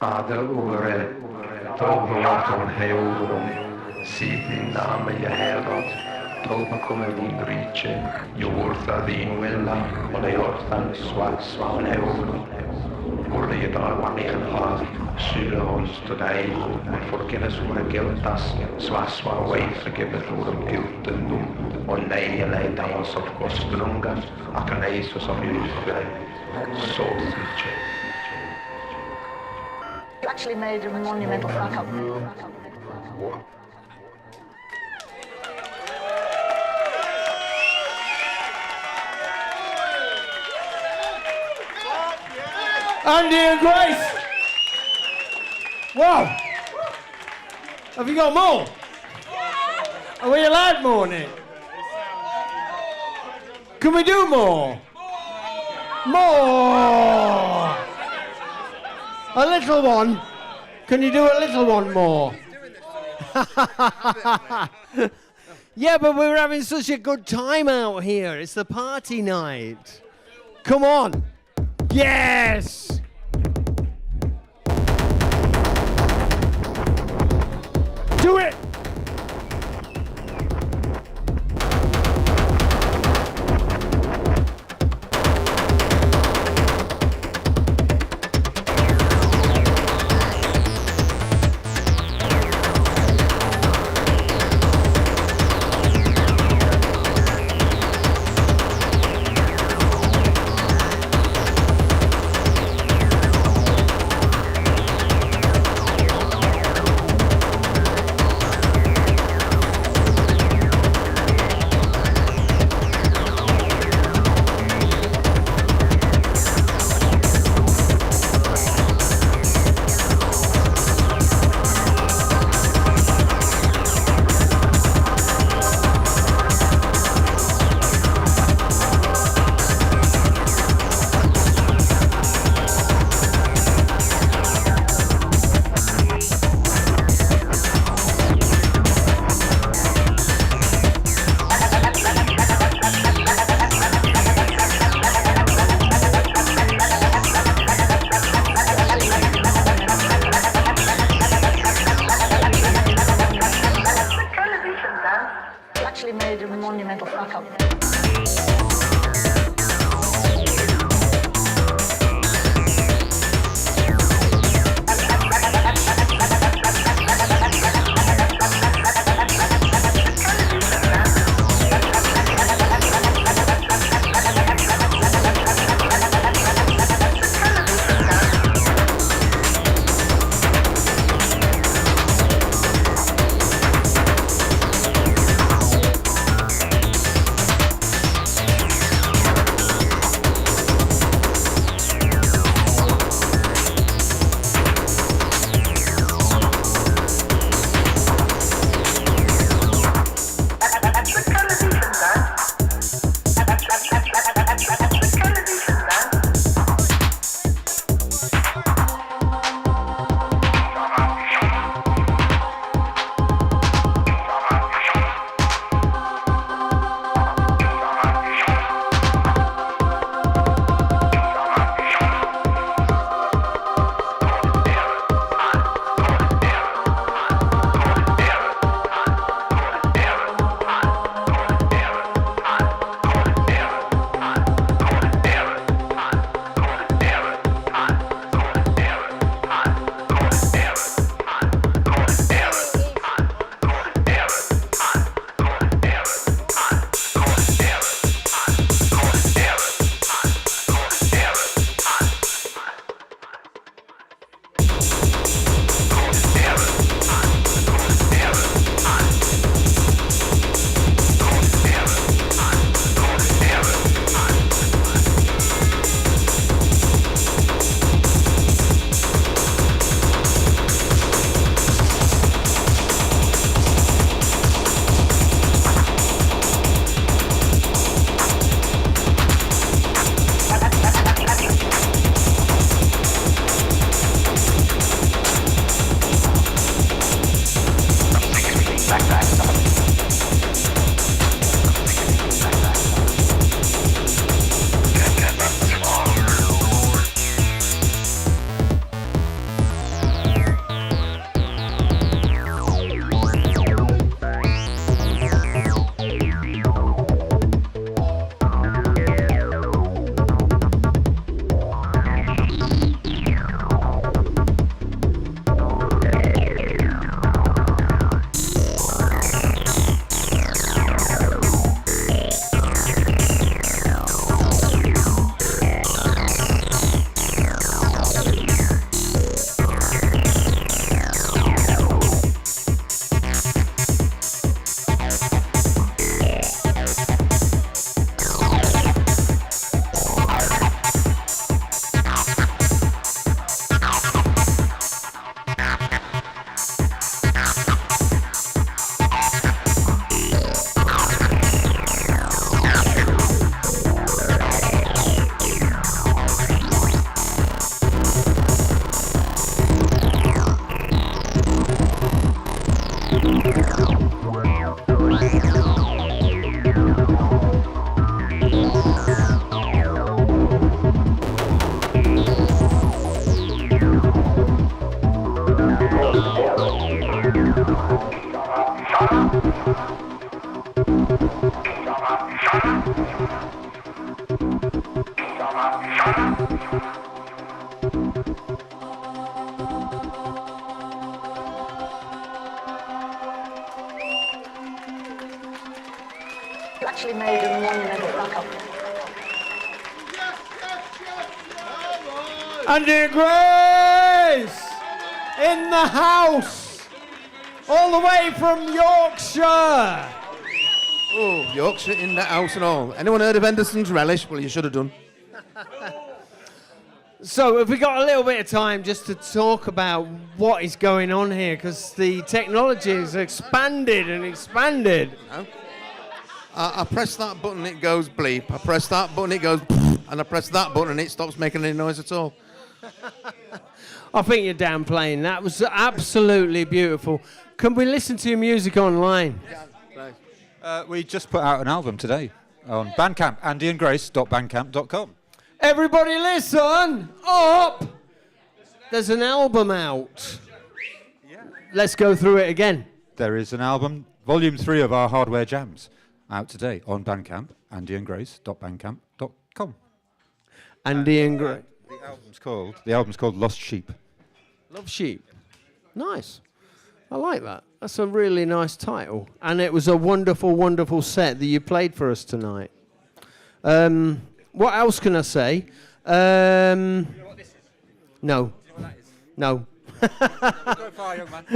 Over overal zo'n heel ziet in namen je helgat. Tolpa come un rice, je hoort dat in wella, maar je hoort van zwart zwaar heel. Hoorde je daar wat liggen gaat, zullen ons tot eigen, maar voor kennis voor een geldtas, zwaar wezen geven voor een geld te doen. En nee, je leidt aan ons op kosten omgaan, akker nee, zoals op je zo riche. You actually made a monumental fuck up. Andy and Grace! Wow! Have you got more? Are we allowed more, Nick? Can we do more? More! A little one. Can you do a little one more? Yeah, but we're having such a good time out here. It's the party night. Come on. Yes! Do it! You actually made a monumental fuck up. Andy Grace in the house, all the way from Yorkshire. Oh, Yorkshire in the house and all. Anyone heard of Henderson's Relish? Well, you should have done. So have we got a little bit of time just to talk about what is going on here? Because the technology has expanded and expanded. No. I press that button, it goes bleep. I press that button, it goes and I press that button and it stops making any noise at all. I think you're downplaying. That was absolutely beautiful. Can we listen to your music online? We just put out an album today on Bandcamp, andyandgrace.bandcamp.com. Everybody listen up. There's an album out. Let's go through it again. There is an album, volume 3 of our hardware jams, out today on Bandcamp, andyandgrace.bandcamp.com. Andy and Grace. The album's called Lost Sheep. Love Sheep. Nice. I like that. That's a really nice title. And it was a wonderful, wonderful set that you played for us tonight. What else can I say? No. No. Go far, young man.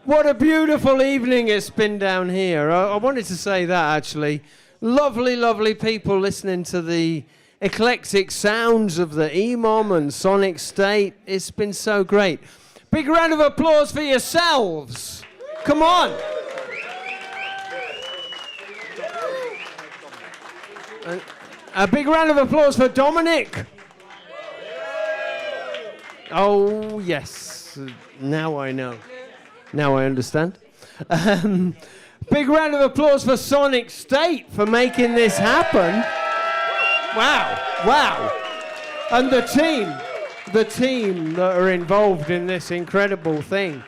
What a beautiful evening it's been down here. I wanted to say that, actually. Lovely, lovely people listening to the eclectic sounds of the Emom and Sonicstate. It's been so great. Big round of applause for yourselves. Come on. A big round of applause for Dominic. Oh, yes. Now I know. Now I understand. Big round of applause for Sonicstate for making this happen. Wow. Wow. And the team that are involved in this incredible thing.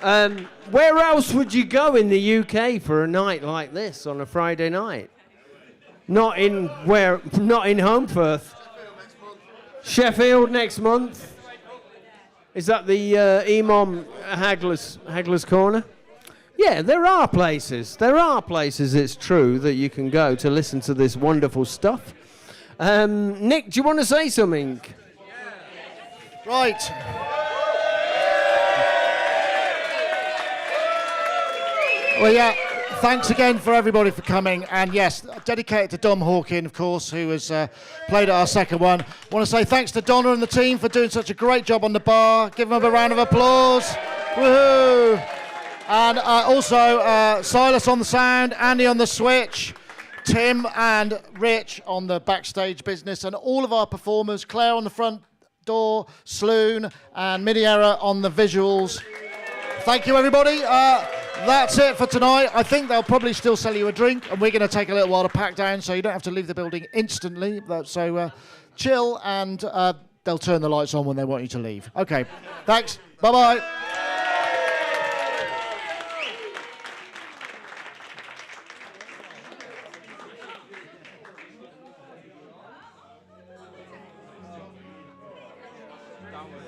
Where else would you go in the UK for a night like this on a Friday night? Not in Homefirth. Sheffield next month. Is that the Emom Haggler's Corner? Yeah, there are places. There are places, it's true, that you can go to listen to this wonderful stuff. Nick, do you want to say something? Right. Well, yeah, thanks again for everybody for coming. And yes, dedicated to Dom Hawkin, of course, who has played at our second one. I want to say thanks to Donna and the team for doing such a great job on the bar. Give them a round of applause. Woohoo! And also Silas on the sound, Andy on the switch, Tim and Rich on the backstage business, and all of our performers, Claire on the front door, Sloon and Midiera on the visuals. Thank you, everybody. That's it for tonight. I think they'll probably still sell you a drink, and we're going to take a little while to pack down, so you don't have to leave the building instantly. So chill, and they'll turn the lights on when they want you to leave. Okay, thanks. Bye-bye. Downward.